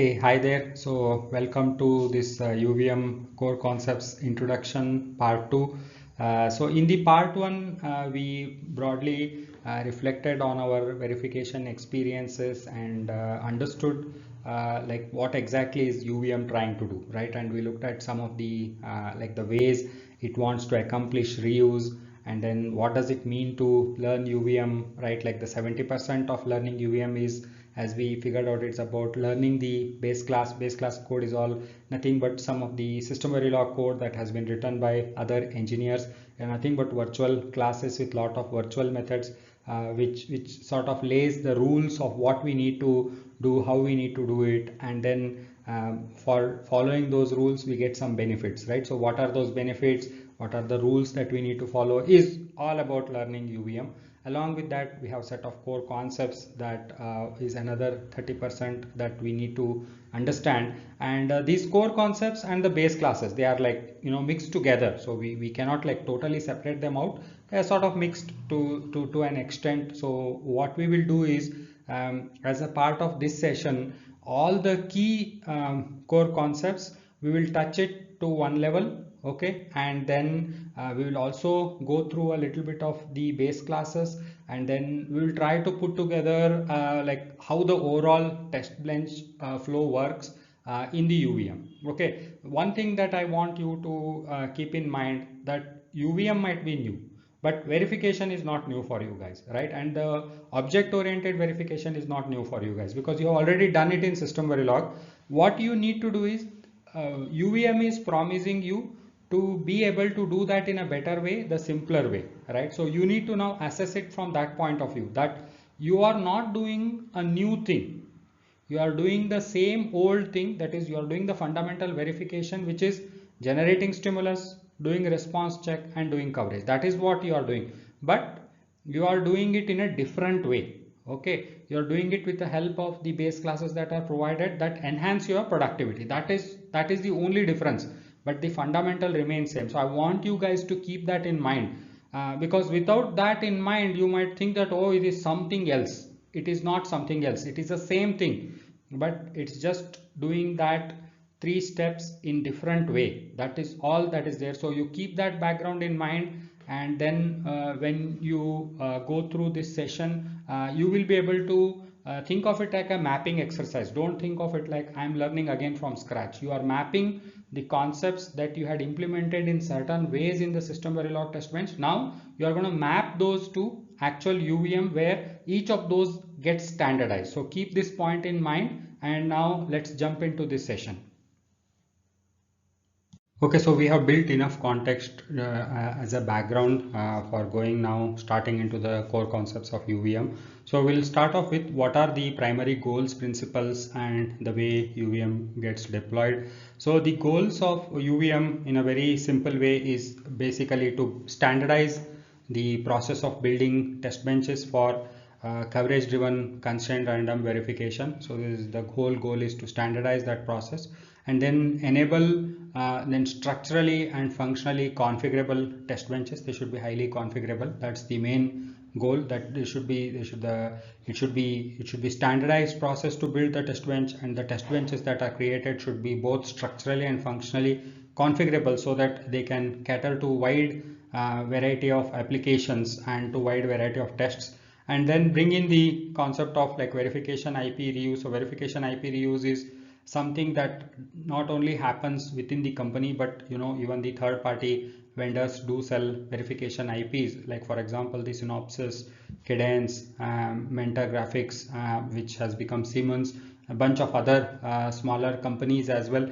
Hey, hi there. So, welcome to this UVM Core Concepts Introduction Part 2. In the Part 1, we broadly reflected on our verification experiences and understood like what exactly is UVM trying to do, right? And we looked at some of the like the ways it wants to accomplish reuse, and then what does it mean to learn UVM, right? Like the 70% of learning UVM is, as we figured out, it's about learning the base class code is all nothing but some of the system Verilog code that has been written by other engineers, and nothing but virtual classes with lot of virtual methods, which sort of lays the rules of what we need to do, how we need to do it, and then for following those rules we get some benefits, right? So what are those benefits, what are the rules that we need to follow, is all about learning UVM. Along with that, we have set of core concepts that is another 30% that we need to understand. And these core concepts and the base classes, they are like, mixed together. So we cannot like totally separate them out. They are sort of mixed to an extent. So what we will do is, as a part of this session, all the key core concepts, we will touch it to one level, okay, and then we will also go through a little bit of the base classes, and then we will try to put together like how the overall test bench flow works in the UVM. Okay, one thing that I want you to keep in mind, that UVM might be new, but verification is not new for you guys, right? And the object oriented verification is not new for you guys, because you have already done it in system Verilog. What you need to do is, UVM is promising you to be able to do that in a better way, the simpler way, right? So you need to now assess it from that point of view, that you are not doing a new thing, you are doing the same old thing. That is, you are doing the fundamental verification, which is generating stimulus, doing response check, and doing coverage. That is what you are doing, but you are doing it in a different way. Okay, you are doing it with the help of the base classes that are provided, that enhance your productivity. That is the only difference, but the fundamental remains same. So I want you guys to keep that in mind, because without that in mind, you might think that, oh, it is something else. It is not something else, it is the same thing, but it's just doing that three steps in different way. That is all that is there. So you keep that background in mind, and then when you go through this session, you will be able to think of it like a mapping exercise. Don't think of it like I'm learning again from scratch. You are mapping the concepts that you had implemented in certain ways in the system Verilog test bench. Now you are going to map those to actual UVM, where each of those gets standardized. So keep this point in mind, and now let's jump into this session. Okay, so we have built enough context as a background for going now starting into the core concepts of UVM. So we'll start off with what are the primary goals, principles, and the way UVM gets deployed. So the goals of UVM in a very simple way is basically to standardize the process of building test benches for coverage driven constraint random verification. So this is the whole goal, is to standardize that process, and then enable then structurally and functionally configurable test benches. They should be highly configurable. That's the main goal, that it should be standardized process to build the test bench, and the test benches that are created should be both structurally and functionally configurable, so that they can cater to wide variety of applications and to wide variety of tests. And then bring in the concept of like verification IP reuse. So verification IP reuse is something that not only happens within the company, but even the third party vendors do sell verification IPs, like for example the Synopsys, Cadence, Mentor Graphics, which has become Siemens, a bunch of other smaller companies as well.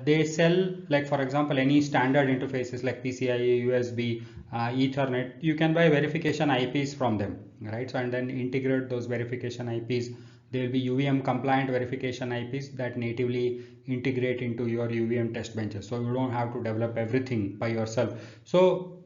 They sell, like for example, any standard interfaces like PCIe, USB, Ethernet. You can buy verification IPs from them, right? So and then integrate those verification IPs. There will be UVM compliant verification IPs that natively integrate into your UVM test benches, so you don't have to develop everything by yourself. So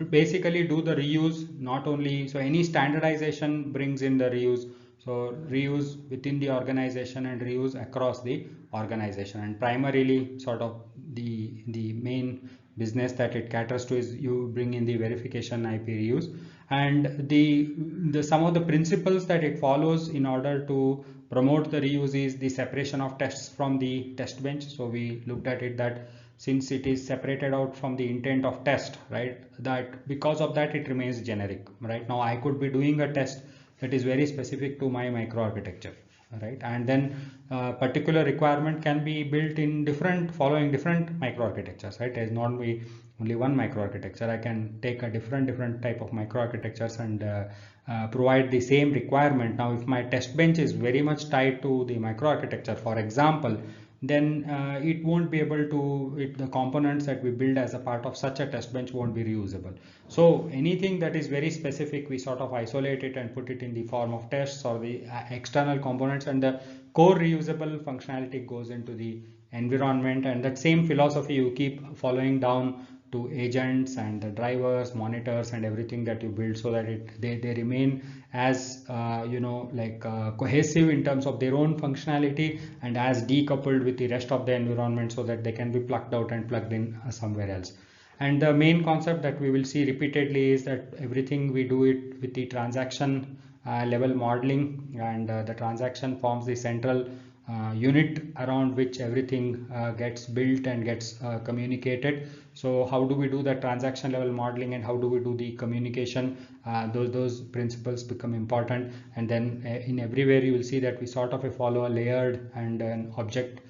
basically do the reuse, not only, so any standardization brings in the reuse. So reuse within the organization and reuse across the organization, and primarily sort of the main business that it caters to is you bring in the verification IP reuse, and the some of the principles that it follows in order to promote the reuse is the separation of tests from the test bench. So we looked at it that since it is separated out from the intent of test, right, that because of that it remains generic. Right now I could be doing a test that is very specific to my microarchitecture, right, and then particular requirement can be built in different following different microarchitectures, right. There's not be only one microarchitecture. I can take a different type of microarchitectures and provide the same requirement. Now if my test bench is very much tied to the microarchitecture, for example, then it won't be able to, the components that we build as a part of such a test bench won't be reusable. So anything that is very specific, we sort of isolate it and put it in the form of tests or the external components, and the core reusable functionality goes into the environment. And that same philosophy you keep following down to agents and the drivers, monitors, and everything that you build, so that they remain as cohesive in terms of their own functionality and as decoupled with the rest of the environment, so that they can be plucked out and plugged in somewhere else. And the main concept that we will see repeatedly is that everything we do it with the transaction level modeling, and the transaction forms the central unit around which everything gets built and gets communicated. So how do we do the transaction level modeling and how do we do the communication? Those principles become important. And then in everywhere you will see that we sort of follow a layered and an object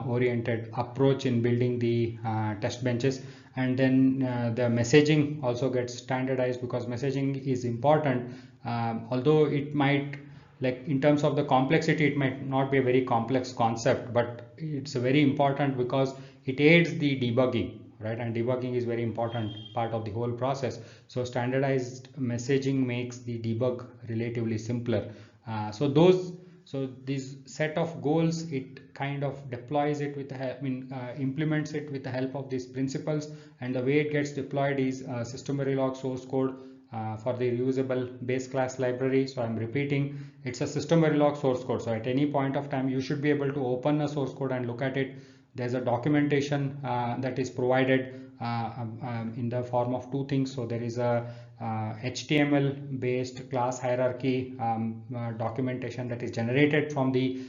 oriented approach in building the test benches. And then the messaging also gets standardized, because messaging is important, although it might, like in terms of the complexity, it might not be a very complex concept, but it's very important because it aids the debugging, right? And debugging is very important part of the whole process. So standardized messaging makes the debug relatively simpler. So this set of goals, it kind of deploys it with implements it with the help of these principles. And the way it gets deployed is system Verilog source code for the reusable base class library. So I'm repeating, it's a system Verilog source code. So at any point of time, you should be able to open a source code and look at it. There's a documentation that is provided in the form of two things. So there is a HTML based class hierarchy documentation that is generated from the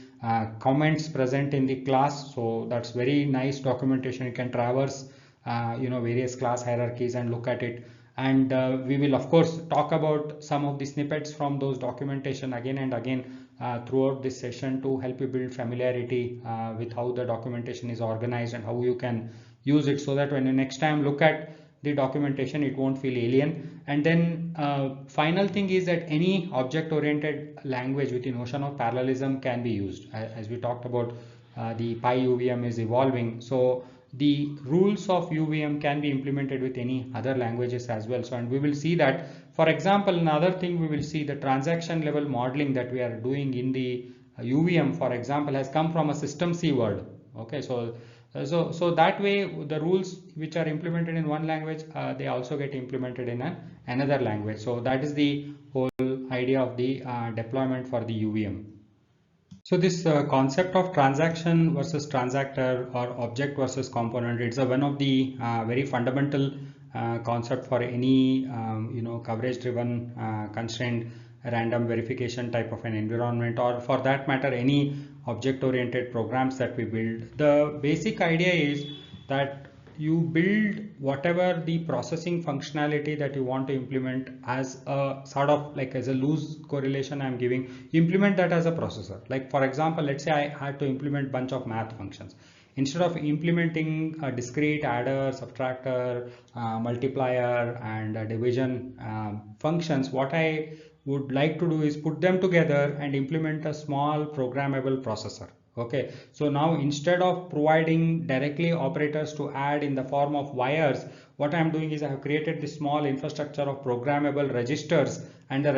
comments present in the class. So that's very nice documentation. You can traverse various class hierarchies and look at it. And we will of course talk about some of the snippets from those documentation again and again throughout this session to help you build familiarity with how the documentation is organized and how you can use it, so that when you next time look at the documentation, it won't feel alien. And then final thing is that any object oriented language with the notion of parallelism can be used. As we talked about, the PyUVM is evolving, so the rules of UVM can be implemented with any other languages as well. So, and we will see that, for example, another thing we will see, the transaction level modeling that we are doing in the UVM, for example, has come from a system C word. Okay, so that way the rules which are implemented in one language, they also get implemented in another language. So that is the whole idea of the deployment for the UVM. So this concept of transaction versus transactor or object versus component, it's one of the very fundamental concept for any coverage driven constrained random verification type of an environment, or for that matter any object oriented programs that we build. The basic idea is that you build whatever the processing functionality that you want to implement as a sort of like as a loose correlation I'm giving, implement that as a processor. Like for example, let's say I had to implement bunch of math functions. Instead of implementing a discrete adder, subtractor, multiplier and division functions, what I would like to do is put them together and implement a small programmable processor. Okay, so now instead of providing directly operators to add in the form of wires, what I am doing is I have created this small infrastructure of programmable registers, and the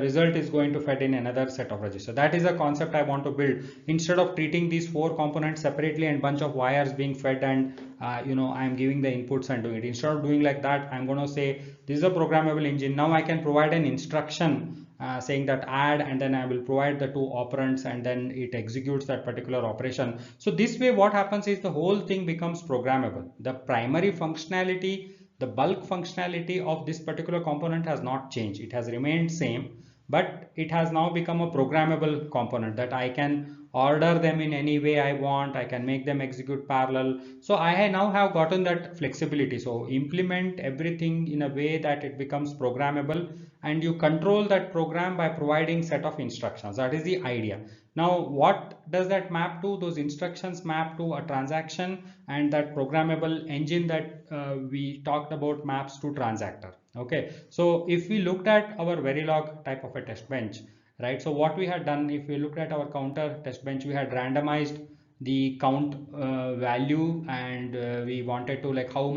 result is going to fed in another set of registers. That is a concept I want to build. Instead of treating these four components separately and bunch of wires being fed and I am giving the inputs and doing it. Instead of doing like that, I'm going to say this is a programmable engine. Now I can provide an instruction saying that add, and then I will provide the two operands and then it executes that particular operation. So this way what happens is the whole thing becomes programmable. The primary functionality, the bulk functionality of this particular component has not changed. It has remained same, but it has now become a programmable component that I can order them in any way I want. I can make them execute parallel. So I now have gotten that flexibility. So implement everything in a way that it becomes programmable, and you control that program by providing set of instructions. That is the idea. Now what does that map to? Those instructions map to a transaction, and that programmable engine that we talked about maps to transactor. Okay, so if we looked at our Verilog type of a test bench, right? So what we had done, if we looked at our counter test bench, we had randomized the count value, and we wanted to, like, how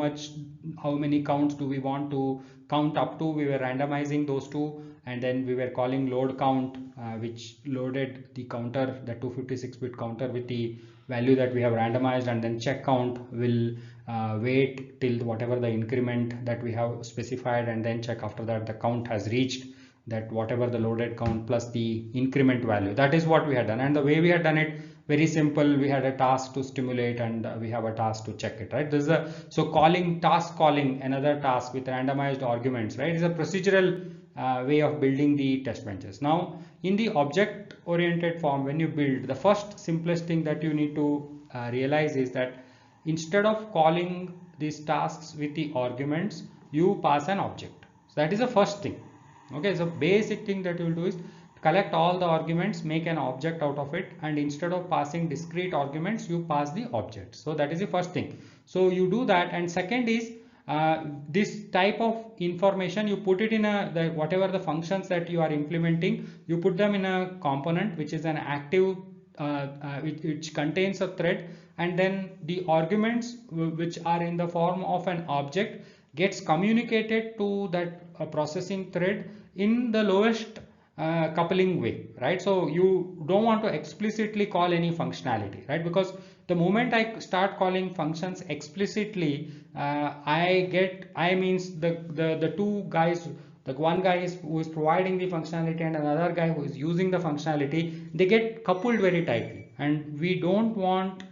many counts do we want to count up to. We were randomizing those two, and then we were calling load count, which loaded the counter, the 256-bit counter, with the value that we have randomized, and then check count will wait till whatever the increment that we have specified, and then check after that the count has reached that whatever the loaded count plus the increment value. That is what we had done, and the way we had done it, very simple. We had a task to stimulate, and we have a task to check it, right? This is a, so calling, task calling another task with randomized arguments, right, is a procedural way of building the test benches. Now in the object oriented form, when you build, the first simplest thing that you need to realize is that instead of calling these tasks with the arguments, you pass an object. So that is the first thing. Okay, so basic thing that you will do is collect all the arguments, make an object out of it, and instead of passing discrete arguments, you pass the object. So that is the first thing. So you do that, and second is this type of information, you put it in a whatever the functions that you are implementing, you put them in a component which is an active which contains a thread, and then the arguments which are in the form of an object gets communicated to that processing thread in the lowest coupling way, right? So you don't want to explicitly call any functionality, right? Because the moment I start calling functions explicitly, I means the two guys, the one guy who is providing the functionality and another guy who is using the functionality, they get coupled very tightly, and we don't want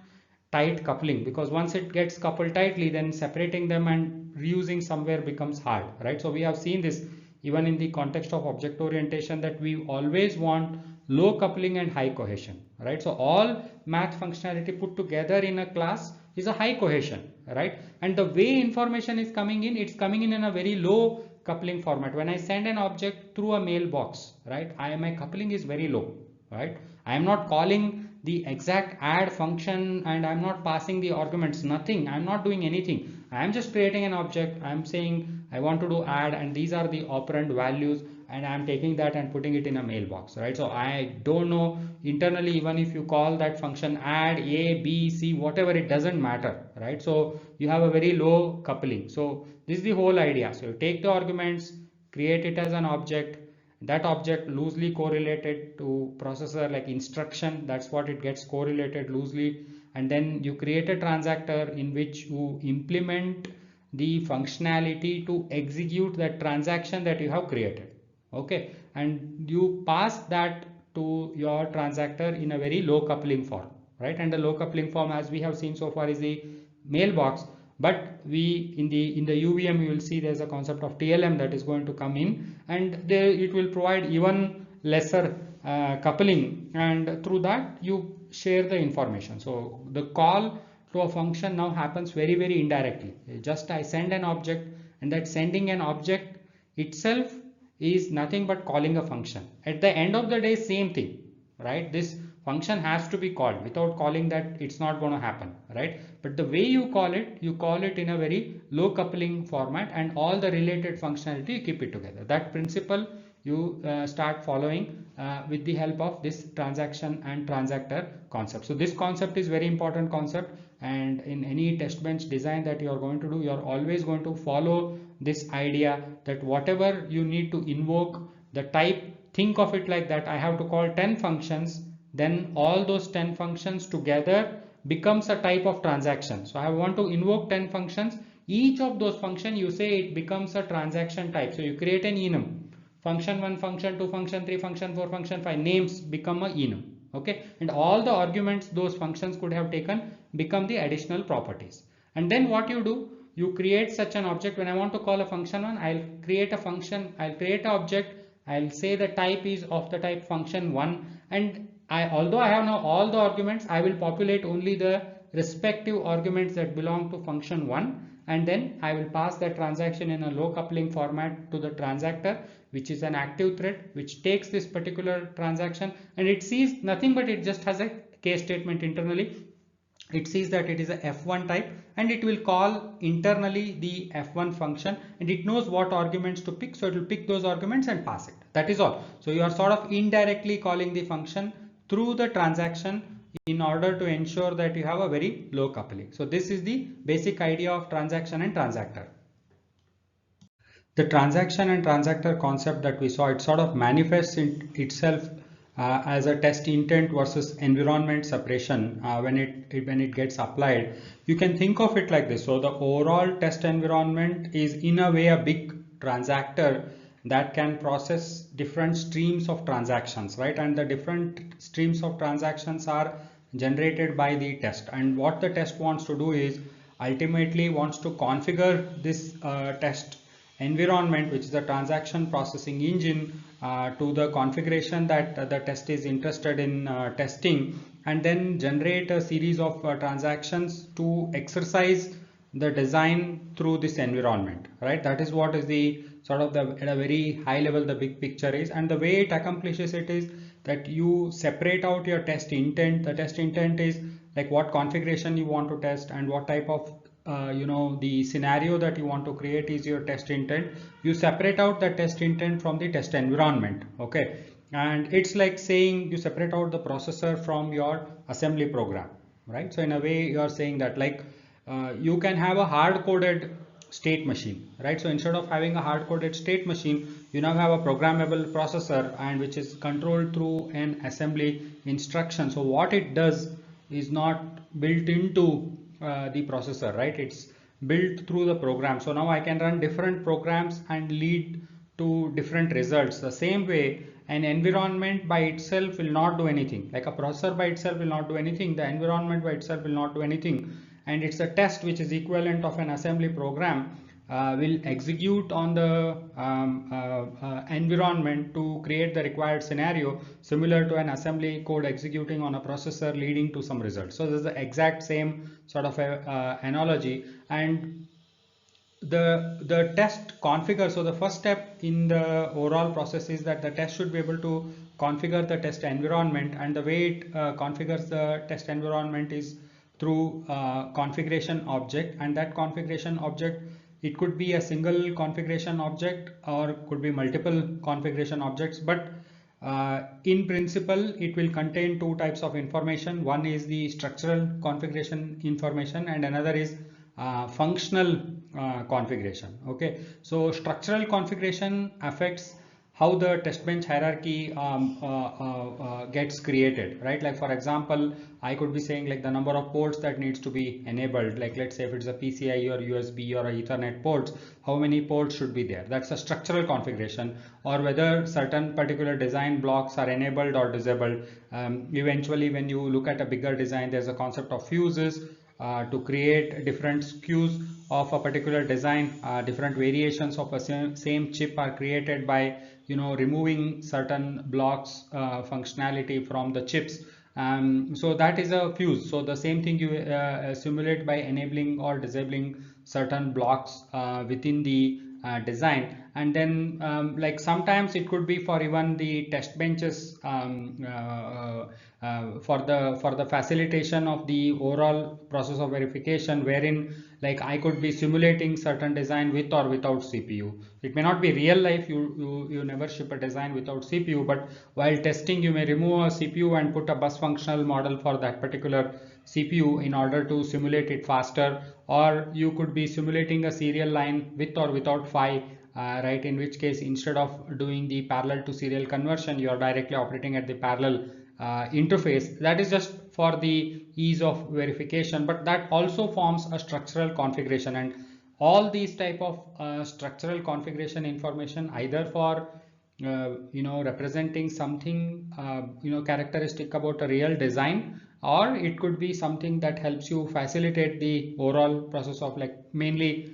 tight coupling, because once it gets coupled tightly, then separating them and reusing somewhere becomes hard, right? So we have seen this even in the context of object orientation, that we always want low coupling and high cohesion, right? So all math functionality put together in a class is a high cohesion, right? And the way information is coming in, it's coming in a very low coupling format. When I send an object through a mailbox, right, my coupling is very low, right? I am not calling the exact add function, and I'm not passing the arguments, nothing. I'm not doing anything. I'm just creating an object. I'm saying I want to do add, and these are the operand values, and I'm taking that and putting it in a mailbox, right? So I don't know internally, even if you call that function add a, b, c, whatever, it doesn't matter, right? So you have a very low coupling. So this is the whole idea. So you take the arguments, create it as an object, that object loosely correlated to processor, like instruction, that's what it gets correlated loosely, and then you create a transactor in which you implement the functionality to execute that transaction that you have created. Okay, and you pass that to your transactor in a very low coupling form, right? And the low coupling form, as we have seen so far, is the mailbox. But we in the UVM, you will see there's a concept of TLM that is going to come in, and there it will provide even lesser coupling, and through that you share the information. So the call to a function now happens very, very indirectly. Just I send an object, and that sending an object itself is nothing but calling a function. At the end of the day, same thing, right? This function has to be called. Without calling that, it's not going to happen, right? But the way you call it in a very low coupling format, and all the related functionality, you keep it together. That principle you start following with the help of this transaction and transactor concept. So this concept is very important concept, and in any test bench design that you are going to do, you are always going to follow this idea that whatever you need to invoke the type, think of it like that. I have to call 10 functions, then all those 10 functions together becomes a type of transaction. So I want to invoke 10 functions. Each of those functions, you say it becomes a transaction type. So you create an enum. Function 1, function 2, function 3, function 4, function 5, names become a enum. Okay, and all the arguments those functions could have taken become the additional properties. And then what you do, you create such an object. When I want to call a function 1, I'll create a function, I'll create an object I'll say the type is of the type function1, and although I have now all the arguments, I will populate only the respective arguments that belong to function1, and then I will pass the transaction in a low coupling format to the transactor, which is an active thread which takes this particular transaction, and it sees nothing but it just has a case statement internally. It sees that it is a f1 type, and it will call internally the f1 function, and it knows what arguments to pick, so it will pick those arguments and pass it. That is all. So you are sort of indirectly calling the function through the transaction in order to ensure that you have a very low coupling. So this is the basic idea of transaction and transactor. The transaction and transactor concept that we saw, it sort of manifests itself as a test intent versus environment separation when it gets applied. You can think of it like this. So the overall test environment is in a way a big transactor that can process different streams of transactions, right? And the different streams of transactions are generated by the test, and what the test wants to do is ultimately wants to configure this test environment, which is the transaction processing engine, to the configuration that the test is interested in testing, and then generate a series of transactions to exercise the design through this environment, right? That is what is the sort of at a very high level the big picture is, and the way it accomplishes it is that you separate out your test intent. The test intent is like what configuration you want to test, and what type of the scenario that you want to create is your test intent. You separate out the test intent from the test environment, okay? And it's like saying you separate out the processor from your assembly program, right? So in a way you are saying that, like, you can have a hard-coded state machine, right? So instead of having a hard-coded state machine, you now have a programmable processor, and which is controlled through an assembly instruction. So what it does is not built into the processor, right? It's built through the program. So now I can run different programs and lead to different results. The same way, an environment by itself will not do anything. Like a processor by itself will not do anything, the environment by itself will not do anything, and it's a test which is equivalent of an assembly program will execute on the environment to create the required scenario, similar to an assembly code executing on a processor leading to some results. So this is the exact same sort of analogy. And the test configure, so the first step in the overall process is that the test should be able to configure the test environment, and the way it configures the test environment is through configuration object, and that configuration object, it could be a single configuration object or could be multiple configuration objects, but in principle it will contain two types of information. One is the structural configuration information, and another is functional configuration. Okay, so structural configuration affects how the test bench hierarchy gets created, right? Like for example, I could be saying like the number of ports that needs to be enabled, like let's say if it's a PCI or USB or a Ethernet ports, how many ports should be there? That's a structural configuration. Or whether certain particular design blocks are enabled or disabled. Eventually when you look at a bigger design, there's a concept of fuses to create different SKUs of a particular design. Different variations of a same chip are created by removing certain blocks functionality from the chips. So that is a fuse. So the same thing you simulate by enabling or disabling certain blocks within the design. And then like sometimes it could be for even the test benches for the facilitation of the overall process of verification, wherein like I could be simulating certain design with or without CPU. It may not be real life, you never ship a design without CPU, but while testing you may remove a CPU and put a bus functional model for that particular CPU in order to simulate it faster. Or you could be simulating a serial line with or without phi, right, in which case instead of doing the parallel to serial conversion, you are directly operating at the parallel interface. That is just for the ease of verification, but that also forms a structural configuration. And all these type of structural configuration information, either for representing something characteristic about a real design, or it could be something that helps you facilitate the overall process of like mainly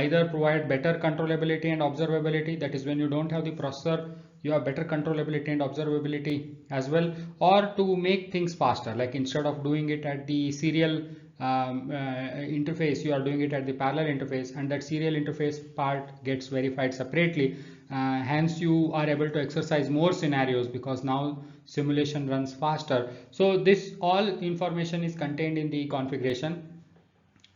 either provide better controllability and observability, that is when you don't have the processor, you have better controllability and observability as well, or to make things faster, like instead of doing it at the serial interface, you are doing it at the parallel interface, and that serial interface part gets verified separately. Hence you are able to exercise more scenarios because now simulation runs faster. So this all information is contained in the configuration,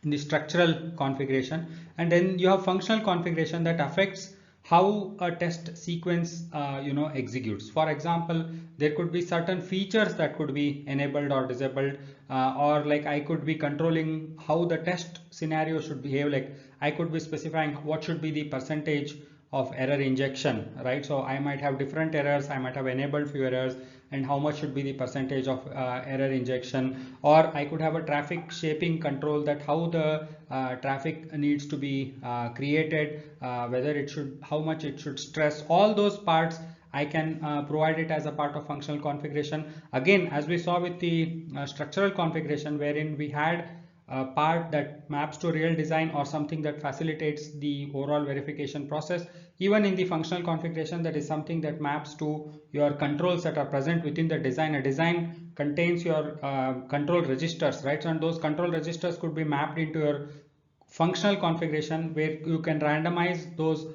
in the structural configuration. And then you have functional configuration that affects how a test sequence executes. For example, there could be certain features that could be enabled or disabled, or like I could be controlling how the test scenario should behave. Like I could be specifying what should be the percentage of error injection, right? So I might have different errors, I might have enabled few errors, and how much should be the percentage of error injection. Or I could have a traffic shaping control, that how the traffic needs to be created, whether it should, how much it should stress, all those parts I can provide it as a part of functional configuration. Again, as we saw with the structural configuration, wherein we had a part that maps to real design or something that facilitates the overall verification process. Even in the functional configuration, that is something that maps to your controls that are present within the design. A design contains your control registers, right? And those control registers could be mapped into your functional configuration, where you can randomize those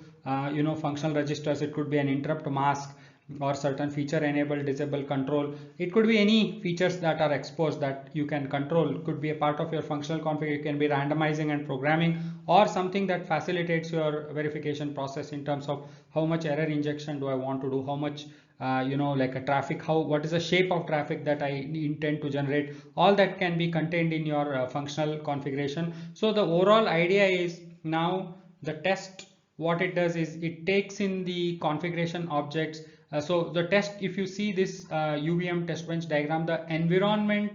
functional registers. It could be an interrupt mask or certain feature enable disable control. It could be any features that are exposed that you can control. It could be a part of your functional config. You can be randomizing and programming, or something that facilitates your verification process in terms of how much error injection do I want to do, how much like a traffic, what is the shape of traffic that I intend to generate. All that can be contained in your functional configuration. So the overall idea is, now the test, what it does is it takes in the configuration objects. So the test, if you see this UVM test bench diagram, the environment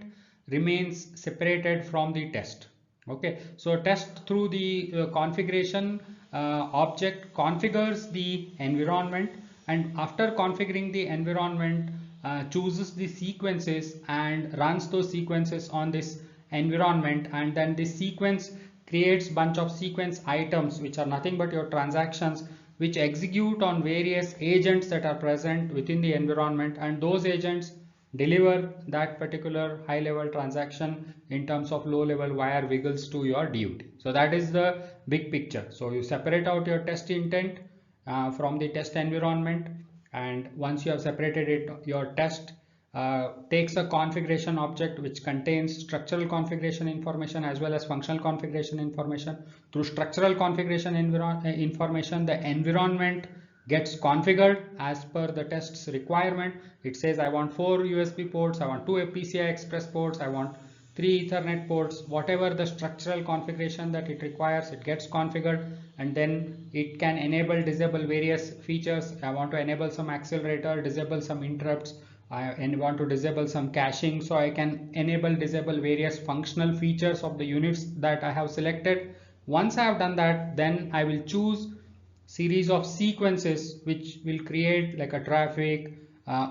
remains separated from the test. Okay, so test through the configuration object configures the environment, and after configuring the environment chooses the sequences and runs those sequences on this environment, and then this sequence creates bunch of sequence items, which are nothing but your transactions, which execute on various agents that are present within the environment, and those agents deliver that particular high level transaction in terms of low level wire wiggles to your DUT. So that is the big picture. So you separate out your test intent from the test environment, and once you have separated it, your test takes a configuration object which contains structural configuration information as well as functional configuration information. Through structural configuration information, the environment gets configured as per the test's requirement. It says I want 4 USB ports, I want 2 PCI Express ports, I want 3 Ethernet ports. Whatever the structural configuration that it requires, it gets configured, and then it can enable disable various features. I want to enable some accelerator, disable some interrupts, and want to disable some caching, so I can enable disable various functional features of the units that I have selected. Once I have done that, then I will choose series of sequences which will create like a traffic,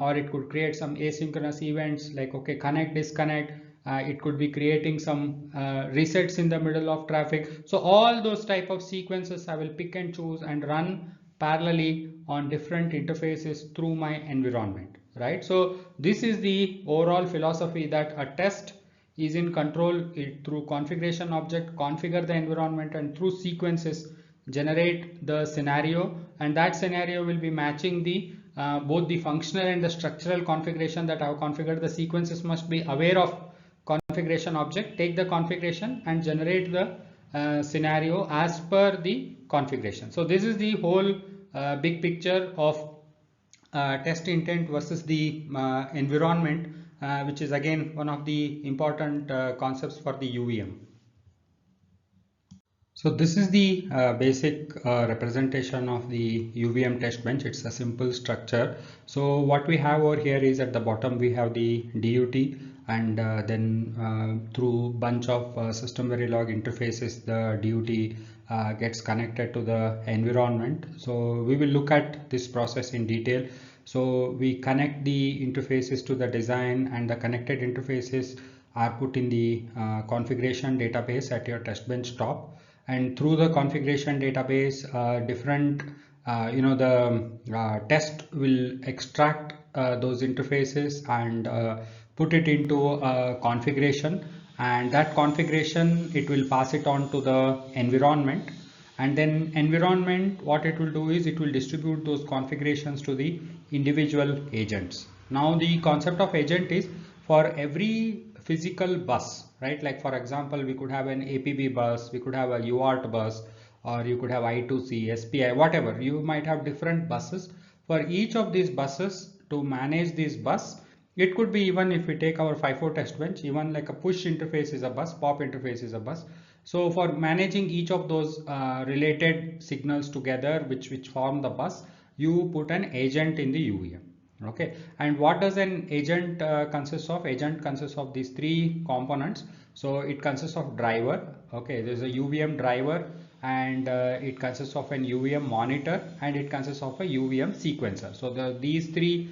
or it could create some asynchronous events like, okay, connect, disconnect. It could be creating some resets in the middle of traffic. So all those type of sequences I will pick and choose and run parallelly on different interfaces through my environment, right? So this is the overall philosophy, that a test is in control. It through configuration object configure the environment, and through sequences generate the scenario, and that scenario will be matching the both the functional and the structural configuration that I have configured. The sequences must be aware of configuration object, take the configuration and generate the scenario as per the configuration. So this is the whole big picture of test intent versus the environment, which is again one of the important concepts for the UVM. So this is the basic representation of the UVM test bench. It's a simple structure. So what we have over here is, at the bottom we have the DUT, and then through bunch of system verilog interfaces, the DUT gets connected to the environment. So we will look at this process in detail. So we connect the interfaces to the design, and the connected interfaces are put in the configuration database at your test bench top. and through the configuration database, different the test will extract those interfaces and put it into a configuration, and that configuration it will pass it on to the environment, and then environment, what it will do is it will distribute those configurations to the individual agents. Now the concept of agent is for every physical bus, right? Like for example, we could have an APB bus, we could have a UART bus, or you could have I2C, SPI, whatever. You might have different buses. For each of these buses, to manage this bus, it could be, even if we take our FIFO test bench, even like a push interface is a bus, pop interface is a bus. So for managing each of those related signals together, which form the bus, you put an agent in the UVM. Okay, and what does an agent consist of? Agent consists of these three components. So it consists of driver. Okay, there's a UVM driver, and it consists of an UVM monitor, and it consists of a UVM sequencer. So these three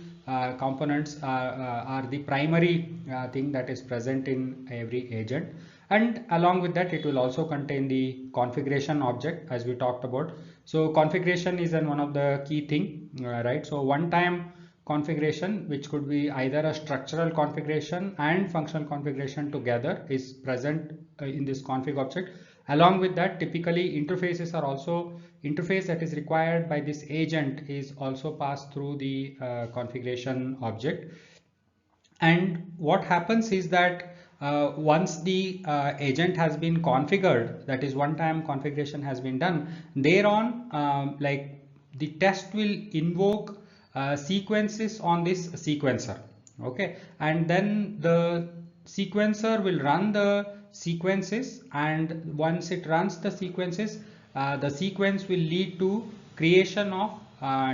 components are the primary thing that is present in every agent, and along with that it will also contain the configuration object, as we talked about. So configuration is one of the key thing, right? So one time configuration, which could be either a structural configuration and functional configuration together, is present in this config object. Along with that, typically interfaces are also, interface that is required by this agent is also passed through the configuration object. And what happens is that once the agent has been configured, that is one time configuration has been done, thereon like the test will invoke sequences on this sequencer. Okay, and then the sequencer will run the sequences, and once it runs the sequences, the sequence will lead to creation of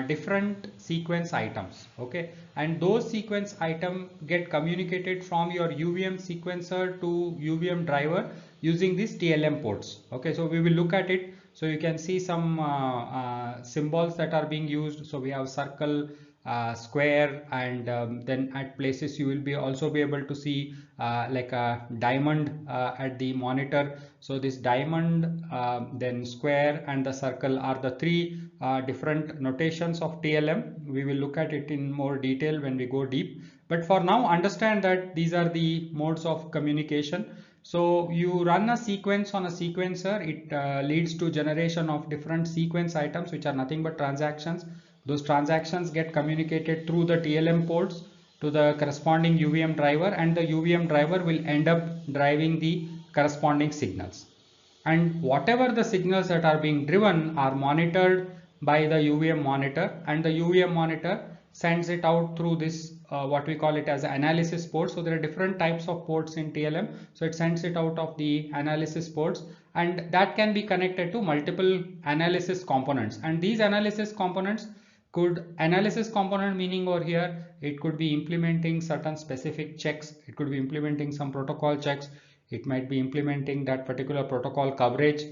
different sequence items. Okay, and those sequence item get communicated from your UVM sequencer to UVM driver using these TLM ports. Okay, so we will look at it. So you can see some symbols that are being used. So we have circle, square, and then at places you will be also be able to see like a diamond at the monitor. So this diamond, then square, and the circle are the three different notations of TLM. We will look at it in more detail when we go deep, but for now understand that these are the modes of communication. So you run a sequence on a sequencer, it leads to generation of different sequence items, which are nothing but transactions. Those transactions get communicated through the TLM ports to the corresponding UVM driver, and the UVM driver will end up driving the corresponding signals. And whatever the signals that are being driven are monitored by the UVM monitor, and the UVM monitor sends it out through this what we call it as analysis port. So there are different types of ports in TLM, so it sends it out of the analysis ports, and that can be connected to multiple analysis components. And these analysis components could, analysis component meaning over here, it could be implementing certain specific checks, it could be implementing some protocol checks, it might be implementing that particular protocol coverage,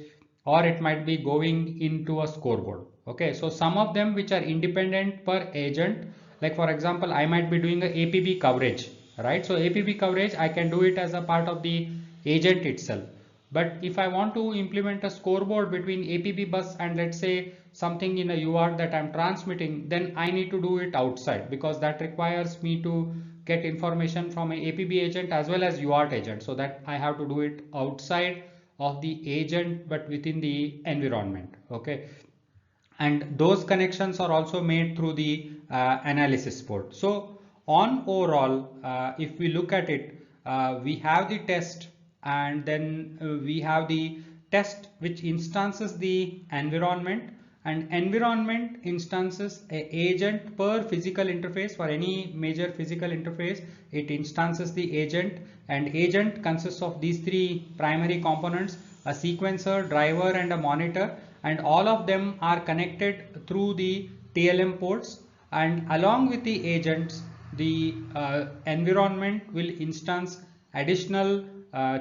or it might be going into a scoreboard. Okay, so some of them which are independent per agent, like for example, I might be doing the APB coverage, right? So APB coverage, I can do it as a part of the agent itself. But if I want to implement a scoreboard between APB bus and let's say something in a UART that I'm transmitting, then I need to do it outside, because that requires me to get information from an APB agent as well as UART agent, so that I have to do it outside of the agent but within the environment. Okay, and those connections are also made through the analysis port. So on overall, if we look at it, we have the test, and then we have the test which instances the environment, and environment instances a agent per physical interface. For any major physical interface, it instances the agent, and agent consists of these three primary components: a sequencer, driver, and a monitor, and all of them are connected through the TLM ports. And along with the agents, the environment will instance additional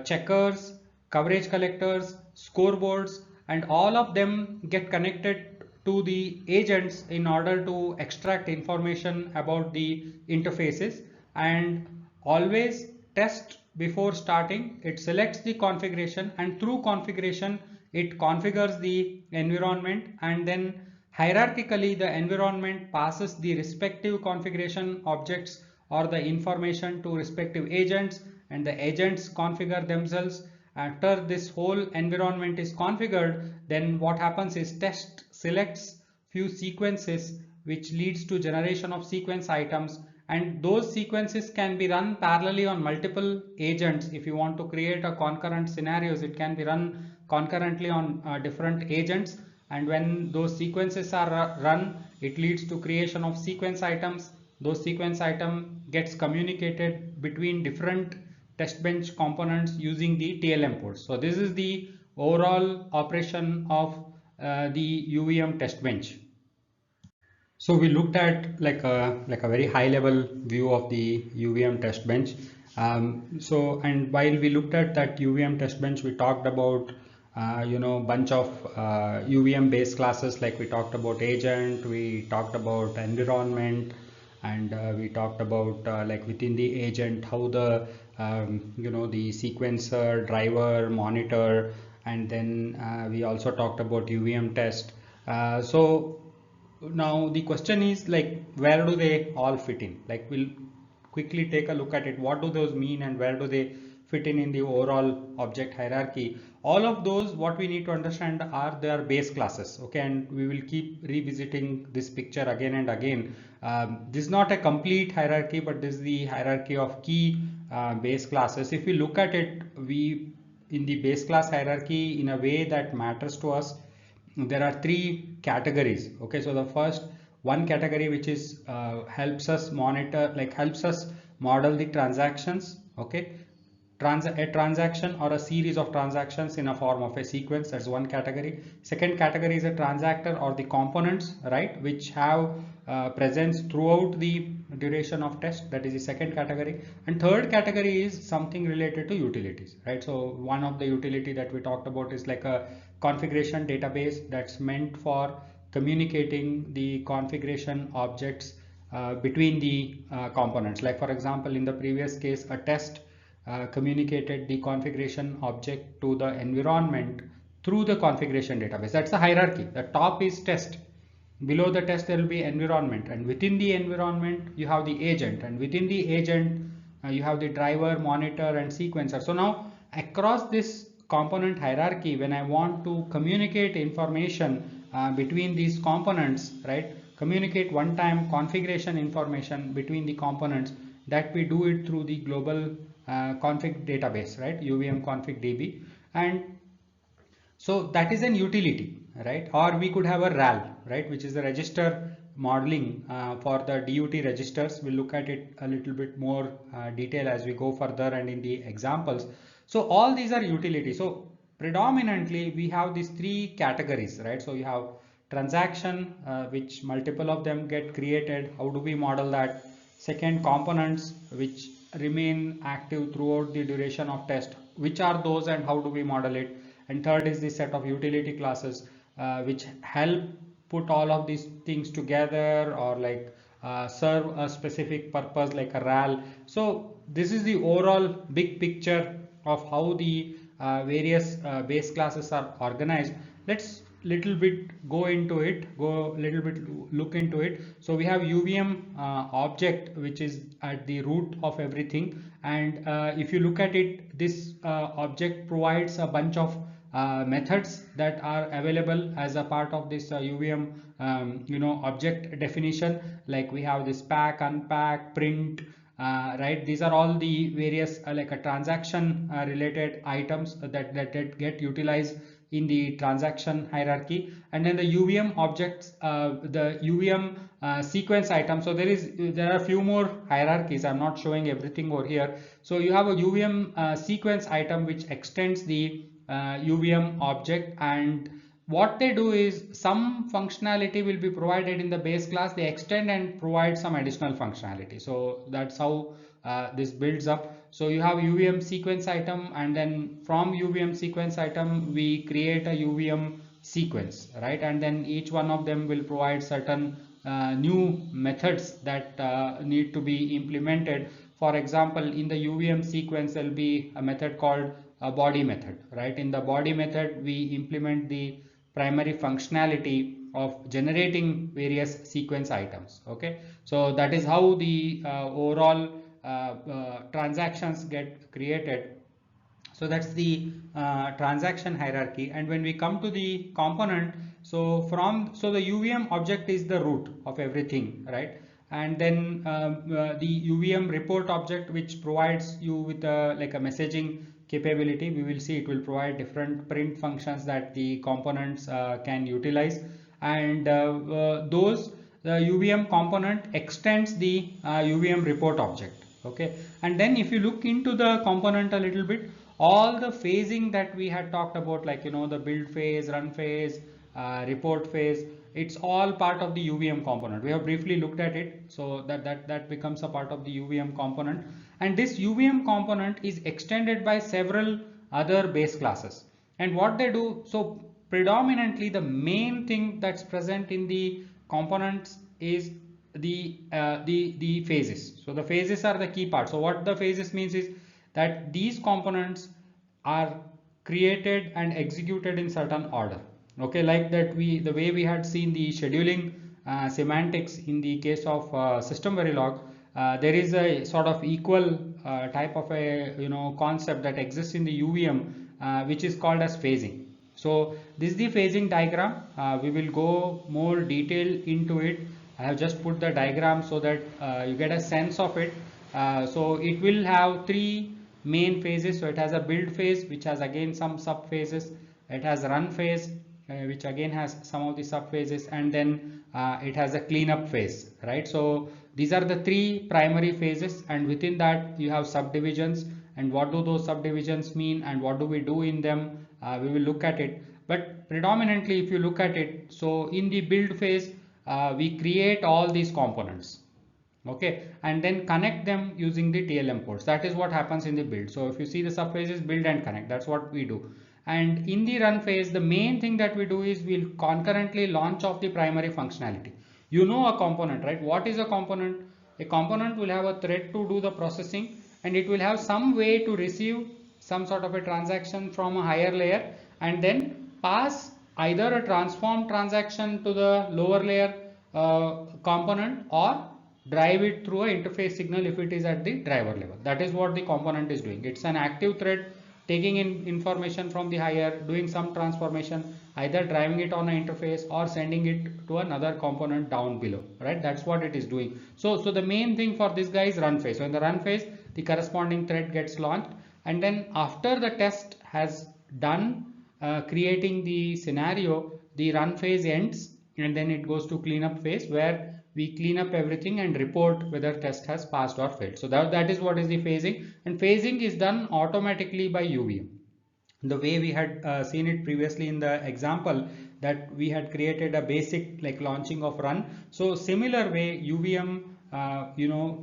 checkers, coverage collectors, scoreboards, and all of them get connected to the agents in order to extract information about the interfaces. And always test before starting, it selects the configuration, and through configuration it configures the environment, and then hierarchically the environment passes the respective configuration objects or the information to respective agents, and the agents configure themselves. After this whole environment is configured, then what happens is test selects few sequences which leads to generation of sequence items, and those sequences can be run parallelly on multiple agents. If you want to create a concurrent scenarios, it can be run concurrently on different agents, and when those sequences are run, it leads to creation of sequence items. Those sequence item gets communicated between different test bench components using the TLM ports. So this is the overall operation of the UVM test bench. So we looked at like a very high level view of the UVM test bench. And while we looked at that UVM test bench, we talked about bunch of UVM base classes, like we talked about agent, we talked about environment, and we talked about like within the agent how the the sequencer, driver, monitor, and then we also talked about UVM test. So now the question is, like, where do they all fit in? Like, we'll quickly take a look at it. What do those mean and where do they fit in the overall object hierarchy? All of those, what we need to understand are their base classes. Okay, and we will keep revisiting this picture again and again. This is not a complete hierarchy, but this is the hierarchy of key base classes. If we look at it, we in the base class hierarchy in a way that matters to us, there are three categories. Okay, so the first one category, which is helps us monitor, like helps us model the transactions. Okay, a transaction or a series of transactions in a form of a sequence, that's one category. Second category is a transactor or the components, right, which have presence throughout the duration of test, that is the second category. And third category is something related to utilities, right? So one of the utility that we talked about is like a configuration database that's meant for communicating the configuration objects between the components. Like for example, in the previous case, a test communicated the configuration object to the environment through the configuration database. That's the hierarchy. The top is test, below the test there will be environment, and within the environment you have the agent, and within the agent you have the driver, monitor, and sequencer. So now across this component hierarchy, when I want to communicate information between these components, right, communicate one time configuration information between the components, that we do it through the global config database, right, UVM config DB. And so that is an utility, right? Or we could have a RAL, right, which is the register modeling for the DUT registers. We'll look at it a little bit more detail as we go further and in the examples. So all these are utilities. So predominantly we have these three categories, right? So you have transaction, which multiple of them get created. How do we model that? Second, components, which remain active throughout the duration of test. Which are those and how do we model it? And third is the set of utility classes which help put all of these things together, or like serve a specific purpose like a RAL. So this is the overall big picture of how the various base classes are organized. Let's little bit go into it, go little bit look into it. So we have UVM object, which is at the root of everything, and if you look at it, this object provides a bunch of methods that are available as a part of this UVM object definition. Like we have this pack, unpack, print, right? These are all the various like a transaction related items that get utilized in the transaction hierarchy. And then the UVM objects, the UVM sequence item. So there are a few more hierarchies. I'm not showing everything over here. So you have a UVM sequence item which extends the UVM object, and what they do is some functionality will be provided in the base class, they extend and provide some additional functionality. So that's how this builds up. So you have UVM sequence item, and then from UVM sequence item we create a UVM sequence, right? And then each one of them will provide certain new methods that need to be implemented. For example, in the UVM sequence there will be a method called body method, right? In the body method, we implement the primary functionality of generating various sequence items. Okay, so that is how the overall transactions get created. So that's the transaction hierarchy. And when we come to the component, so the UVM object is the root of everything, right? And then the UVM report object, which provides you with like a messaging capability. We will see it will provide different print functions that the components can utilize, and those the UVM component extends the UVM report object. Okay, and then if you look into the component a little bit, all the phasing that we had talked about, like the build phase, run phase, report phase, it's all part of the UVM component. We have briefly looked at it, so that becomes a part of the UVM component. And this UVM component is extended by several other base classes. And what they do, so predominantly the main thing that's present in the components is the phases. So the phases are the key part. So what the phases means is that these components are created and executed in certain order. Okay, like that the way we had seen the scheduling semantics in the case of system verilog, there is a sort of equal type of a concept that exists in the UVM, which is called as phasing. So this is the phasing diagram. We will go more detailed into it. I have just put the diagram so that you get a sense of it. So it will have three main phases. So it has a build phase, which has again some sub phases. It has run phase, which again has some of the sub phases, and then it has a cleanup phase, right? So these are the three primary phases, and within that you have subdivisions. And what do those subdivisions mean, and what do we do in them? We will look at it. But predominantly, if you look at it, so in the build phase, we create all these components, okay, and then connect them using the TLM ports. That is what happens in the build. So if you see the subphases, build and connect, that's what we do. And in the run phase, the main thing that we do is we'll concurrently launch off the primary functionality. A component, right? What is a component? A component will have a thread to do the processing, and it will have some way to receive some sort of a transaction from a higher layer, and then pass either a transform transaction to the lower layer component, or drive it through an interface signal if it is at the driver level. That is what the component is doing. It's an active thread taking in information from the higher, doing some transformation, either driving it on an interface or sending it to another component down below, right? That's what it is doing. So the main thing for this guy is run phase. So in the run phase, the corresponding thread gets launched, and then after the test has done creating the scenario, the run phase ends, and then it goes to cleanup phase, where we clean up everything and report whether test has passed or failed. So that is what is the phasing, and phasing is done automatically by UVM. The way we had seen it previously in the example, that we had created a basic like launching of run. So similar way, UVM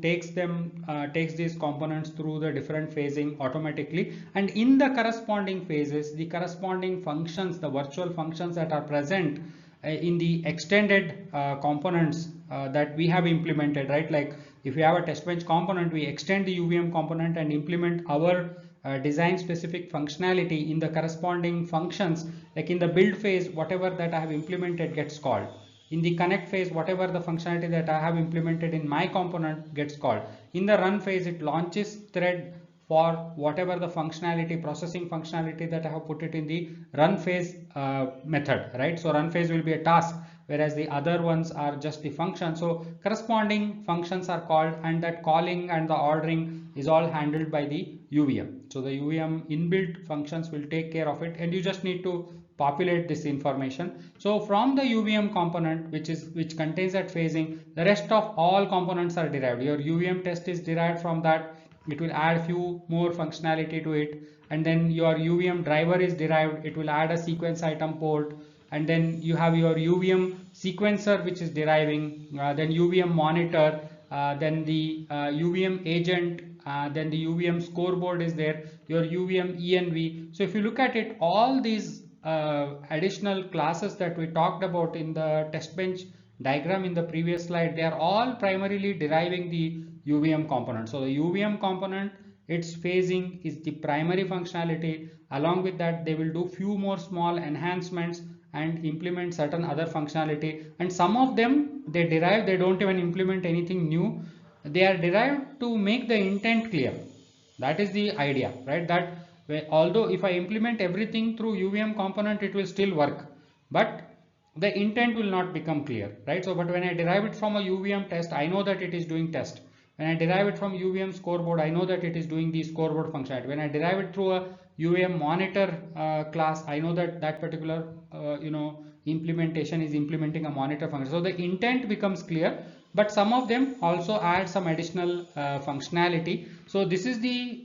takes these components through the different phasing automatically, and in the corresponding phases, the corresponding functions, the virtual functions that are present in the extended components that we have implemented, right? Like if we have a test bench component, we extend the UVM component and implement our design specific functionality in the corresponding functions. Like in the build phase, whatever that I have implemented gets called. In the connect phase, whatever the functionality that I have implemented in my component gets called. In the run phase, it launches thread for whatever the functionality, processing functionality that I have put it in the run phase method, right? So run phase will be a task, whereas the other ones are just the function. So corresponding functions are called, and that calling and the ordering is all handled by the UVM. So the UVM inbuilt functions will take care of it, and you just need to populate this information. So from the UVM component, which contains that phasing, the rest of all components are derived. Your UVM test is derived from that. It will add a few more functionality to it, and then your UVM driver is derived. It will add a sequence item port, and then you have your UVM sequencer, which is deriving, then UVM monitor, then the UVM agent, then the UVM scoreboard is there, your UVM env. So if you look at it, all these additional classes that we talked about in the test bench diagram in the previous slide, they are all primarily deriving the UVM component. So the UVM component its phasing is the primary functionality. Along with that, they will do few more small enhancements and implement certain other functionality, and some of them they derive, they don't even implement anything new, they are derived to make the intent clear. That is the idea, right? That although if I implement everything through UVM component, it will still work, but the intent will not become clear, right? So, but when I derive it from a UVM test, I know that it is doing test. When I derive it from UVM scoreboard, I know that it is doing the scoreboard functionality. When I derive it through a UVM monitor class, I know that that particular implementation is implementing a monitor function. So the intent becomes clear, but some of them also add some additional functionality. So this is the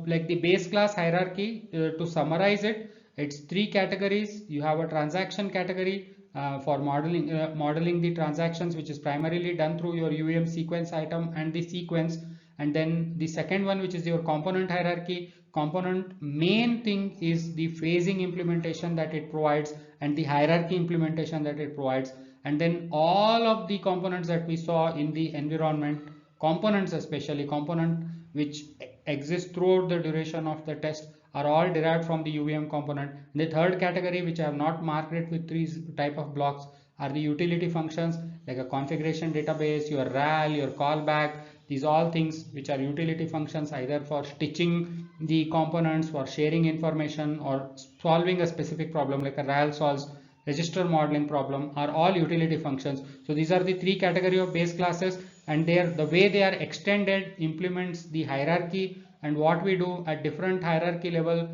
like the base class hierarchy. To summarize it, it's three categories. You have a transaction category for modeling the transactions, which is primarily done through your UVM sequence item and the sequence. And then the second one, which is your component hierarchy. Component main thing is the phasing implementation that it provides and the hierarchy implementation that it provides. And then all of the components that we saw in the environment, components especially component which exist throughout the duration of the test, are all derived from the UVM component. The third category, which I have not marked it with three type of blocks, are the utility functions like a configuration database, your RAL, your callback. These all things which are utility functions, either for stitching the components, for sharing information, or solving a specific problem like a RAL solves register modeling problem, are all utility functions. So these are the three category of base classes, and the way they are extended implements the hierarchy. And what we do at different hierarchy level,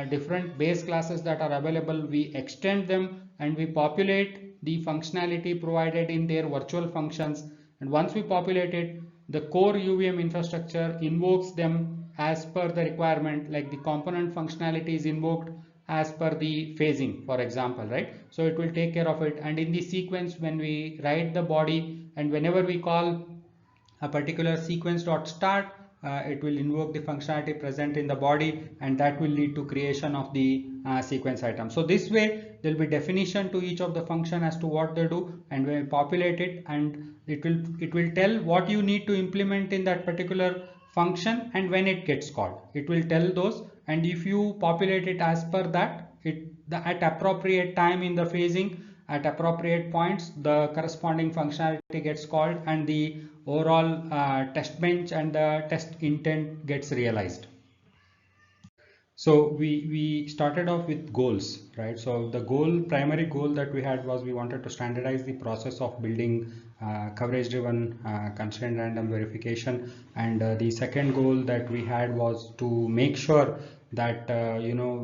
different base classes that are available, we extend them and we populate the functionality provided in their virtual functions. And once we populate it, the core UVM infrastructure invokes them as per the requirement, like the component functionality is invoked as per the phasing, for example, right? So it will take care of it. And in the sequence, when we write the body and whenever we call a particular sequence.start, it will invoke the functionality present in the body, and that will lead to creation of the sequence item. So this way there will be definition to each of the function as to what they do, and when we populate it, and it will tell what you need to implement in that particular function and when it gets called. It will tell those, and if you populate it as per that, at appropriate time in the phasing, at appropriate points, the corresponding functionality gets called, and the overall test bench and the test intent gets realized. So we started off with goals, right? So the primary goal that we had was we wanted to standardize the process of building coverage driven constraint random verification. And the second goal that we had was to make sure that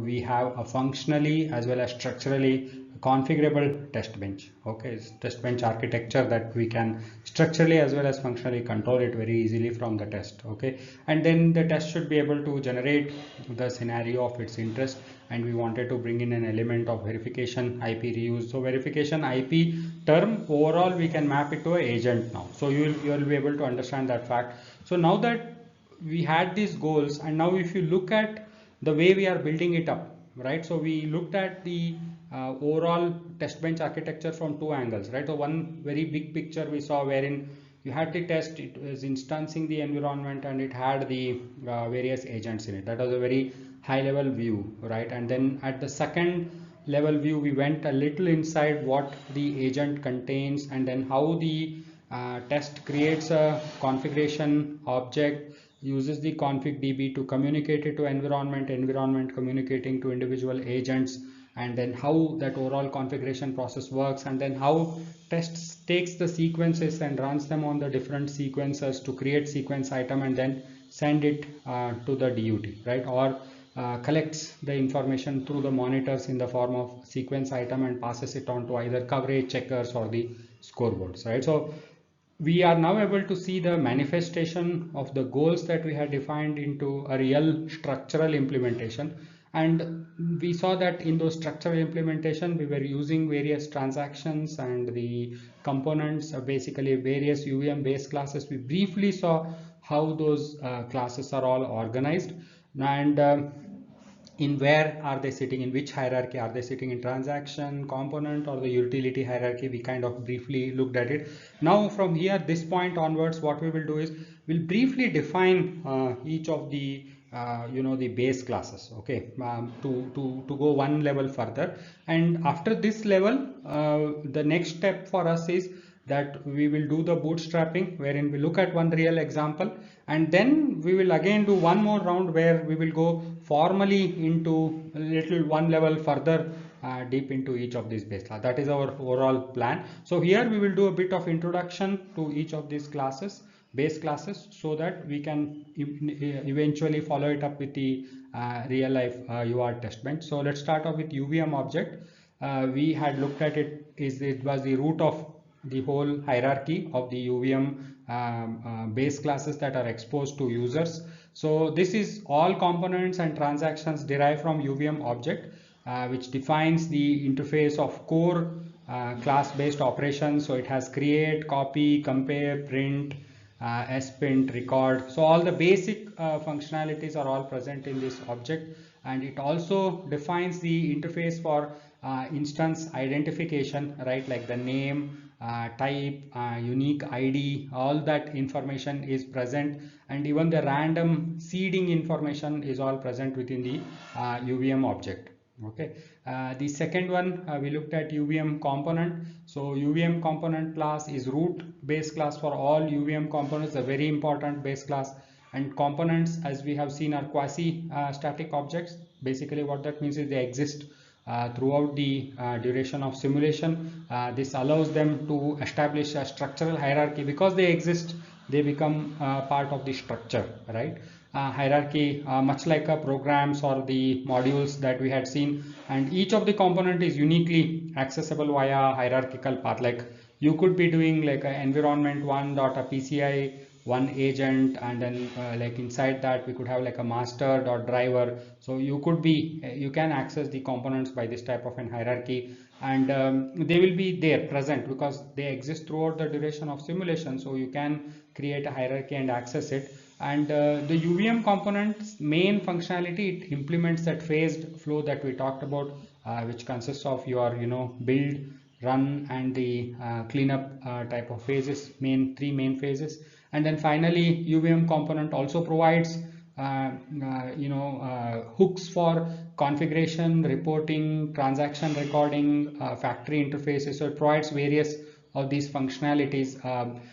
we have a functionally as well as structurally configurable test bench. Okay, it's test bench architecture that we can structurally as well as functionally control it very easily from the test. Okay, and then the test should be able to generate the scenario of its interest, and we wanted to bring in an element of verification IP reuse. So verification IP term, overall we can map it to an agent now, so you will be able to understand that fact. So now that we had these goals, and now if you look at the way we are building it up, right? So we looked at the overall test bench architecture from two angles, right? So one very big picture we saw wherein you had the test, it was instancing the environment, and it had the various agents in it. That was a very high level view, right? And then at the second level view, we went a little inside what the agent contains, and then how the test creates a configuration object, uses the config db to communicate it to environment communicating to individual agents, and then how that overall configuration process works, and then how tests takes the sequences and runs them on the different sequences to create sequence item, and then send it to the DUT, right? Or collects the information through the monitors in the form of sequence item and passes it on to either coverage checkers or the scoreboards, right? So we are now able to see the manifestation of the goals that we had defined into a real structural implementation. And we saw that in those structural implementation, we were using various transactions and the components, basically various UVM base classes. We briefly saw how those classes are all organized, and in where are they sitting, in which hierarchy are they sitting, in transaction, component, or the utility hierarchy. We kind of briefly looked at it. Now from here, this point onwards, what we will do is we'll briefly define each of the the base classes, okay, to go one level further. And after this level, the next step for us is that we will do the bootstrapping, wherein we look at one real example, and then we will again do one more round where we will go formally into a little one level further deep into each of these base class. That is our overall plan. So here we will do a bit of introduction to each of these classes, base classes, so that we can eventually follow it up with the real life UR test bench. So let's start off with UVM object. We had looked at it, it was the root of the whole hierarchy of the UVM base classes that are exposed to users. So this is all components and transactions derived from UVM object, which defines the interface of core class based operations. So it has create, copy, compare, print, sprint, record. So all the basic functionalities are all present in this object, and it also defines the interface for instance identification, right? Like the name, type, unique ID, all that information is present, and even the random seeding information is all present within the UVM object. Okay, the second one, we looked at UVM component. So UVM component class is root base class for all UVM components, a very important base class. And components, as we have seen, are quasi static objects. Basically what that means is they exist throughout the duration of simulation. This allows them to establish a structural hierarchy. Because they exist, they become part of the structure, right? Hierarchy, much like programs or the modules that we had seen, and each of the component is uniquely accessible via hierarchical path. Like you could be doing like a environment one dot a PCI one agent, and then like inside that we could have like a master dot driver. So you can access the components by this type of an hierarchy, and they will be there present because they exist throughout the duration of simulation. So you can create a hierarchy and access it. And the UVM component's main functionality, it implements that phased flow that we talked about, which consists of your build, run, and the cleanup type of phases, three main phases. And then finally UVM component also provides hooks for configuration, reporting, transaction recording, factory interfaces. So it provides various of these functionalities.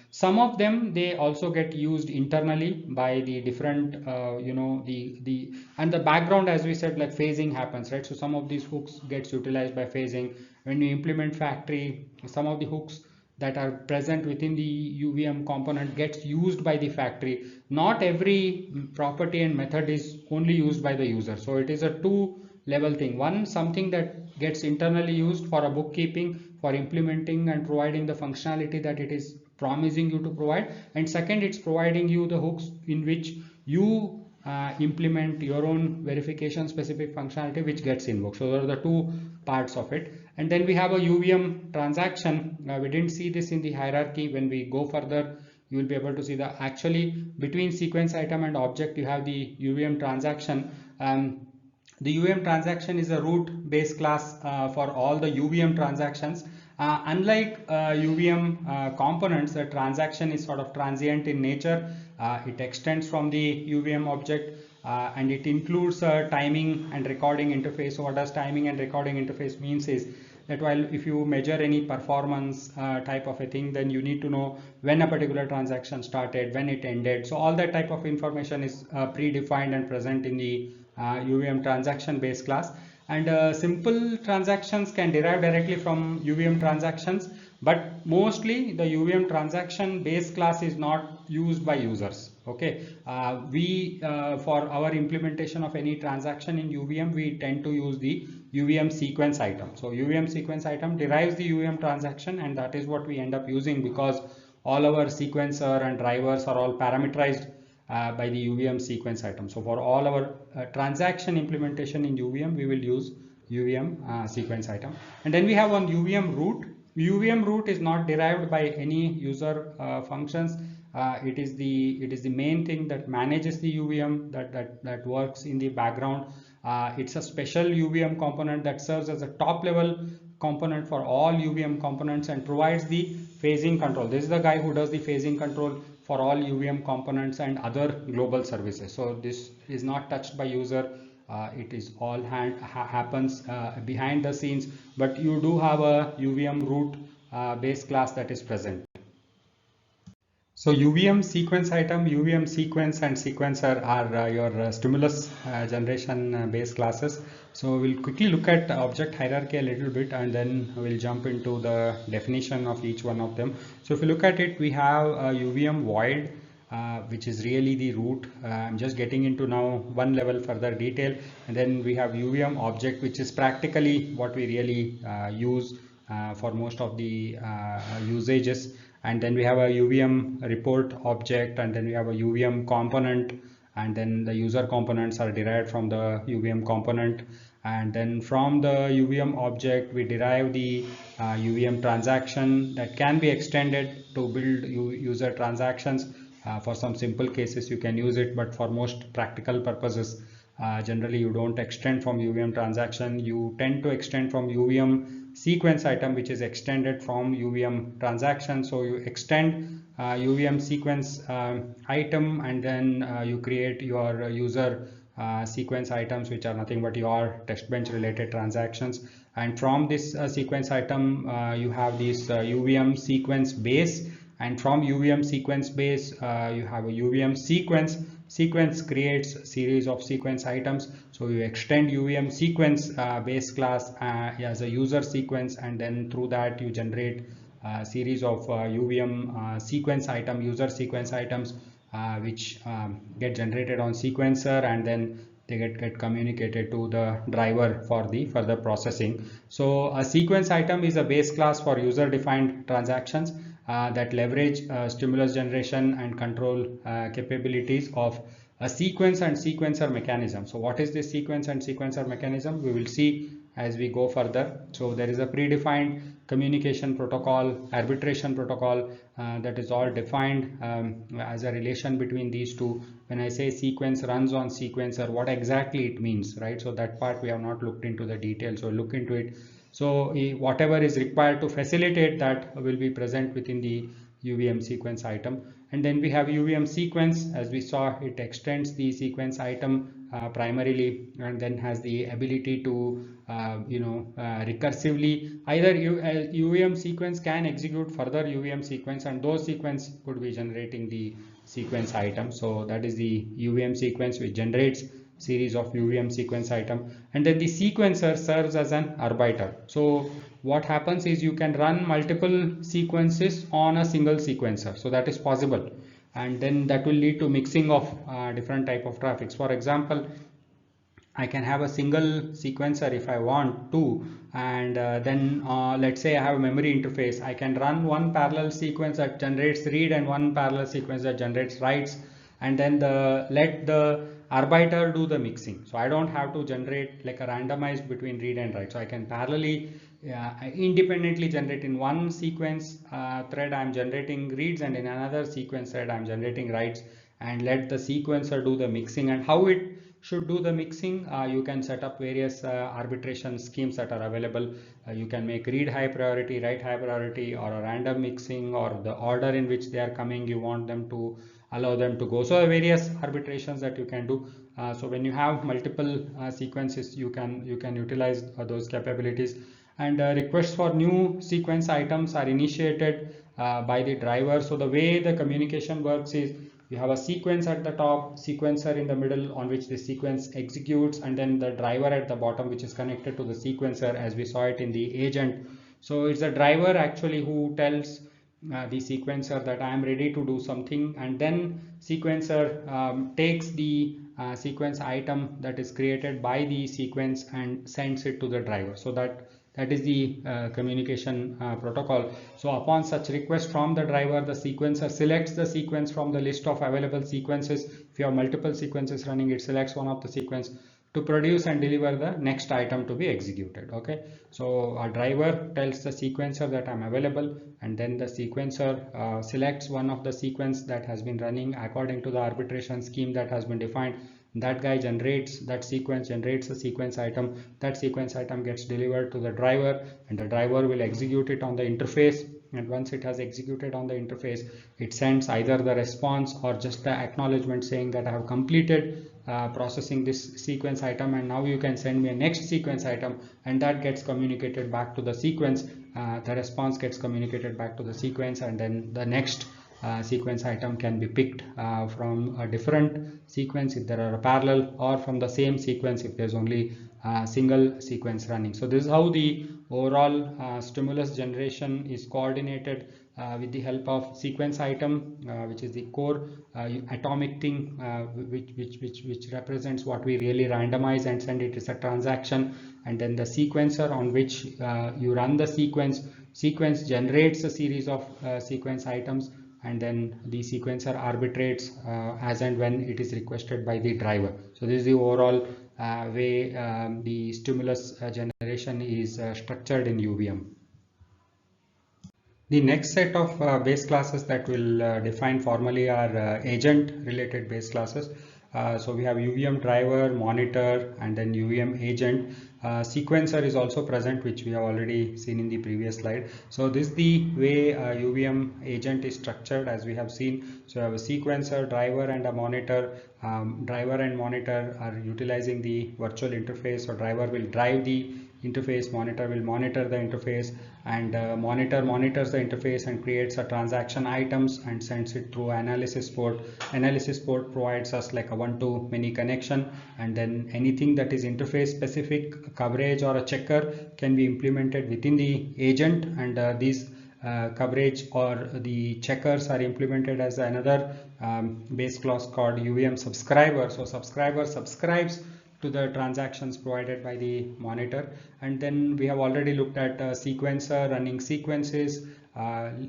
Some of them, they also get used internally by the different and the background, as we said, like phasing happens, right? So some of these hooks gets utilized by phasing. When you implement factory, some of the hooks that are present within the UVM component gets used by the factory. Not every property and method is only used by the user. So it is a two level thing. One, something that gets internally used for a bookkeeping, for implementing and providing the functionality that it is promising you to provide. And second, it's providing you the hooks in which you implement your own verification specific functionality which gets invoked. So those are the two parts of it. And then we have a UVM transaction. We didn't see this in the hierarchy. When we go further, you will be able to see that actually between sequence item and object you have the UVM transaction. The UVM transaction is a root base class for all the UVM transactions. Unlike UVM components, the transaction is sort of transient in nature. It extends from the UVM object and it includes timing and recording interface. So what does timing and recording interface means is that while if you measure any performance type of a thing, then you need to know when a particular transaction started, when it ended. So all that type of information is predefined and present in the UVM transaction base class. And simple transactions can derive directly from UVM transactions, but mostly the UVM transaction base class is not used by users. Okay, for our implementation of any transaction in UVM, we tend to use the UVM sequence item. So UVM sequence item derives the UVM transaction, and that is what we end up using because all our sequencer and drivers are all parameterized by the UVM sequence item. So for all our transaction implementation in UVM, we will use UVM sequence item. And then we have one UVM root. UVM root is not derived by any user functions. It is the main thing that manages the UVM, that works in the background. It's a special UVM component that serves as a top level component for all UVM components and provides the phasing control. This is the guy who does the phasing control for all UVM components and other global services. So this is not touched by user. It is all happens behind the scenes, but you do have a UVM root base class that is present. So UVM sequence item, UVM sequence and sequencer are your stimulus generation base classes. So we'll quickly look at object hierarchy a little bit, and then we'll jump into the definition of each one of them. So if you look at it, we have a UVM void, which is really the root. I'm just getting into now one level further detail, and then we have UVM object, which is practically what we really use for most of the usages. And then we have a UVM report object, and then we have a UVM component, and then the user components are derived from the UVM component. And then from the UVM object we derive the UVM transaction that can be extended to build user transactions. For some simple cases you can use it, but for most practical purposes generally you don't extend from UVM transaction. You tend to extend from UVM sequence item, which is extended from UVM transaction. So you extend UVM sequence item, and then you create your user sequence items, which are nothing but your test bench related transactions. And from this sequence item you have this UVM sequence base, and from UVM sequence base you have a UVM sequence. Sequence creates series of sequence items, so you extend UVM sequence base class as a user sequence, and then through that you generate a series of UVM sequence item, user sequence items, which get generated on sequencer, and then they get communicated to the driver for the further processing. So a sequence item is a base class for user defined transactions that leverage stimulus generation and control capabilities of a sequence and sequencer mechanism. So what is this sequence and sequencer mechanism? We will see as we go further. So there is a predefined communication protocol, arbitration protocol that is all defined as a relation between these two. When I say sequence runs on sequencer, what exactly it means, right? So that part we have not looked into the details, so look into it. So whatever is required to facilitate that will be present within the UVM sequence item. And then we have UVM sequence. As we saw, it extends the sequence item primarily, and then has the ability to recursively either UVM sequence can execute further UVM sequence, and those sequence could be generating the sequence item. So that is the UVM sequence, which generates series of UVM sequence item. And then the sequencer serves as an arbiter. So what happens is you can run multiple sequences on a single sequencer, so that is possible, and then that will lead to mixing of different type of traffics. For example, I can have a single sequencer if I want to, and then let's say I have a memory interface. I can run one parallel sequence that generates read and one parallel sequence that generates writes, and then let the arbiter do the mixing. So I don't have to generate like a randomized between read and write. So I can parallelly independently generate in one sequence thread I'm generating reads, and in another sequence thread I'm generating writes, and let the sequencer do the mixing. And how it should do the mixing, you can set up various arbitration schemes that are available. You can make read high priority, write high priority, or a random mixing, or the order in which they are coming you want them to allow them to go. So various arbitrations that you can do. So when you have multiple sequences, you can utilize those capabilities. And requests for new sequence items are initiated by the driver. So the way the communication works is you have a sequence at the top, sequencer in the middle on which the sequence executes, and then the driver at the bottom, which is connected to the sequencer as we saw it in the agent. So it's the driver actually who tells the sequencer that I am ready to do something, and then sequencer takes the sequence item that is created by the sequence and sends it to the driver. So that is the communication protocol. So upon such request from the driver, the sequencer selects the sequence from the list of available sequences. If you have multiple sequences running, it selects one of the sequence to produce and deliver the next item to be executed. Okay, so a driver tells the sequencer that I'm available, and then the sequencer selects one of the sequence that has been running according to the arbitration scheme that has been defined. That guy generates, that sequence generates a sequence item. That sequence item gets delivered to the driver, and the driver will execute it on the interface. and once it has executed on the interface, it sends either the response or just the acknowledgement saying that I have completed processing this sequence item, and now you can send me a next sequence item, and that gets communicated back to the sequence. The response gets communicated back to the sequence, and then the next sequence item can be picked from a different sequence if there are a parallel, or from the same sequence if there's only a single sequence running. So this is how the overall stimulus generation is coordinated with the help of sequence item, which is the core atomic thing, which represents what we really randomize and send it as a transaction, and then the sequencer on which you run the sequence generates a series of sequence items, and then the sequencer arbitrates as and when it is requested by the driver. So this is the overall way the stimulus generation is structured in UVM. The next set of base classes that will define formally are agent related base classes. So we have UVM driver, monitor, and then UVM agent. Sequencer is also present, which we have already seen in the previous slide. So this is the way UVM agent is structured, as we have seen. So you have a sequencer, driver, and a monitor. Driver and monitor are utilizing the virtual interface. So driver will drive the interface, monitor will monitor the interface, and monitor monitors the interface and creates a transaction items and sends it through analysis port. Analysis port provides us like a one-to-many connection, and then anything that is interface specific, coverage or a checker can be implemented within the agent, and these coverage or the checkers are implemented as another base class called UVM subscriber. So subscriber subscribes to the transactions provided by the monitor, and then we have already looked at sequencer running sequences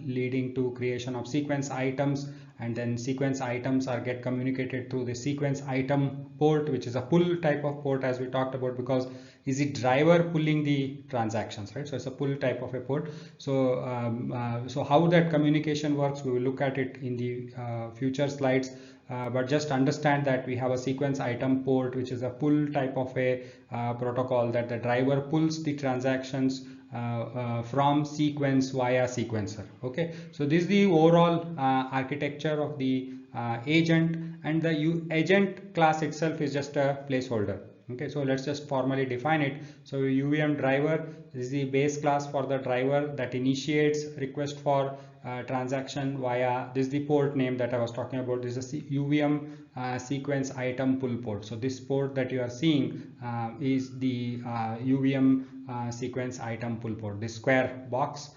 leading to creation of sequence items, and then sequence items get communicated through the sequence item port, which is a pull type of port, as we talked about, because is the driver pulling the transactions, right? So it's a pull type of a port. So so how that communication works, we will look at it in the future slides. But just understand that we have a sequence item port, which is a pull type of a protocol, that the driver pulls the transactions from sequence via sequencer. Okay, so this is the overall architecture of the agent, and the agent class itself is just a placeholder. Okay, so let's just formally define it. So UVM driver is the base class for the driver that initiates request for transaction via this is the port name that I was talking about. This is a UVM sequence item pull port. So this port that you are seeing is the UVM sequence item pull port. This square box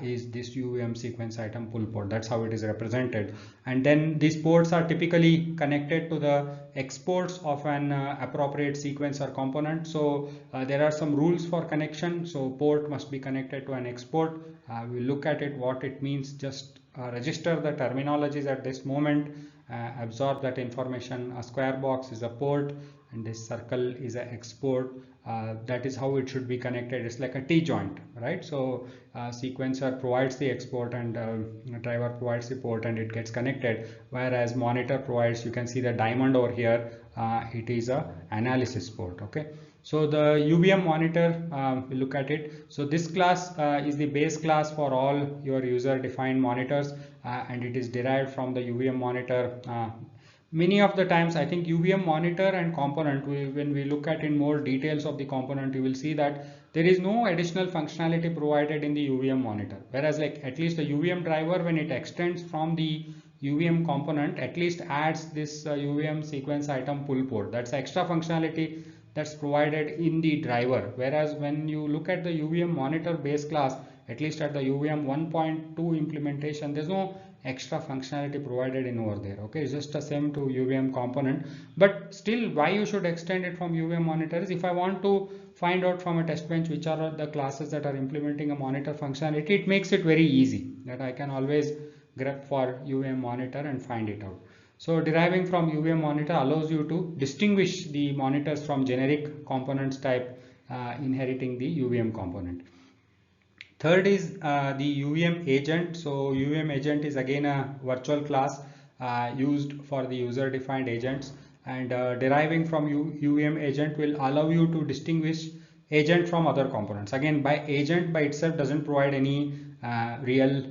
is this UVM sequence item pull port. That's how it is represented, and then these ports are typically connected to the exports of an appropriate sequencer component. So there are some rules for connection. So port must be connected to an export. We'll look at it, what it means. Just register the terminologies at this moment, absorb that information. A square box is a port, and this circle is an export. That is how it should be connected. It's like a T-joint, right? So sequencer provides the export, and driver provides the port, and it gets connected, whereas monitor provides, you can see the diamond over here, it is a analysis port. Okay, so the UVM monitor, we'll look at it. So this class is the base class for all your user defined monitors, and it is derived from the UVM monitor. Many of the times, I think UVM monitor and component, when we look at in more details of the component, you will see that there is no additional functionality provided in the UVM monitor, whereas like at least the UVM driver, when it extends from the UVM component, at least adds this UVM sequence item pull port. That's extra functionality that's provided in the driver, whereas when you look at the UVM monitor base class, at least at the UVM 1.2 implementation, there's no extra functionality provided in over there. Okay, it's just the same to UVM component, but still why you should extend it from UVM monitor is if I want to find out from a test bench which are the classes that are implementing a monitor functionality, it makes it very easy that I can always grep for UVM monitor and find it out. So deriving from UVM monitor allows you to distinguish the monitors from generic components type inheriting the UVM component. Third is the UVM agent. So UVM agent is again a virtual class used for the user defined agents, and deriving from UVM agent will allow you to distinguish agent from other components. Again, by agent by itself doesn't provide any real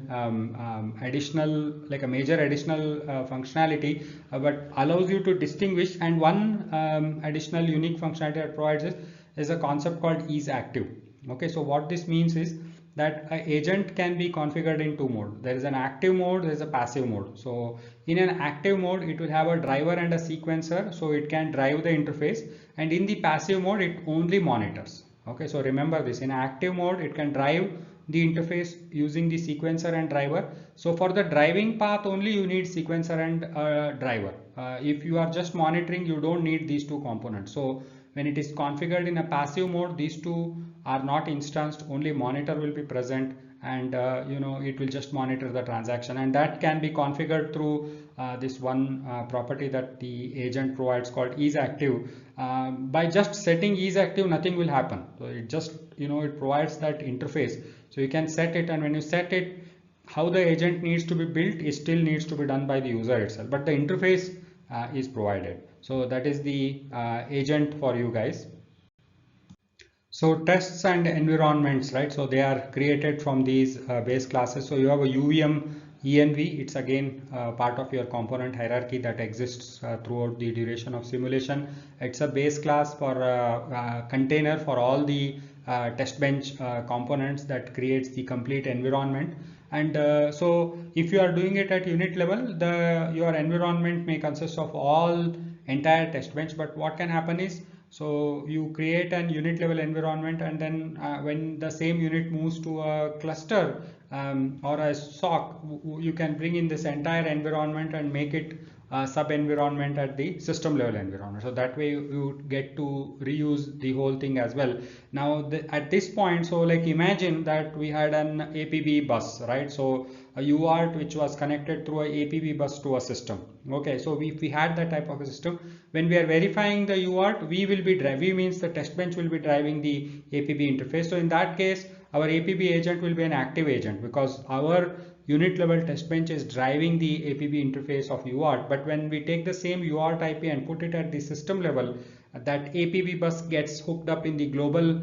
additional, like a major additional functionality, but allows you to distinguish. And one additional unique functionality that provides is a concept called isActive. Okay, so what this means is that an agent can be configured in two modes. There is an active mode, there is a passive mode. So in an active mode, it will have a driver and a sequencer, so it can drive the interface, and in the passive mode, it only monitors. Okay, so remember this, in active mode, it can drive the interface using the sequencer and driver. So for the driving path only, you need sequencer and driver. If you are just monitoring, you don't need these two components. So when it is configured in a passive mode, these two are not instanced, only monitor will be present, and it will just monitor the transaction, and that can be configured through this one property that the agent provides called isActive. By just setting isActive, nothing will happen. So it just it provides that interface, so you can set it, and when you set it, how the agent needs to be built, it still needs to be done by the user itself, but the interface is provided. So that is the agent for you guys. So tests and environments, right? So they are created from these base classes. So you have a UVM ENV. It's again part of your component hierarchy that exists throughout the duration of simulation. It's a base class for container for all the test bench components that creates the complete environment. And so if you are doing it at unit level, your environment may consist of all entire test bench. But what can happen is, so you create an unit level environment, and then when the same unit moves to a cluster or a SOC, you can bring in this entire environment and make it a sub environment at the system level environment. So that way you get to reuse the whole thing as well. Now at this point, so like imagine that we had an APB bus, right? So a UART which was connected through a APB bus to a system. Okay, so if we had that type of a system, when we are verifying the UART, we means the test bench will be driving the APB interface. So in that case, our APB agent will be an active agent, because our unit level test bench is driving the APB interface of UART. But when we take the same UART IP and put it at the system level, that APB bus gets hooked up in the global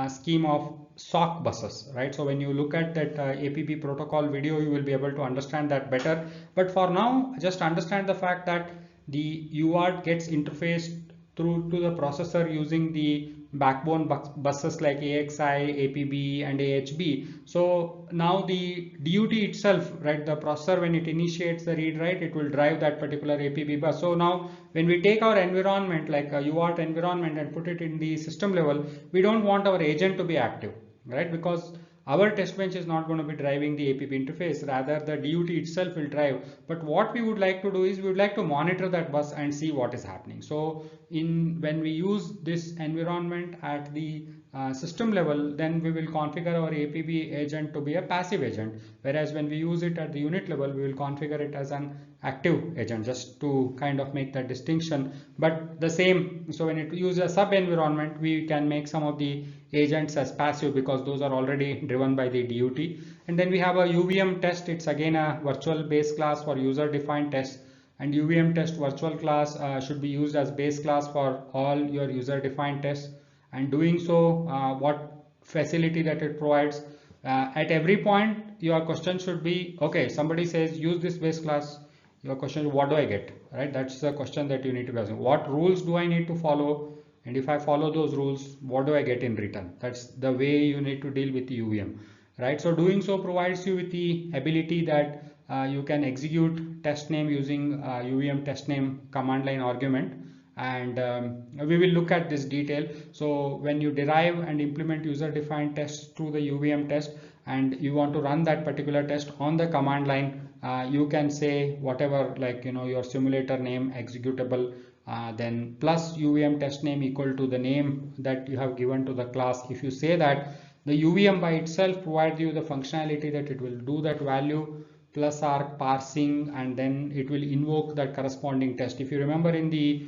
scheme of SOC buses, right? So when you look at that APB protocol video, you will be able to understand that better. But for now, just understand the fact that the UART gets interfaced through to the processor using the backbone buses like AXI, APB and AHB. So now the DUT itself, right, the processor, when it initiates the read write, it will drive that particular APB bus. So now when we take our environment like a UART environment and put it in the system level, we don't want our agent to be active, right? Because our test bench is not going to be driving the APB interface, rather the DUT itself will drive. But what we would like to do is we would like to monitor that bus and see what is happening. So when we use this environment at the system level, then we will configure our APB agent to be a passive agent, whereas when we use it at the unit level, we will configure it as an active agent, just to kind of make that distinction. But the same, so when it uses a sub environment, we can make some of the agents as passive, because those are already driven by the DUT. And then we have a UVM test. It's again a virtual base class for user defined tests, and UVM test virtual class should be used as base class for all your user defined tests. And doing so, what facility that it provides, at every point your question should be, okay, somebody says use this base class, your question is what do I get, right? That's the question that you need to be asking. What rules do I need to follow, and if I follow those rules, what do I get in return? That's the way you need to deal with the UVM, right? So doing so provides you with the ability that you can execute test name using UVM test name command line argument. And we will look at this detail. So when you derive and implement user defined tests through the UVM test, and you want to run that particular test on the command line, you can say whatever, like your simulator name executable, then plus UVM test name equal to the name that you have given to the class. If you say that, the UVM by itself provides you the functionality that it will do that value plus arc parsing, and then it will invoke that corresponding test. If you remember in the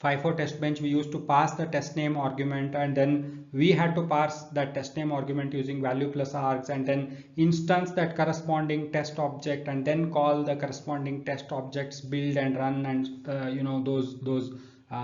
FIFO test bench, we used to pass the test name argument, and then we had to parse that test name argument using value plus args, and then instance that corresponding test object, and then call the corresponding test objects build and run, and those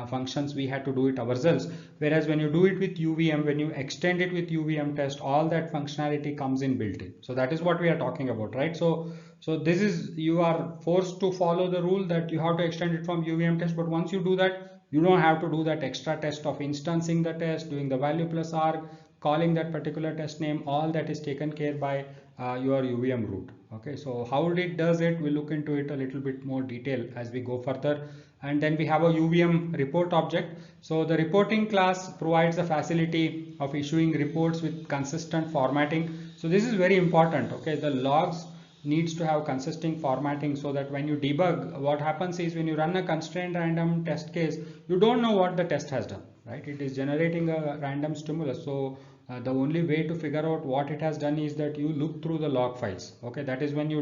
functions, we had to do it ourselves. Whereas when you do it with UVM, when you extend it with UVM test, all that functionality comes in built in. So that is what we are talking about, right? So this is, you are forced to follow the rule that you have to extend it from UVM test, but once you do that, you don't have to do that extra test of instancing the test, doing the value plus arg, calling that particular test name. All that is taken care by your UVM root. Okay, so how it does it, we'll look into it a little bit more detail as we go further. And then we have a UVM report object. So the reporting class provides the facility of issuing reports with consistent formatting. So this is very important. Okay, the logs needs to have consistent formatting, so that when you debug, what happens is when you run a constrained random test case, you don't know what the test has done, right? It is generating a random stimulus. So the only way to figure out what it has done is that you look through the log files. Okay, that is when you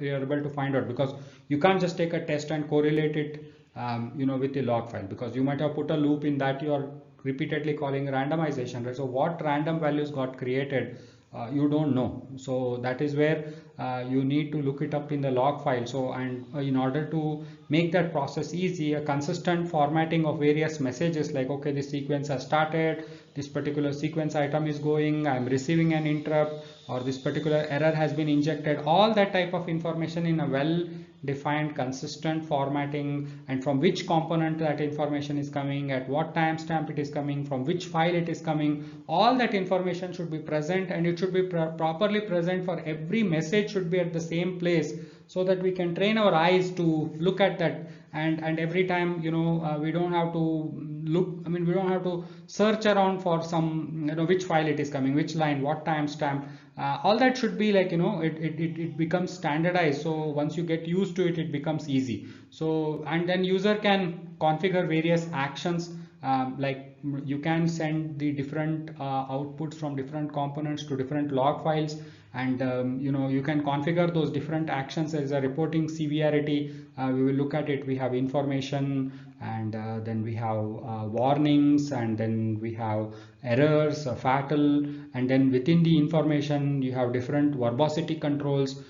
are able to find out, because you can't just take a test and correlate it with the log file, because you might have put a loop in that you are repeatedly calling randomization, right? So what random values got created, you don't know. So that is where you need to look it up in the log file. So, and in order to make that process easy, a consistent formatting of various messages, like, okay, this sequence has started, this particular sequence item is going, I'm receiving an interrupt, or this particular error has been injected, all that type of information in a well defined consistent formatting, and from which component that information is coming, at what timestamp it is coming, from which file it is coming, all that information should be present, and it should be properly present for every message, should be at the same place, so that we can train our eyes to look at that. And every time, we don't have to we don't have to search around for some, which file it is coming, which line, what timestamp. All that should be like, it becomes standardized. So once you get used to it, it becomes easy. So, and then user can configure various actions, like you can send the different outputs from different components to different log files, and you can configure those different actions as a reporting severity. We will look at it. We have information, and then we have warnings, and then we have errors, fatal, and then within the information you have different verbosity controls.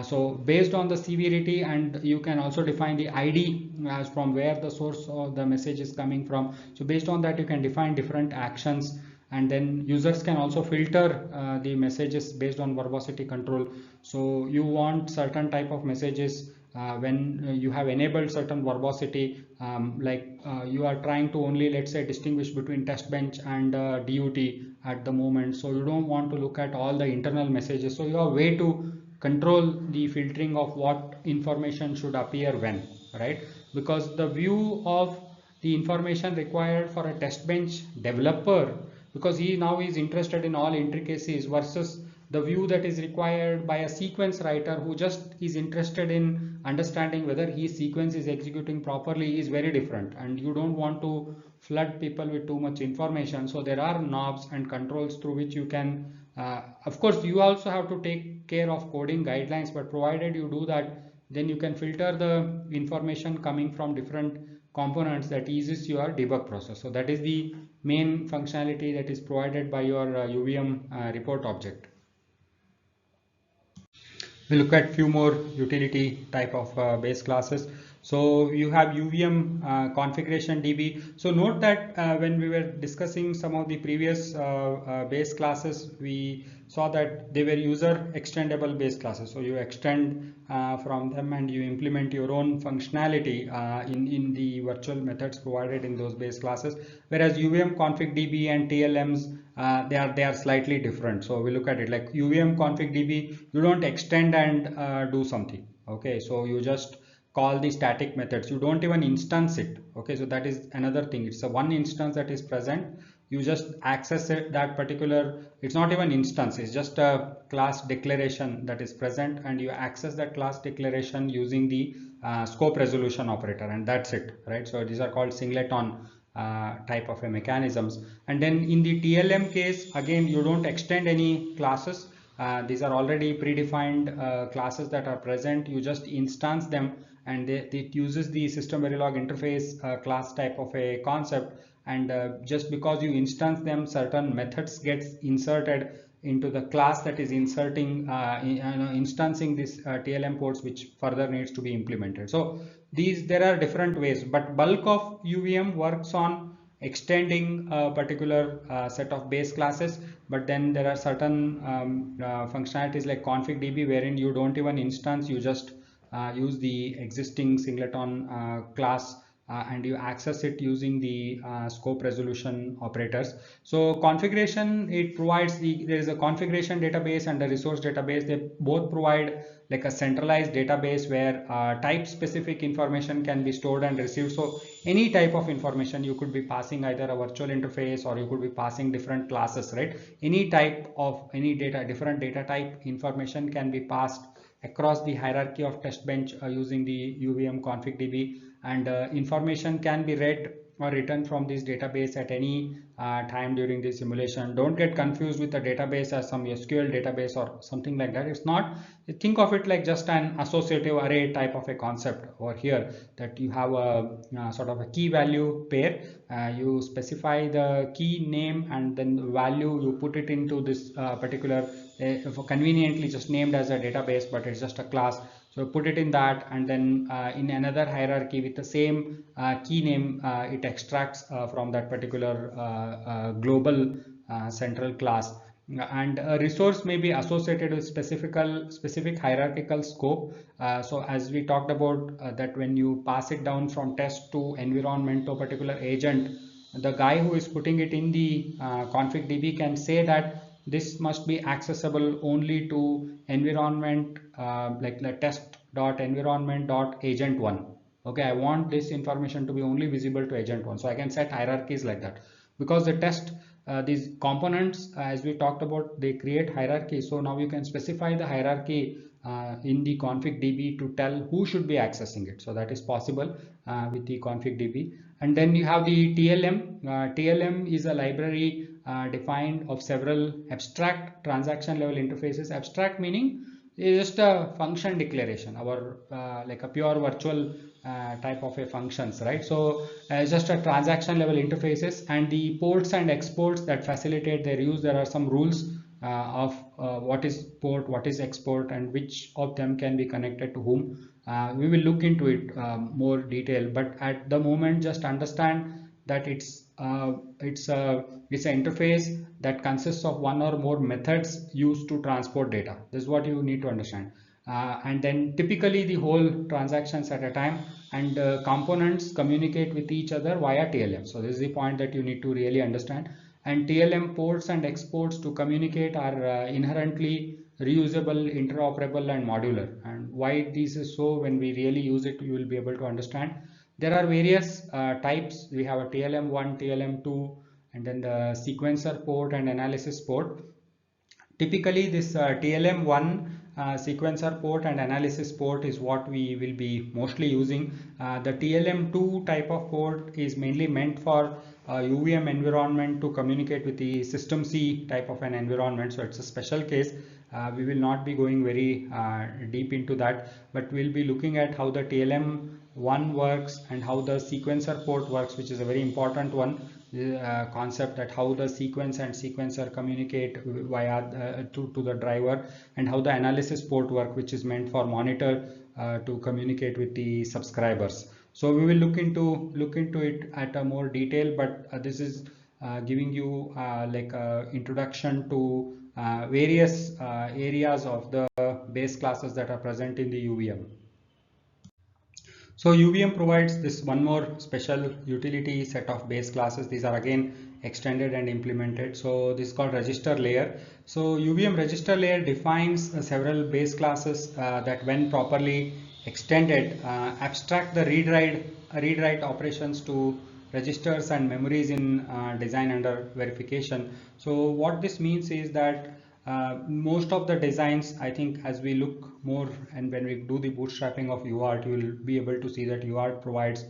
So based on the severity, and you can also define the ID as from where the source of the message is coming from. So based on that, you can define different actions, and then users can also filter the messages based on verbosity control. So you want certain type of messages when you have enabled certain verbosity, you are trying to only, let's say, distinguish between test bench and DUT at the moment. So you don't want to look at all the internal messages. So you have a way to control the filtering of what information should appear when, right? Because the view of the information required for a test bench developer, because he now is interested in all intricacies, versus the view that is required by a sequence writer who just is interested in understanding whether his sequence is executing properly, is very different. And you don't want to flood people with too much information. So there are knobs and controls through which you can, of course you also have to take care of coding guidelines, but provided you do that, then you can filter the information coming from different components. That eases your debug process. So that is the main functionality that is provided by your UVM report object. We look at few more utility type of base classes. So you have UVM configuration DB. So note that when we were discussing some of the previous base classes, we saw that they were user extendable base classes. So you extend from them and you implement your own functionality in the virtual methods provided in those base classes. Whereas UVM config DB and TLMs, they are slightly different. So we look at it like UVM config DB, you don't extend and do something. Okay, so you just call the static methods, you don't even instance it. Okay, so that is another thing. It's a one instance that is present, you just access it, that particular, it's not even instance, it's just a class declaration that is present, and you access that class declaration using the scope resolution operator, and that's it, right? So these are called singleton type of a mechanisms. And then in the TLM case, again, you don't extend any classes. These are already predefined classes that are present. You just instance them, and it uses the system verilog interface class type of a concept. And just because you instance them, certain methods gets inserted into the class that is inserting, instancing this TLM ports, which further needs to be implemented. So there are different ways, but bulk of UVM works on extending a particular set of base classes, but then there are certain functionalities like config.db wherein you don't even instance, you just use the existing singleton class and you access it using the scope resolution operators. So configuration, it provides there is a configuration database and a resource database. They both provide like a centralized database where type specific information can be stored and received. So any type of information, you could be passing either a virtual interface or you could be passing different classes, right? Any type of any data, different data type information can be passed across the hierarchy of test bench using the UVM config.db, and information can be read or written from this database at any time during the simulation. Don't get confused with the database as some SQL database or something like that. It's not. Think of it like just an associative array type of a concept over here, that you have a sort of a key value pair. You specify the key name and then the value, you put it into this particular conveniently just named as a database, but it's just a class. So put it in that, and then in another hierarchy with the same key name, it extracts from that particular global central class. And a resource may be associated with specific hierarchical scope. So as we talked about that when you pass it down from test to environment to a particular agent, the guy who is putting it in the config.db can say that this must be accessible only to environment like the test.environment.agent1. Okay, I want this information to be only visible to agent1. So I can set hierarchies like that, because the test these components, as we talked about, they create hierarchy. So now you can specify the hierarchy in the config.db to tell who should be accessing it. So that is possible with the config.db. And then you have the TLM. TLM is a library defined of several abstract transaction level interfaces. Abstract meaning is just a function declaration, our like a pure virtual type of a functions, right? So it's just a transaction level interfaces, and the ports and exports that facilitate their use. There are some rules of what is port, what is export, and which of them can be connected to whom. We will look into it more detail, but at the moment just understand that it's an interface that consists of one or more methods used to transport data. This is what you need to understand. And then typically the whole transactions at a time, and components communicate with each other via TLM. So this is the point that you need to really understand. And TLM ports and exports to communicate are inherently reusable, interoperable, and modular. And why this is so, when we really use it, you will be able to understand. There are various types. We have a TLM1, TLM2, and then the sequencer port and analysis port. Typically this TLM1 sequencer port and analysis port is what we will be mostly using. The TLM2 type of port is mainly meant for UVM environment to communicate with the system C type of an environment. So it's a special case. We will not be going very deep into that, but we'll be looking at how the TLM1 works and how the sequencer port works, which is a very important one. Concept that how the sequence and sequencer communicate via to the driver, and how the analysis port work, which is meant for monitor to communicate with the subscribers. So we will look into it at a more detail, but this is giving you like a introduction to various areas of the base classes that are present in the UVM. So UVM provides this one more special utility set of base classes. These are again extended and implemented. So this is called register layer. So UVM register layer defines several base classes that, when properly extended, abstract the read-write operations to registers and memories in design under verification. So what this means is that most of the designs, I think, as we look more and when we do the bootstrapping of UART, you will be able to see that UART provides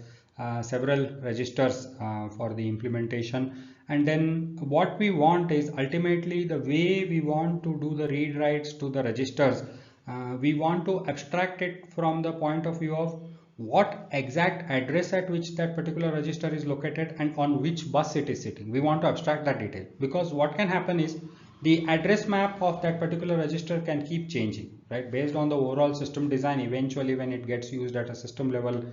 several registers for the implementation. And then what we want is ultimately the way we want to do the read writes to the registers. We want to abstract it from the point of view of what exact address at which that particular register is located and on which bus it is sitting. We want to abstract that detail, because what can happen is the address map of that particular register can keep changing, right? Based on the overall system design, eventually when it gets used at a system level,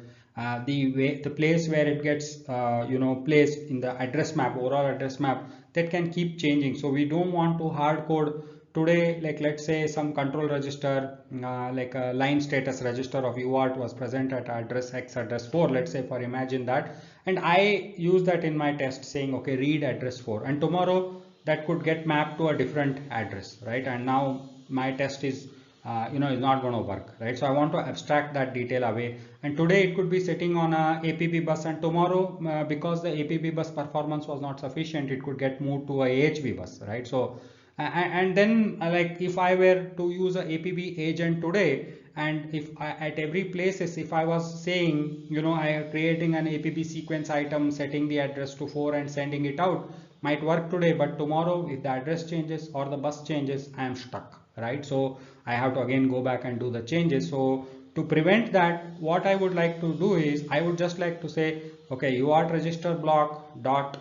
the place where it gets placed in the address map, overall address map, that can keep changing. So we don't want to hard code today, like let's say some control register, like a line status register of UART was present at address X, address 4, let's say, for imagine that, and I use that in my test saying, okay, read address 4, and tomorrow that could get mapped to a different address, right? And now my test is is not going to work, right? So I want to abstract that detail away, and today it could be sitting on a APB bus, and tomorrow because the APB bus performance was not sufficient, it could get moved to a AHB bus, right? So and then like if I were to use a APB agent today, and if I, at every places, if I was saying, I am creating an APB sequence item, setting the address to 4 and sending it out, might work today, but tomorrow if the address changes or the bus changes, I am stuck, right? So I have to again go back and do the changes. So to prevent that, what I would like to do is I would just like to say, okay, UART register block dot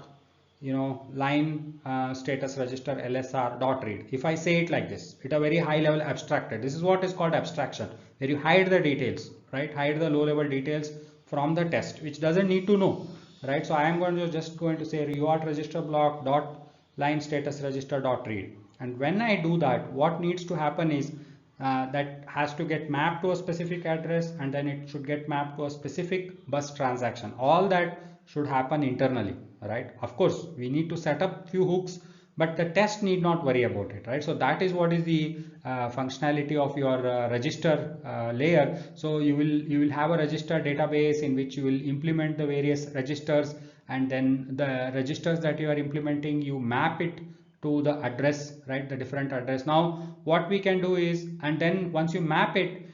line status register LSR dot read. If I say it like this, it a very high level abstracted. This is what is called abstraction, where you hide the details, right? Hide the low level details from the test, which doesn't need to know, right? So I am just going to say UART register block dot line status register dot read. And when I do that, what needs to happen is that has to get mapped to a specific address, and then it should get mapped to a specific bus transaction. All that should happen internally, right? Of course we need to set up few hooks, but the test need not worry about it, right? So that is what is the functionality of your register layer. So you will have a register database in which you will implement the various registers, and then the registers that you are implementing, you map it to the address, right? The different address. Now what we can do is, and then once you map it,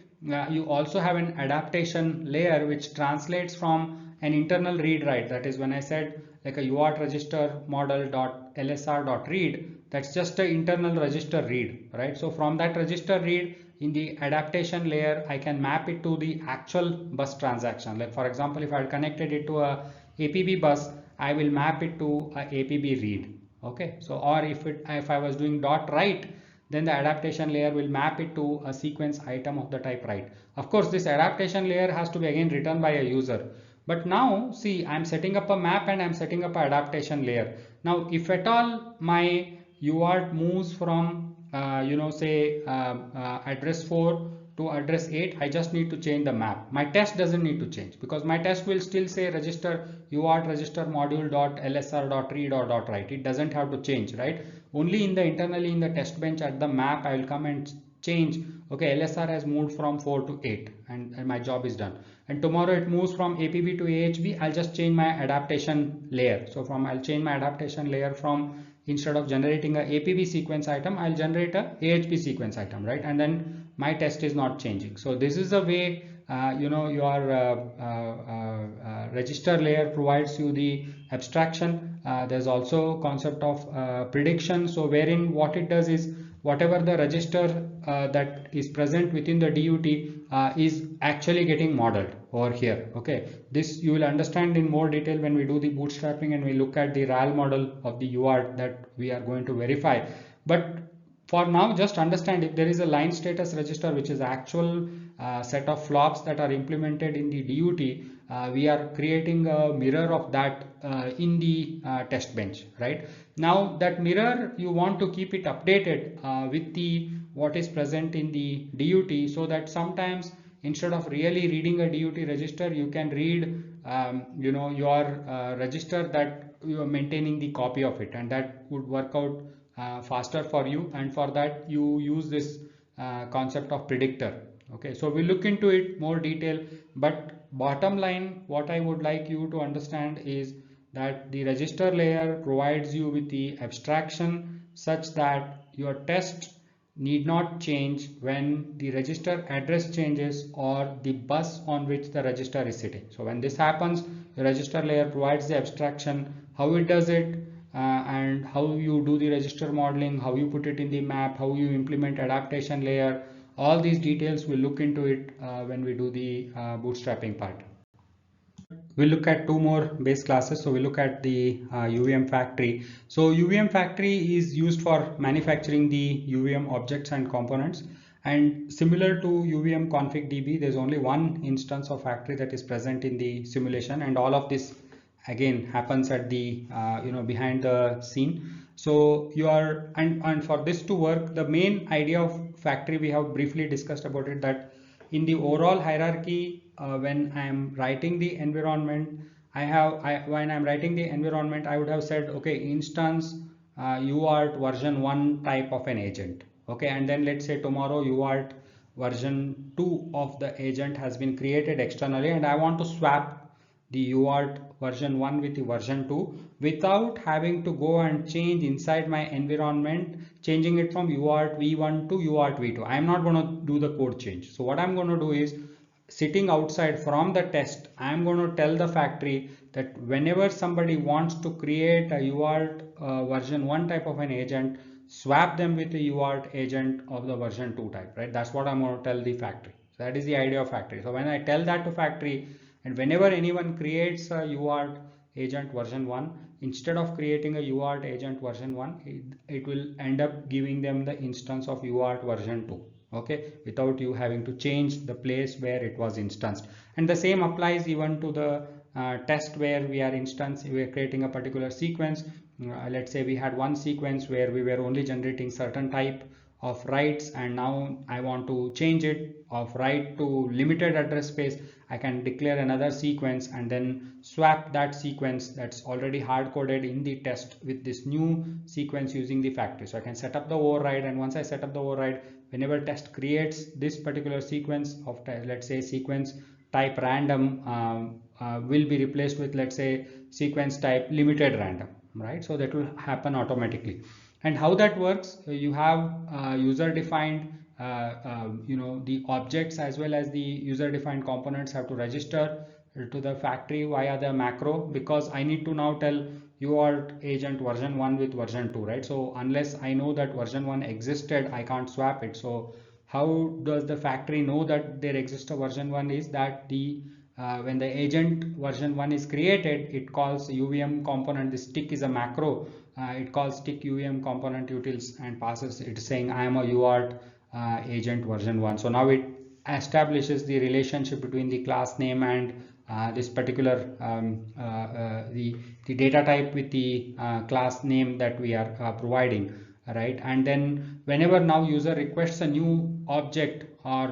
you also have an adaptation layer which translates from an internal read write. That is when I said like a UART register model dot LSR dot read, that's just an internal register read, right? So from that register read in the adaptation layer, I can map it to the actual bus transaction. Like for example, if I had connected it to a APB bus, I will map it to a APB read. Okay, so or if I was doing dot write, then the adaptation layer will map it to a sequence item of the type write. Of course this adaptation layer has to be again written by a user, but now see, I'm setting up a map and I'm setting up an adaptation layer. Now if at all my UART moves from say address 4 to address 8, I just need to change the map. My test doesn't need to change, because my test will still say register UART register module dot LSR dot read or dot write. It doesn't have to change, right? Only in the internally in the test bench at the map I will come and change, okay, LSR has moved from 4 to 8, and my job is done. And tomorrow it moves from APB to AHB, I'll just change my adaptation layer. So I'll change my adaptation layer from, instead of generating a APB sequence item, I'll generate a AHB sequence item, right? And then my test is not changing. So this is the way your register layer provides you the abstraction. There's also concept of prediction. So wherein what it does is, whatever the register that is present within the DUT is actually getting modeled over here. Okay, this you will understand in more detail when we do the bootstrapping and we look at the RAL model of the UART that we are going to verify. But for now, just understand, if there is a line status register which is actual set of flops that are implemented in the DUT, we are creating a mirror of that in the test bench, right? Now that mirror, you want to keep it updated with the what is present in the DUT, so that sometimes instead of really reading a DUT register, you can read your register that you are maintaining the copy of it, and that would work out faster for you. And for that you use this concept of predictor. Okay, so we look into it more detail, but bottom line, what I would like you to understand is that the register layer provides you with the abstraction such that your test need not change when the register address changes or the bus on which the register is sitting. So when this happens, the register layer provides the abstraction, how it does it, and how you do the register modeling, how you put it in the map, how you implement adaptation layer. All these details we'll look into it when we do the bootstrapping part. we'll look at two more base classes. So we'll look at the UVM factory. So UVM factory is used for manufacturing the UVM objects and components. And similar to UVM config DB, there's only one instance of factory that is present in the simulation, and all of this again happens at the behind the scene. So you are and for this to work, the main idea of factory we have briefly discussed about it, that in the overall hierarchy, when I am writing the environment, when I'm writing the environment, I would have said, okay, instance UART version 1 type of an agent. Okay, and then let's say tomorrow UART version 2 of the agent has been created externally, and I want to swap the UART version 1 with the version 2 without having to go and change inside my environment, changing it from UART v1 to UART v2. I'm not going to do the code change. So what I'm going to do is, sitting outside from the test, I'm going to tell the factory that whenever somebody wants to create a UART version 1 type of an agent, swap them with the UART agent of the version 2 type, right? That's what I'm going to tell the factory. So that is the idea of factory. So when I tell that to factory, and whenever anyone creates a UART agent version 1, instead of creating a UART agent version 1, it will end up giving them the instance of UART version 2. Okay, without you having to change the place where it was instanced. And the same applies even to the test, where we are creating a particular sequence. Let's say we had one sequence where we were only generating certain type of writes, and now I want to change it of write to limited address space. I can declare another sequence and then swap that sequence that's already hard coded in the test with this new sequence using the factory. So I can set up the override, and once I set up the override, whenever test creates this particular sequence of, let's say, sequence type random will be replaced with, let's say, sequence type limited random, right? So that will happen automatically. And how that works, you have user defined the objects as well as the user defined components have to register to the factory via the macro, because I need to now tell UART agent version 1 with version 2, right? So unless I know that version 1 existed, I can't swap it. So how does the factory know that there exists a version 1 is that the when the agent version 1 is created, it calls UVM component. This tick is a macro. It calls tick UVM component utils and passes it saying I am a UART agent version 1. So now it establishes the relationship between the class name and this particular the data type with the class name that we are providing, right? And then whenever now user requests a new object or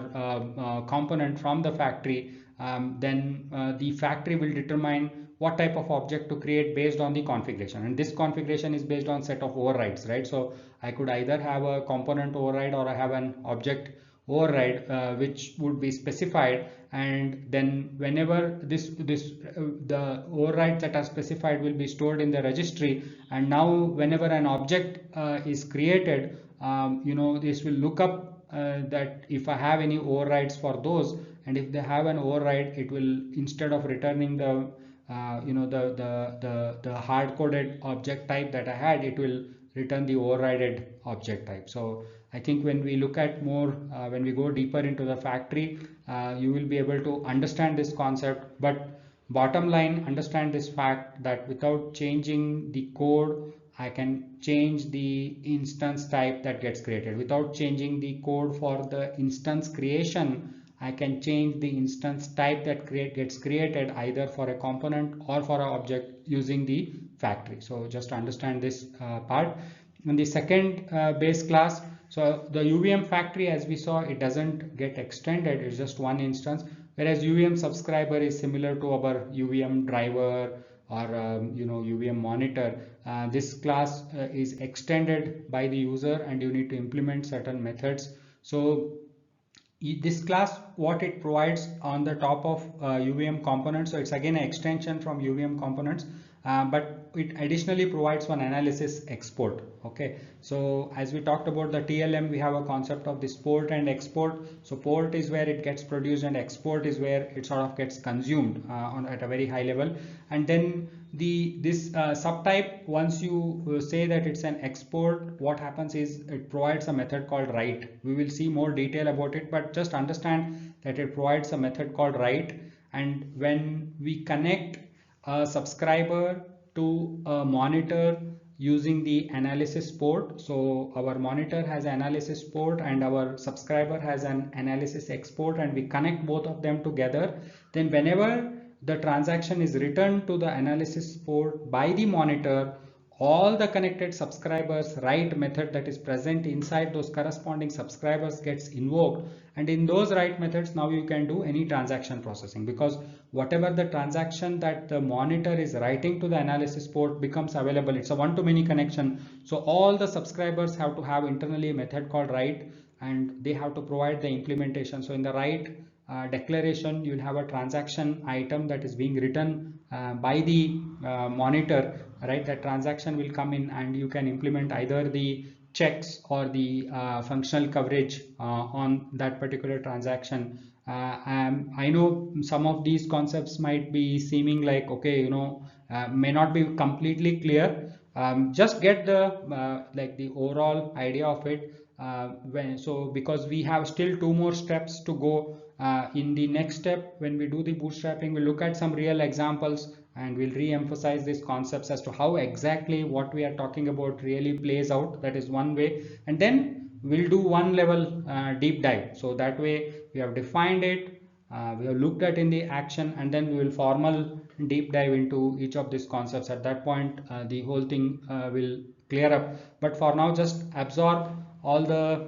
component from the factory, then the factory will determine what type of object to create based on the configuration, and this configuration is based on set of overrides, right? So I could either have a component override or I have an object override which would be specified, and then whenever the overrides that are specified will be stored in the registry, and now whenever an object is created, this will look up that if I have any overrides for those, and if they have an override, it will, instead of returning the the hard-coded object type that I had, it will return the overrided object type. So I think when we look at more, when we go deeper into the factory, you will be able to understand this concept. But bottom line, understand this fact that without changing the code, I can change the instance type that gets created. Without changing the code for the instance creation, I can change the instance type that gets created either for a component or for an object using the factory. So just understand this part. And the second base class, so the UVM factory, as we saw, it doesn't get extended, it's just one instance, whereas UVM subscriber is similar to our UVM driver or UVM monitor. This class is extended by the user, and you need to implement certain methods. So this class, what it provides on the top of UVM components, so it's again an extension from UVM components, but it additionally provides one analysis export. Okay, so as we talked about the TLM, we have a concept of this port and export. So port is where it gets produced, and export is where it sort of gets consumed at a very high level. And then this subtype, once you say that it's an export, what happens is it provides a method called write. We will see more detail about it, but just understand that it provides a method called write, and when we connect a subscriber to a monitor using the analysis port. So our monitor has an analysis port and our subscriber has an analysis export, and we connect both of them together. Then whenever the transaction is returned to the analysis port by the monitor, all the connected subscribers write method that is present inside those corresponding subscribers gets invoked, and in those write methods now you can do any transaction processing, because whatever the transaction that the monitor is writing to the analysis port becomes available. It's a one-to-many connection, so all the subscribers have to have internally a method called write, and they have to provide the implementation. So in the write declaration, you'll have a transaction item that is being written by the monitor, right? That transaction will come in and you can implement either the checks or the functional coverage on that particular transaction. I know some of these concepts might be seeming like, okay, may not be completely clear. Just get the like the overall idea of it. Because we have still 2 more steps to go. In the next step, when we do the bootstrapping, we'll look at some real examples and we'll re-emphasize these concepts as to how exactly what we are talking about really plays out. That is one way, and then we'll do one level deep dive. So that way we have defined it, we have looked at in the action, and then we will formal deep dive into each of these concepts. At that point the whole thing will clear up, but for now just absorb all the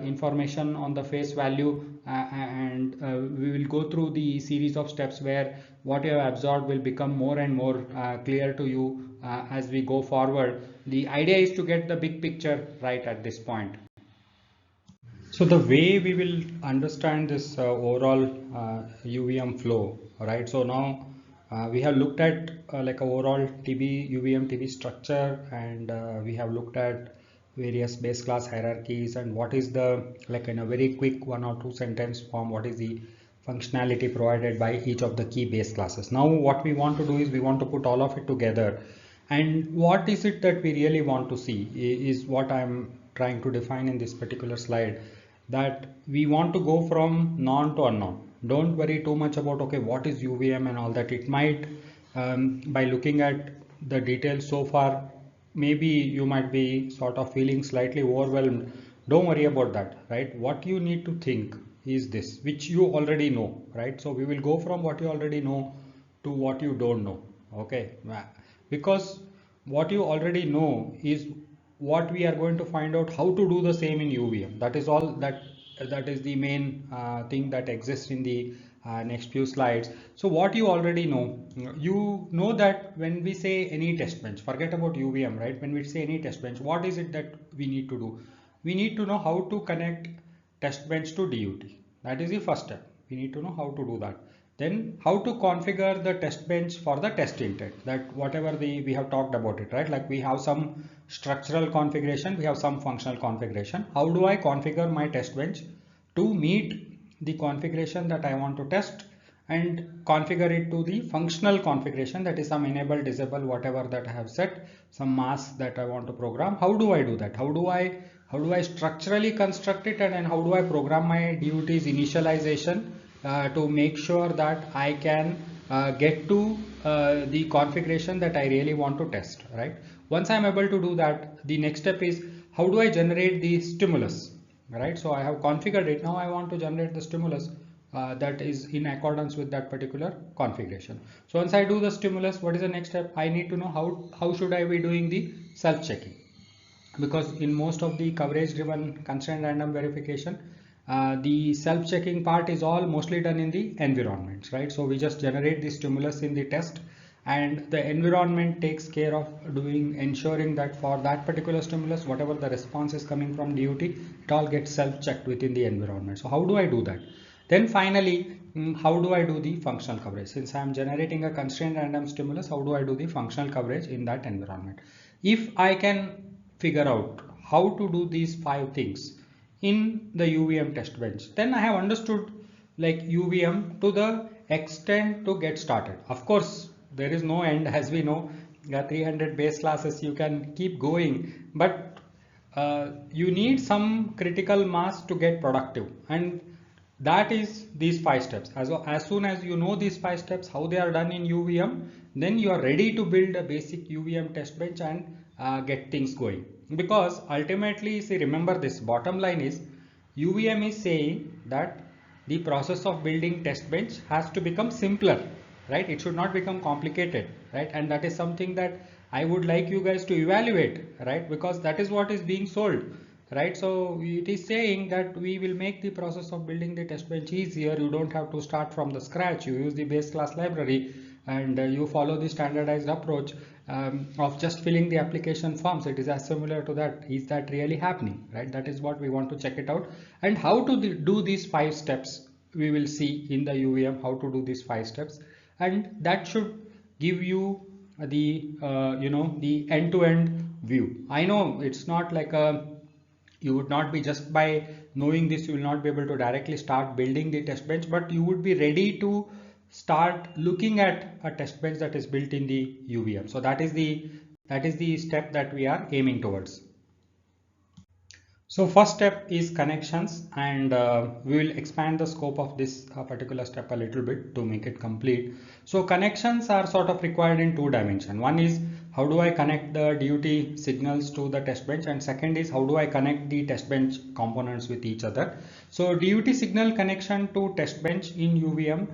information on the face value, and we will go through the series of steps where what you have absorbed will become more and more clear to you as we go forward. The idea is to get the big picture right at this point. So the way we will understand this overall UVM flow, right? So now we have looked at like overall UVM TB structure, and we have looked at various base class hierarchies and what is the, like in a very quick 1 or 2 sentence form, what is the functionality provided by each of the key base classes. Now what we want to do is we want to put all of it together, and what is it that we really want to see is what I'm trying to define in this particular slide, that we want to go from known to unknown. Don't worry too much about, okay, what is UVM and all that. It might by looking at the details so far, maybe you might be sort of feeling slightly overwhelmed. Don't worry about that, right? What you need to think is this, which you already know, right? So we will go from what you already know to what you don't know, okay? Because what you already know is what we are going to find out how to do the same in UVM. That is all, that is the main thing that exists in the next few slides. So what you already know, you know that when we say any test bench, forget about UVM, right? When we say any test bench, what is it that we need to do? We need to know how to connect test bench to DUT. That is the first step. We need to know how to do that. Then how to configure the test bench for the test intent, that whatever we have talked about it, right? Like we have some structural configuration, we have some functional configuration. How do I configure my test bench to meet the configuration that I want to test, and configure it to the functional configuration, that is some enable, disable, whatever that I have set, some mask that I want to program. How do I do that? How do I structurally construct it, and then how do I program my DUT's initialization to make sure that I can get to the configuration that I really want to test, right? Once I'm able to do that, the next step is how do I generate the stimulus, right? So I have configured it. Now I want to generate the stimulus that is in accordance with that particular configuration. So once I do the stimulus, what is the next step? I need to know how should I be doing the self-checking, because in most of the coverage driven constraint random verification, the self-checking part is all mostly done in the environments, right? So we just generate the stimulus in the test, and the environment takes care of ensuring that for that particular stimulus, whatever the response is coming from DUT, it all gets self-checked within the environment. So how do I do that? Then finally, how do I do the functional coverage? Since I am generating a constraint random stimulus, how do I do the functional coverage in that environment? If I can figure out how to do these 5 things in the UVM test bench, then I have understood like UVM to the extent to get started. Of course, there is no end, as we know, 300 base classes, you can keep going, but you need some critical mass to get productive. And That is these 5 steps. As soon as you know these 5 steps, how they are done in UVM, then you are ready to build a basic UVM test bench and get things going. Because ultimately, see, remember this bottom line is UVM is saying that the process of building test bench has to become simpler, right? It should not become complicated, right? And that is something that I would like you guys to evaluate, right? Because that is what is being sold, right? So it is saying that we will make the process of building the test bench easier. You don't have to start from the scratch. You use the base class library and you follow the standardized approach of just filling the application forms. It is as similar to that. Is that really happening, right? That is what we want to check it out. And how to do these 5 steps, we will see in the UVM how to do these 5 steps, and that should give you the the end-to-end view. I know it's not like a, you would not be, just by knowing this you will not be able to directly start building the test bench, but you would be ready to start looking at a test bench that is built in the UVM. So that is the step that we are aiming towards. So first step is connections, and we will expand the scope of this particular step a little bit to make it complete. So connections are sort of required in 2 dimensions. One is how do I connect the DUT signals to the test bench, and second is how do I connect the test bench components with each other. So DUT signal connection to test bench in UVM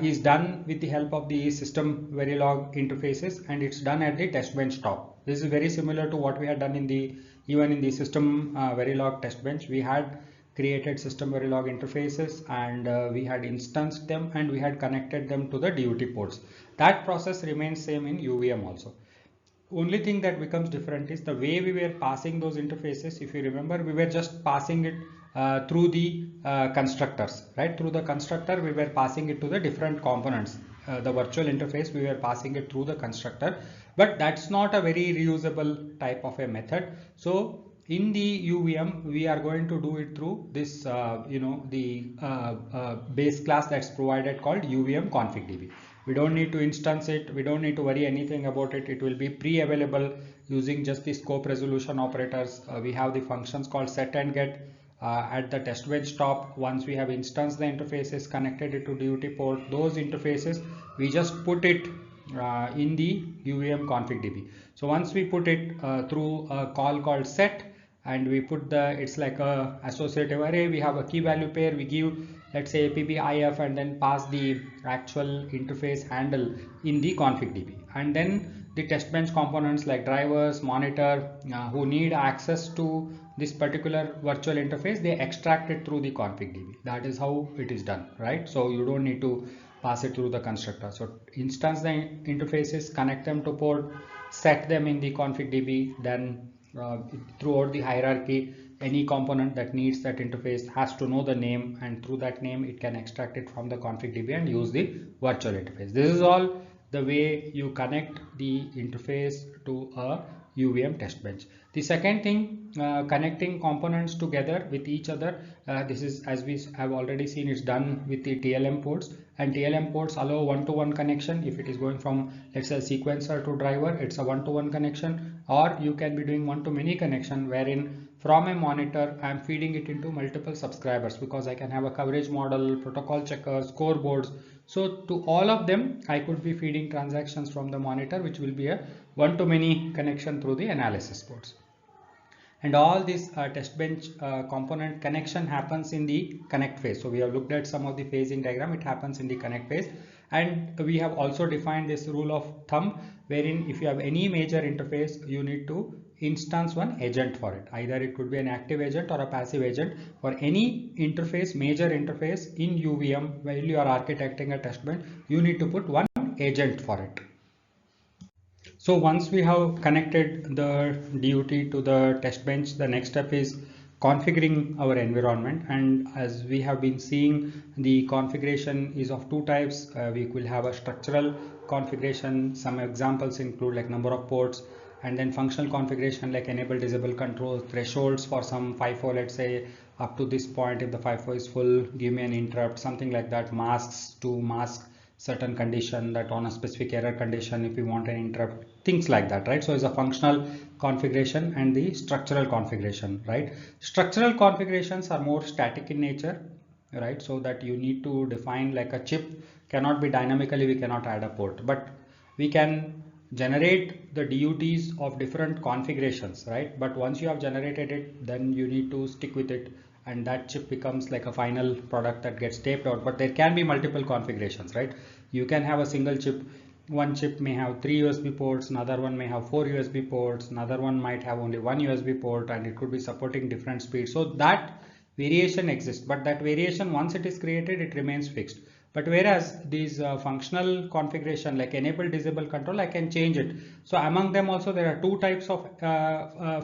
is done with the help of the system Verilog interfaces, and it's done at the test bench top. This is very similar to what we had done in the even in the system Verilog test bench. We had created system Verilog interfaces, and we had instanced them, and we had connected them to the DUT ports. That process remains same in UVM also. Only thing that becomes different is the way we were passing those interfaces. If you remember, we were just passing it through the constructors, right? Through the constructor we were passing it to the different components. The virtual interface, we were passing it through the constructor, but that's not a very reusable type of a method. So in the UVM we are going to do it through this base class that's provided called UVM config.db. We don't need to instance it, we don't need to worry anything about it. It will be pre-available using just the scope resolution operators. We have the functions called set and get at the test bench top. Once we have instanced the interfaces, connected it to DUT port, those interfaces we just put it in the UVM config.db. So once we put it through a call called set, and we put it's like a associative array. We have a key value pair. We give, let's say, appif, and then pass the actual interface handle in the config.db. And then the test bench components like drivers, monitor, who need access to this particular virtual interface, they extract it through the config.db. That is how it is done, right? So you don't need to pass it through the constructor. So instance the interfaces, connect them to port, set them in the config.db, then throughout the hierarchy, any component that needs that interface has to know the name, and through that name it can extract it from the config.db and use the virtual interface. This is all the way you connect the interface to a UVM test bench. The second thing, connecting components together with each other. This is, as we have already seen, it's done with the TLM ports, and TLM ports allow one-to-one connection. If it is going from, let's say, sequencer to driver, it's a one-to-one connection, or you can be doing one-to-many connection, wherein from a monitor I am feeding it into multiple subscribers, because I can have a coverage model, protocol checker, scoreboards. So to all of them I could be feeding transactions from the monitor, which will be a one-to-many connection through the analysis ports. And all this test bench component connection happens in the connect phase. So we have looked at some of the phasing diagram. It happens in the connect phase, and we have also defined this rule of thumb, wherein if you have any major interface, you need to instance one agent for it. Either it could be an active agent or a passive agent. For any interface, major interface in UVM, while you are architecting a test bench, you need to put one agent for it. So once we have connected the DUT to the test bench, the next step is configuring our environment. And as we have been seeing, the configuration is of 2 types. We will have a structural configuration. Some examples include like number of ports, and then functional configuration like enable, disable controls, thresholds for some FIFO, let's say up to this point, if the FIFO is full, give me an interrupt, something like that. Masks to mask certain condition, that on a specific error condition if we want an interrupt, things like that, right? So it's a functional configuration and the structural configuration, right? Structural configurations are more static in nature. right? So that you need to define like a chip cannot be dynamically, we cannot add a port, but we can generate the DUTs of different configurations, right? But once you have generated it, then you need to stick with it, and that chip becomes like a final product that gets taped out. But there can be multiple configurations, right? You can have a single chip. One chip may have 3 USB ports, another one may have 4 USB ports, another one might have only 1 USB port, and it could be supporting different speeds. So that variation exists, but that variation, once it is created, it remains fixed. But whereas these functional configuration like enable disable control, I can change it. So among them also there are two types of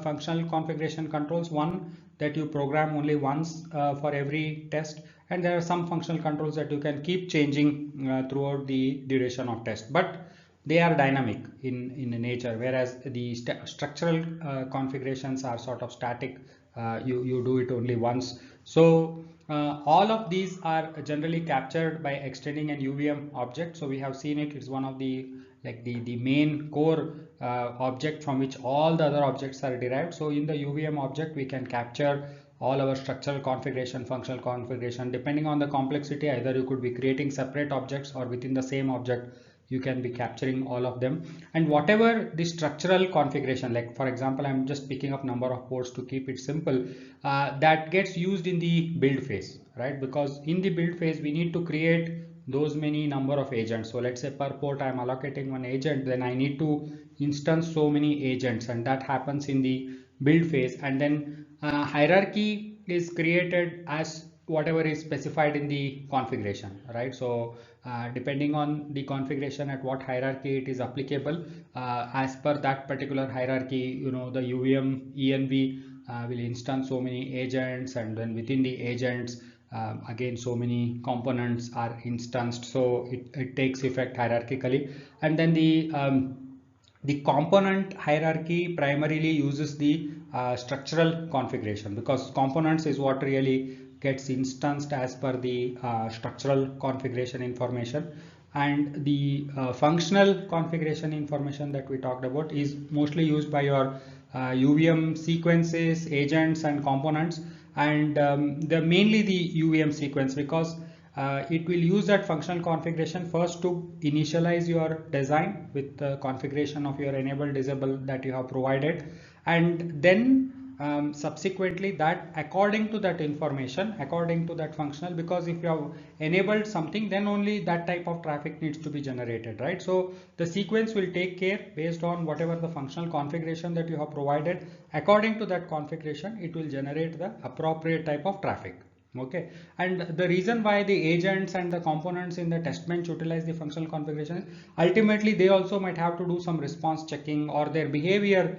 functional configuration controls. One that you program only once for every test, and there are some functional controls that you can keep changing throughout the duration of test, but they are dynamic in nature, whereas the structural configurations are sort of static. You do it only once. So all of these are generally captured by extending an UVM object. So we have seen it, it's one of the the main core object from which all the other objects are derived. So in the UVM object we can capture all our structural configuration, functional configuration, depending on the complexity. Either you could be creating separate objects, or within the same object you can be capturing all of them. And whatever the structural configuration, like for example, I'm just picking up number of ports to keep it simple, that gets used in the build phase, right? Because in the build phase we need to create those many number of agents. So let's say per port I'm allocating one agent, then I need to instance so many agents, and that happens in the build phase. And then hierarchy is created as whatever is specified in the configuration, right? So depending on the configuration at what hierarchy it is applicable, as per that particular hierarchy, the UVM env will instance so many agents, and then within the agents again so many components are instanced, so it takes effect hierarchically. And then the component hierarchy primarily uses the structural configuration, because components is what really gets instanced as per the structural configuration information. And the functional configuration information that we talked about is mostly used by your UVM sequences, agents and components, and mainly the UVM sequence, because it will use that functional configuration first to initialize your design with the configuration of your enable disable that you have provided, and then subsequently that according to that information, according to that functional, because if you have enabled something, then only that type of traffic needs to be generated, right? So the sequence will take care based on whatever the functional configuration that you have provided. According to that configuration, it will generate the appropriate type of traffic. Okay, and the reason why the agents and the components in the test bench utilize the functional configuration, ultimately they also might have to do some response checking, or their behavior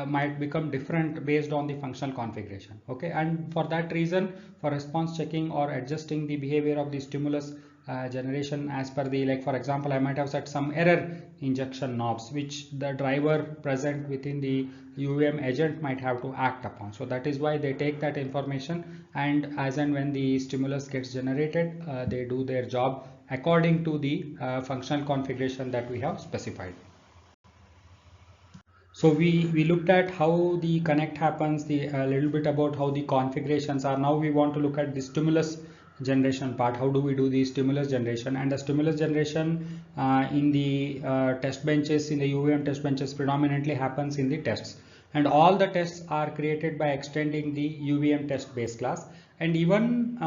might become different based on the functional configuration. Okay, and for that reason, for response checking or adjusting the behavior of the stimulus generation as per the, like for example, I might have set some error injection knobs which the driver present within the UVM agent might have to act upon. So that is why they take that information, and as and when the stimulus gets generated, they do their job according to the functional configuration that we have specified. So we looked at how the connect happens, a little bit about how the configurations are. Now we want to look at the stimulus generation part. How do we do the stimulus generation? And the stimulus generation in the test benches, in the UVM test benches, predominantly happens in the tests. And all the tests are created by extending the UVM test base class. And even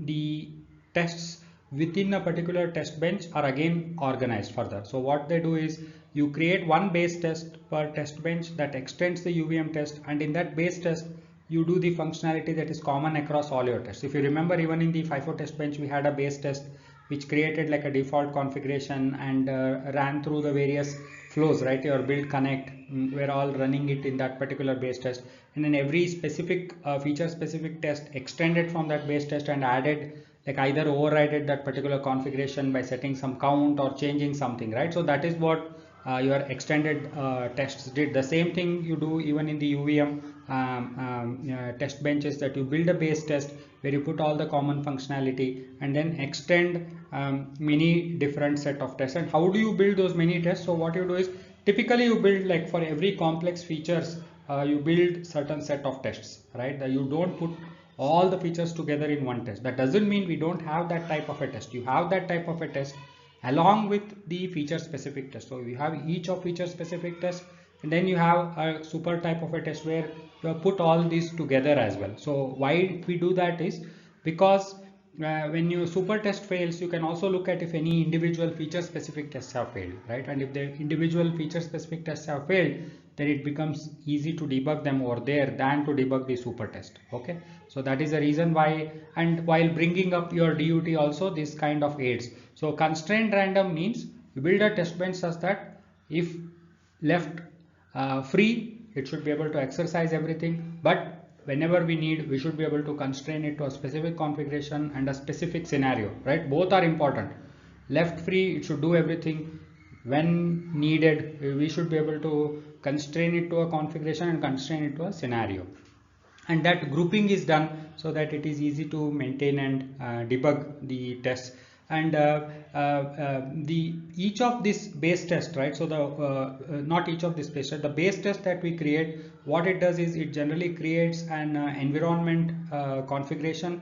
the tests within a particular test bench are again organized further. So what they do is you create one base test per test bench that extends the UVM test, and in that base test you do the functionality that is common across all your tests. If you remember, even in the FIFO test bench we had a base test which created like a default configuration and ran through the various flows, right? Your build connect, we're all running it in that particular base test, and then every specific feature specific test extended from that base test and added, like either overrided that particular configuration by setting some count or changing something, right? So that is what your extended tests did. The same thing you do even in the UVM test benches, that you build a base test where you put all the common functionality and then extend many different set of tests. And how do you build those many tests? So what you do is typically you build, like for every complex features you build certain set of tests, right? You don't put all the features together in one test. That doesn't mean we don't have that type of a test. You have that type of a test along with the feature specific test. So you have each of feature specific test, and then you have a super type of a test where you have put all these together as well. So why we do that is because when your super test fails, you can also look at if any individual feature specific tests have failed, right? And if the individual feature specific tests have failed, then it becomes easy to debug them over there than to debug the super test. Okay, so that is the reason why. And while bringing up your DUT also, this kind of aids. So constrained random means you build a test bench such that if left free, it should be able to exercise everything, but whenever we need, we should be able to constrain it to a specific configuration and a specific scenario, right? Both are important. Left free, it should do everything. When needed, we should be able to constrain it to a configuration and constrain it to a scenario. And that grouping is done so that it is easy to maintain and debug the tests. And the each of this base test, right? So the not each of this base test, the base test that we create, what it does is it generally creates an environment configuration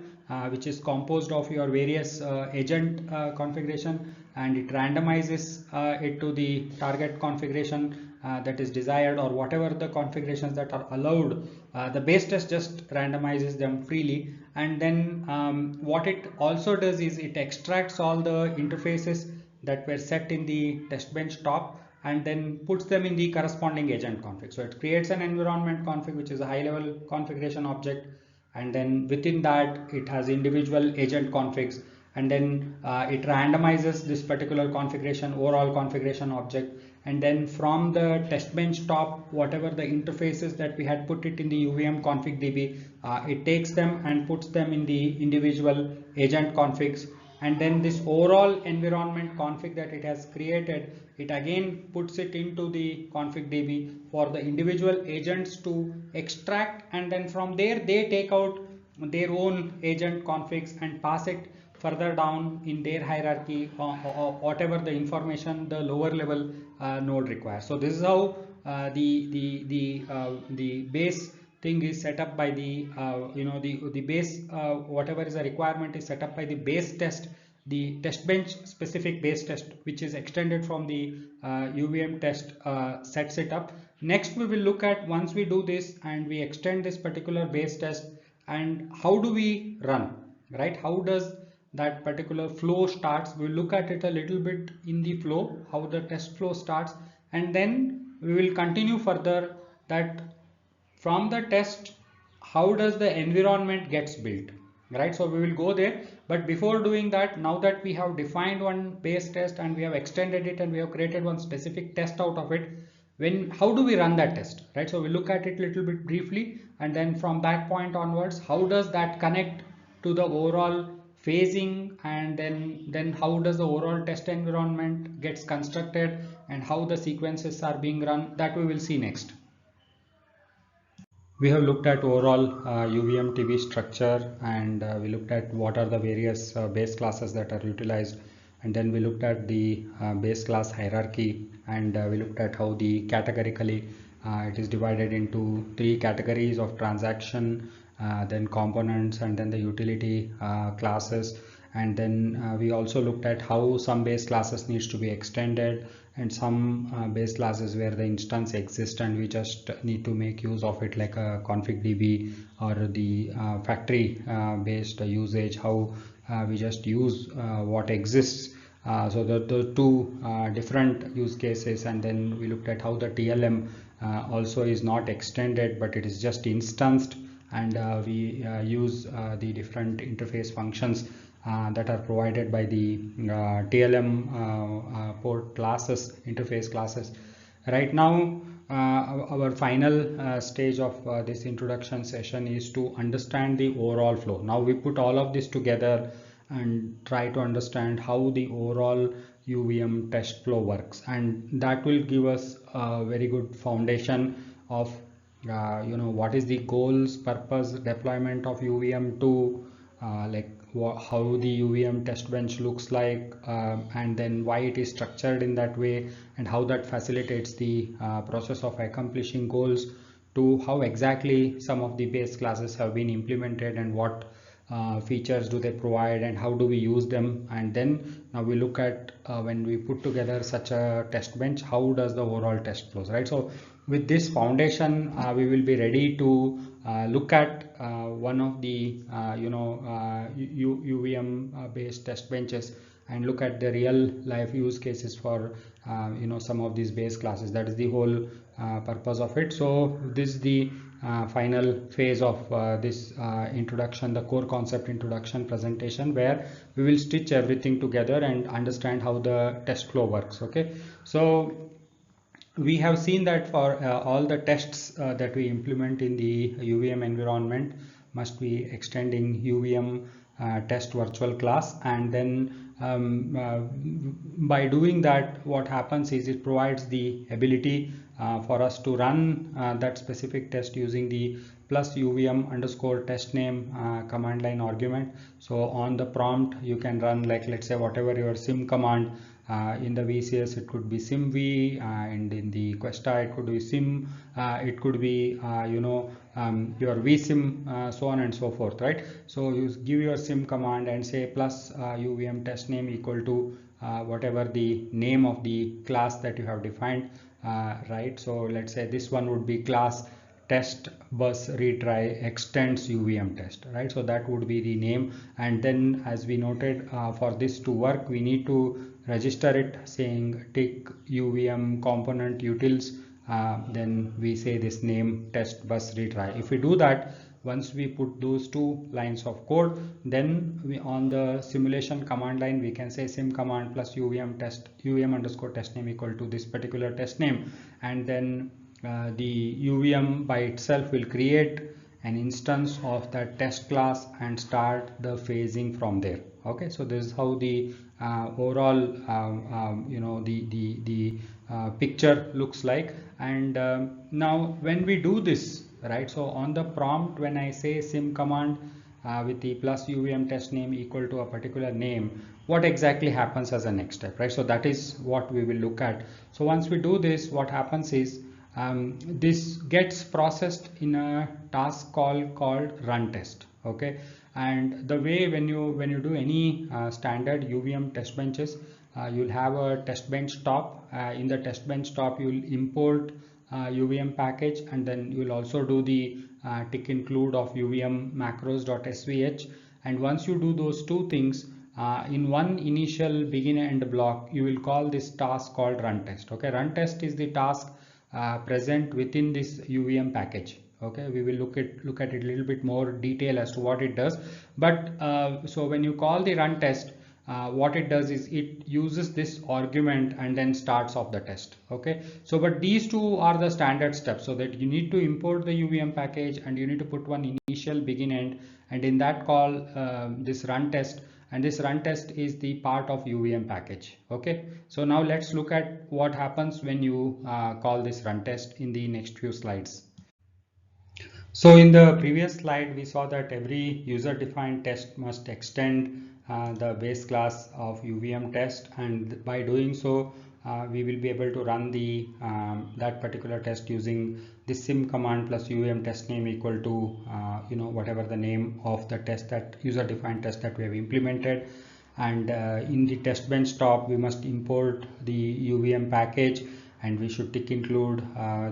which is composed of your various agent configuration, and it randomizes it to the target configuration that is desired, or whatever the configurations that are allowed. The base test just randomizes them freely, and then what it also does is it extracts all the interfaces that were set in the test bench top and then puts them in the corresponding agent config. So it creates an environment config, which is a high level configuration object, and then within that it has individual agent configs, and then it randomizes this particular configuration, overall configuration object, and then from the test bench top, whatever the interfaces that we had put it in the UVM config DB, it takes them and puts them in the individual agent configs, and then this overall environment config that it has created, it again puts it into the config DB for the individual agents to extract, and then from there they take out their own agent configs and pass it further down in their hierarchy or whatever the information the lower level node requires. So this is how the base thing is set up by the the base whatever is a requirement is set up by the base test, the test bench specific base test, which is extended from the UVM test sets it up. Next we will look at, once we do this and we extend this particular base test, and how do we run, right? How does that particular flow starts? We'll look at it a little bit in the flow, how the test flow starts, and then we will continue further that from the test, how does the environment gets built, right? So we will go there, but before doing that, now that we have defined one base test and we have extended it and we have created one specific test out of it, how do we run that test, right? So we look at it a little bit briefly, and then from that point onwards, how does that connect to the overall phasing, and then how does the overall test environment gets constructed and how the sequences are being run, that we will see next. We have looked at overall UVM TB structure, and we looked at what are the various base classes that are utilized, and then we looked at the base class hierarchy, and we looked at how the categorically it is divided into 3 categories of transaction, then components, and then the utility classes. And then we also looked at how some base classes needs to be extended, and some base classes where the instance exists and we just need to make use of it, like a config DB or the factory based usage, how we just use what exists. So the 2 different use cases. And then we looked at how the TLM also is not extended, but it is just instanced, and we use the different interface functions that are provided by the TLM port classes, interface classes. Right now, our final stage of this introduction session is to understand the overall flow. Now we put all of this together and try to understand how the overall UVM test flow works, and that will give us a very good foundation of what is the goals, purpose, deployment of UVM to how the UVM test bench looks like, and then why it is structured in that way, and how that facilitates the process of accomplishing goals to how exactly some of the base classes have been implemented and what features do they provide and how do we use them. And then now we look at when we put together such a test bench, how does the overall test flows, right? So with this foundation, we will be ready to look at one of the UVM based test benches and look at the real life use cases for some of these base classes. That is the whole purpose of it. So this is the final phase of this introduction, the core concept introduction presentation, where we will stitch everything together and understand how the test flow works. Okay, so we have seen that for all the tests that we implement in the UVM environment must be extending UVM test virtual class, and then by doing that, what happens is it provides the ability for us to run that specific test using the plus UVM underscore test name command line argument. So on the prompt you can run, like, let's say whatever your sim command. In the VCS it could be simv, and in the Questa it could be sim, it could be your vsim, so on and so forth, right? So you give your sim command and say plus UVM test name equal to whatever the name of the class that you have defined, right? So let's say this one would be class test bus retry extends UVM test, right? So that would be the name. And then as we noted, for this to work we need to register it saying tick UVM component utils, then we say this name test bus retry. If we do that, once we put those two lines of code, then we, on the simulation command line, we can say sim command plus UVM underscore test name equal to this particular test name, and then the UVM by itself will create an instance of that test class and start the phasing from there. Okay, so this is how the overall the picture looks like. And now when we do this, right, so on the prompt when I say sim command with the plus UVM test name equal to a particular name, what exactly happens as a next step, right? So that is what we will look at. So once we do this, what happens is this gets processed in a task called run test. Okay, and the way when you do any standard UVM test benches, you'll have a test bench top. In the test bench top you'll import UVM package, and then you'll also do the tick include of UVM macros.svh. And once you do those two things, in one initial begin end block, you will call this task called run test. Okay, run test is the task present within this UVM package. Okay, we will look at it a little bit more detail as to what it does. But so when you call the run test, what it does is it uses this argument and then starts off the test. Okay, so but these two are the standard steps, so that you need to import the UVM package and you need to put one initial begin end, and in that call this run test, and this run test is the part of UVM package. Okay, so now let's look at what happens when you call this run test in the next few slides. So in the previous slide, we saw that every user-defined test must extend the base class of UVM test, and by doing so, we will be able to run the that particular test using the sim command plus UVM test name equal to whatever the name of the test, that user-defined test that we have implemented. And in the test bench top, we must import the UVM package, and we should tick include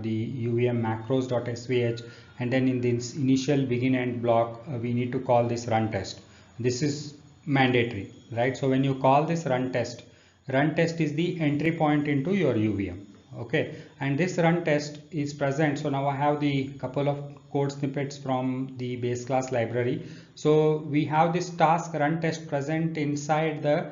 the UVM macros.svh, and then in this initial begin end block we need to call this run test. This is mandatory, right? So when you call this run test is the entry point into your UVM. Okay, and this run test is present. So now I have the couple of code snippets from the base class library. So we have this task run test present inside the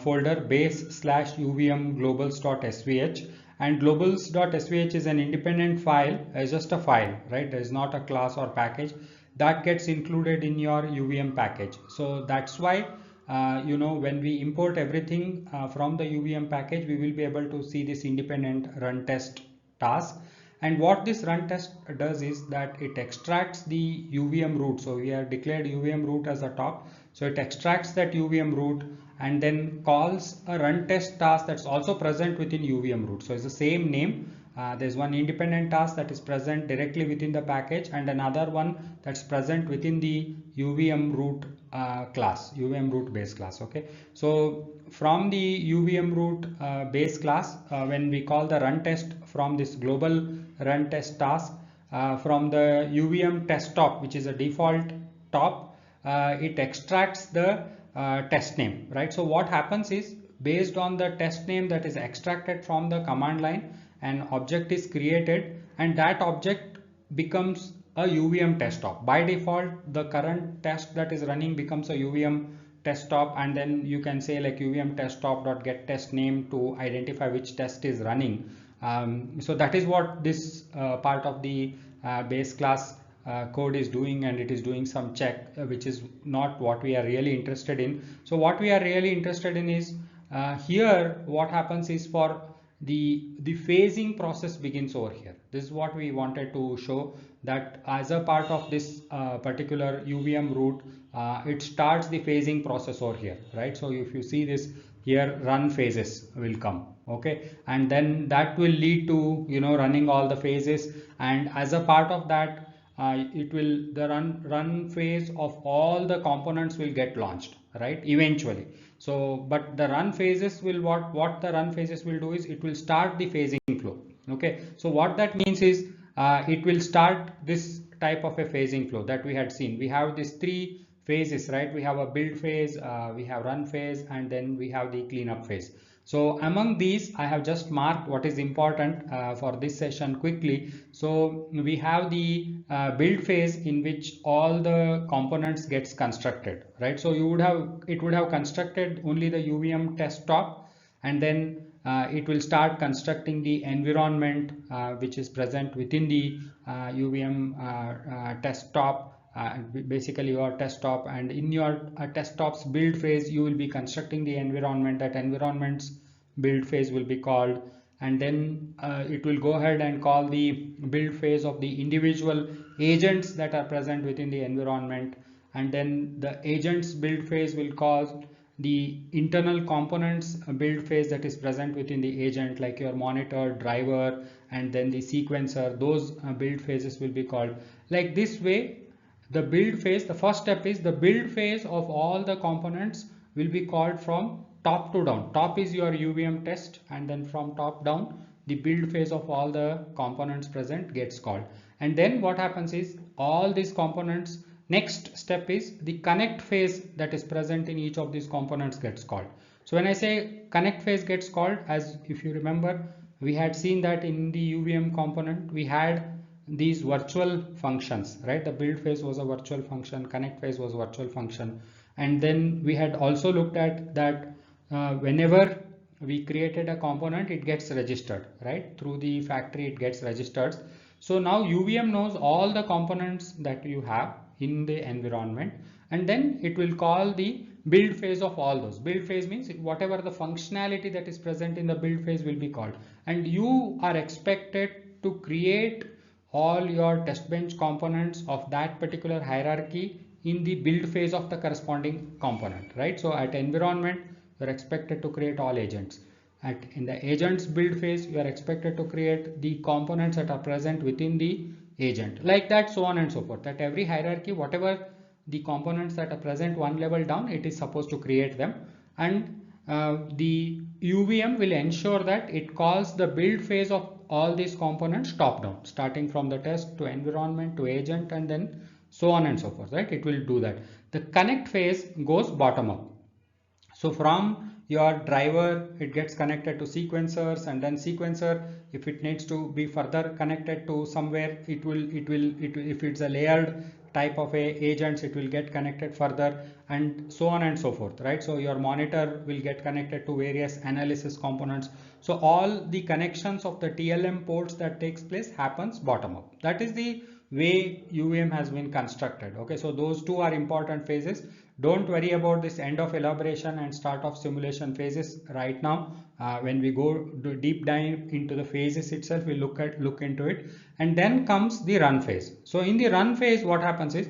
folder base/UVM globals.svh, and globals.svh is an independent file, just a file, right? There is not a class or package that gets included in your UVM package. So that's why when we import everything from the UVM package, we will be able to see this independent run test task. And what this run test does is that it extracts the UVM root. So we have declared UVM root as a top. So it extracts that UVM root and then calls a run test task that's also present within UVM root. So it's the same name, There's one independent task that is present directly within the package, and another one that's present within the UVM root class, UVM root base class. Okay, so from the UVM root base class, when we call the run test from this global run test task, from the UVM test top, which is a default top, it extracts the test name, right? So what happens is, based on the test name that is extracted from the command line, an object is created, and that object becomes a UVM test top. By default, the current test that is running becomes a UVM test top, and then you can say like UVM test top dot get test name to identify which test is running. So that is what this part of the base class code is doing, and it is doing some check, which is not what we are really interested in. So what we are really interested in is here what happens is, for the phasing process begins over here. This is what we wanted to show, that as a part of this particular UVM root, it starts the phasing process over here, right? So if you see this here, run phases will come, okay, and then that will lead to, you know, running all the phases, and as a part of that, the run phase of all the components will get launched, right, eventually. So but the run phases will, what the run phases will do is, it will start the phasing flow. Okay, so what that means is, it will start this type of a phasing flow that we had seen. We have these three phases, right? We have a build phase, we have run phase, and then we have the cleanup phase. So among these, I have just marked what is important for this session quickly. So we have the build phase, in which all the components gets constructed, right? So it would have constructed only the UVM test top, and then it will start constructing the environment which is present within the UVM test top. Basically your test top, and in your test top's build phase, you will be constructing the environment. That environment's build phase will be called, and then it will go ahead and call the build phase of the individual agents that are present within the environment, and then the agents build phase will call the internal components build phase that is present within the agent, like your monitor, driver, and then the sequencer. Those build phases will be called. Like this way, the build phase, the first step is the build phase of all the components will be called from top to down. Top is your UVM test, and then from top down, the build phase of all the components present gets called. And then what happens is, all these components, next step is the connect phase that is present in each of these components gets called. So when I say connect phase gets called, as if you remember, we had seen that in the UVM component, we had these virtual functions, right? The build phase was a virtual function, connect phase was a virtual function, and then we had also looked at that whenever we created a component, it gets registered, right? Through the factory, it gets registered. So now UVM knows all the components that you have in the environment, and then it will call the build phase of all those. Build phase means whatever the functionality that is present in the build phase will be called, and you are expected to create all your test bench components of that particular hierarchy in the build phase of the corresponding component, right? So at environment, you are expected to create all agents. In the agents build phase, you are expected to create the components that are present within the agent, like that, so on and so forth. That every hierarchy, whatever the components that are present one level down, it is supposed to create them, and the UVM will ensure that it calls the build phase of all these components top down, starting from the test to environment to agent, and then so on and so forth, right? It will do that. The connect phase goes bottom up. So from your driver, it gets connected to sequencers, and then sequencer, if it needs to be further connected to somewhere, it will if it's a layered type of a agents, it will get connected further, and so on and so forth, right? So your monitor will get connected to various analysis components. So all the connections of the TLM ports that takes place happens bottom up. That is the way UVM has been constructed. Okay, so those two are important phases. Don't worry about this end of elaboration and start of simulation phases right now. When we go do deep dive into the phases itself, we look into it, and then comes the run phase. So in the run phase, what happens is,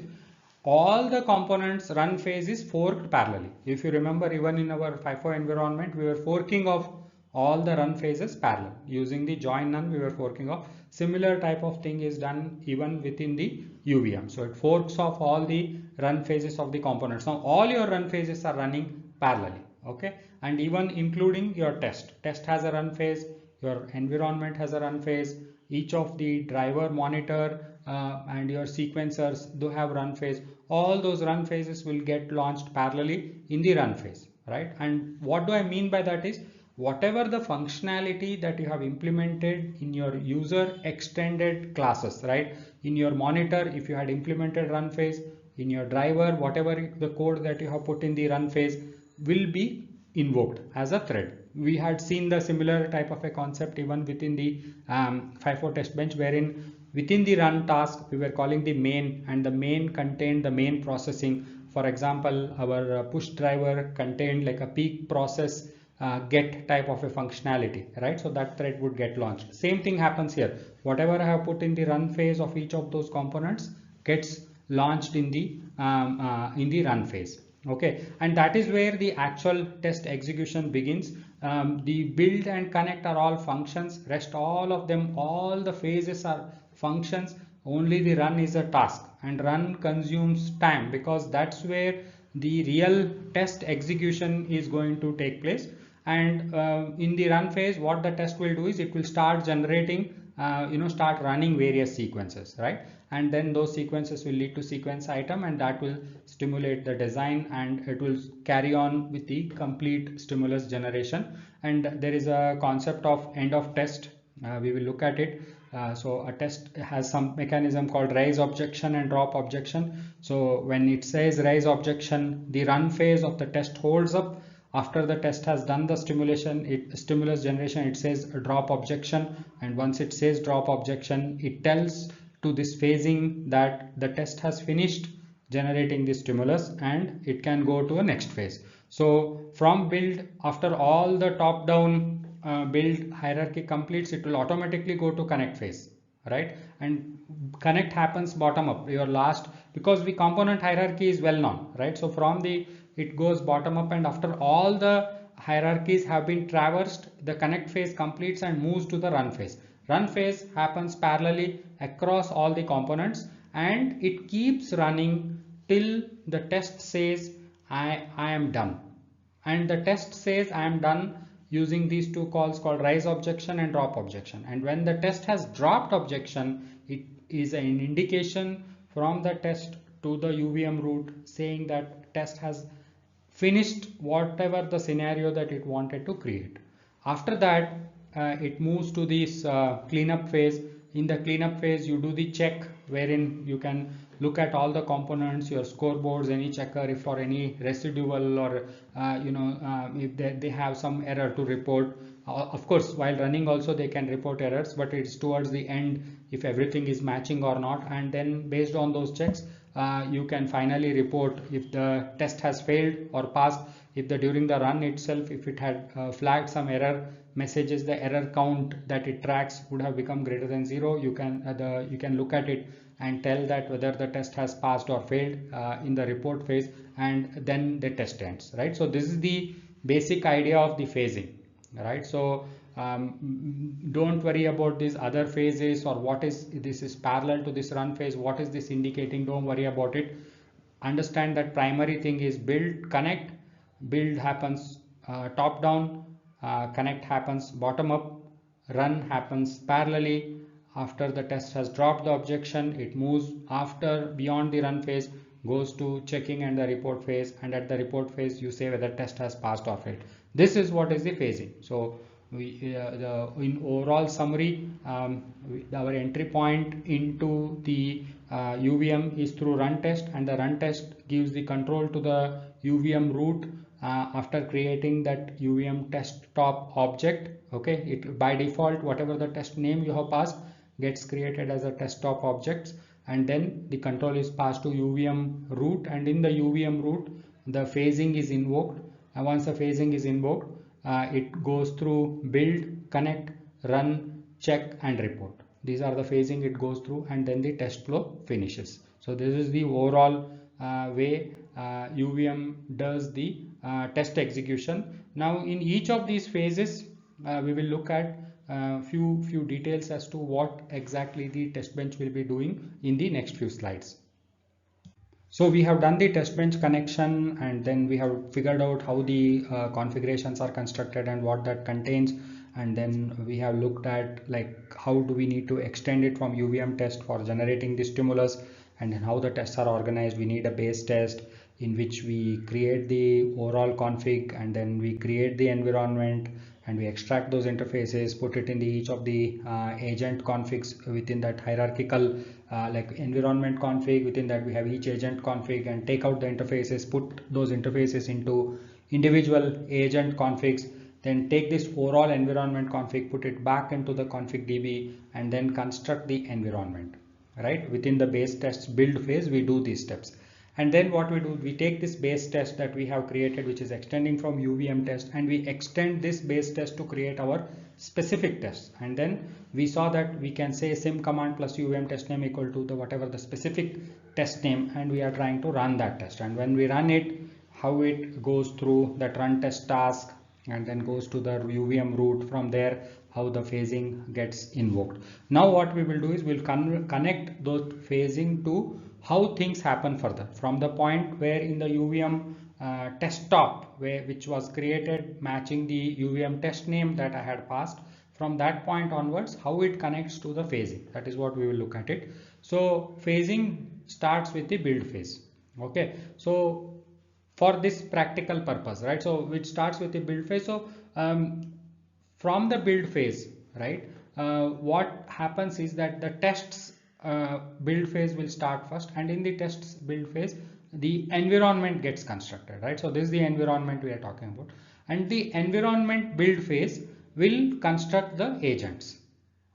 all the components run phase is forked parallelly. If you remember, even in our FIFO environment, we were forking of all the run phases parallel. Using the join none we were forking off. Similar type of thing is done even within the UVM. So it forks off all the run phases of the components. Now all your run phases are running parallelly, okay, and even including your test has a run phase, your environment has a run phase, each of the driver, monitor and your sequencers do have run phase. All those run phases will get launched parallelly in the run phase, right? And what do I mean by that is, whatever the functionality that you have implemented in your user extended classes, right? In your monitor, if you had implemented run phase, in your driver, whatever the code that you have put in the run phase will be invoked as a thread. We had seen the similar type of a concept even within the FIFO test bench, wherein within the run task we were calling the main, and the main contained the main processing. For example, our push driver contained like a peak process get type of a functionality, right? So that thread would get launched. Same thing happens here. Whatever I have put in the run phase of each of those components gets launched in the run phase. Okay, and that is where the actual test execution begins. The build and connect are all functions, rest all of them, all the phases are functions. Only the run is a task, and run consumes time because that's where the real test execution is going to take place. And in the run phase, what the test will do is it will start generating start running various sequences, right? And then those sequences will lead to sequence item, and that will stimulate the design, and it will carry on with the complete stimulus generation. And there is a concept of end of test. We will look at it. So a test has some mechanism called raise objection and drop objection. So when it says raise objection, the run phase of the test holds up. After the test has done the stimulus generation, it says drop objection, and once it says drop objection, it tells to this phasing that the test has finished generating the stimulus and it can go to a next phase. So from build, after all the top down build hierarchy completes, it will automatically go to connect phase, right? And connect happens bottom up, your last, because the component hierarchy is well known, right? So from the it goes bottom up, and after all the hierarchies have been traversed, the connect phase completes and moves to the run phase. Run phase happens parallelly across all the components, and it keeps running till the test says I am done. And the test says I am done using these two calls called raise objection and drop objection. And when the test has dropped objection, it is an indication from the test to the UVM root saying that test has finished whatever the scenario that it wanted to create. After that, it moves to this cleanup phase. In the cleanup phase, you do the check, wherein you can look at all the components, your scoreboards, any checker, if for any residual or if they have some error to report. Of course, while running also they can report errors, but it's towards the end if everything is matching or not, and then based on those checks, you can finally report if the test has failed or passed. If during the run itself, if it had flagged some error messages, the error count that it tracks would have become greater than 0. You can look at it and tell that whether the test has passed or failed in the report phase, and then the test ends, right? So this is the basic idea of the phasing, right? So don't worry about these other phases or what is this is parallel to this run phase, what is this indicating, don't worry about it. Understand that primary thing is build, connect. Build happens top down, connect happens bottom up, run happens parallelly. After the test has dropped the objection, it moves after beyond the run phase, goes to checking and the report phase, and at the report phase you say whether test has passed or failed. This is what is the phasing. So in overall summary, our entry point into the UVM is through run test, and the run test gives the control to the UVM root after creating that UVM test top object. Okay, it by default whatever the test name you have passed gets created as a test top objects, and then the control is passed to UVM root, and in the UVM root the phasing is invoked, and once the phasing is invoked, it goes through build, connect, run, check and report. These are the phasing it goes through, and then the test flow finishes. So this is the overall way UVM does the test execution. Now in each of these phases we will look at few details as to what exactly the test bench will be doing in the next few slides. So we have done the test bench connection, and then we have figured out how the configurations are constructed and what that contains. And then we have looked at like how do we need to extend it from UVM test for generating the stimulus, and then how the tests are organized. We need a base test in which we create the overall config, and then we create the environment, and we extract those interfaces, put it in each of the agent configs within that hierarchical like environment config. Within that we have each agent config, and take out the interfaces, put those interfaces into individual agent configs, then take this overall environment config, put it back into the config DB, and then construct the environment. Right, within the base test build phase we do these steps. And then what we do, we take this base test that we have created, which is extending from UVM test, and we extend this base test to create our specific tests. And then we saw that we can say sim command plus UVM test name equal to the whatever the specific test name, and we are trying to run that test. And when we run it, how it goes through that run test task, and then goes to the UVM root. From there, how the phasing gets invoked. Now what we will do is we'll connect those phasing to how things happen further from the point where in the UVM test top which was created matching the UVM test name that I had passed. From that point onwards, how it connects to the phasing, that is what we will look at it. So phasing starts with the build phase. Okay, so for this practical purpose, right, so it starts with the build phase. So from the build phase, right, what happens is that the tests build phase will start first, and in the tests build phase the environment gets constructed, right. So this is the environment we are talking about, and the environment build phase will construct the agents.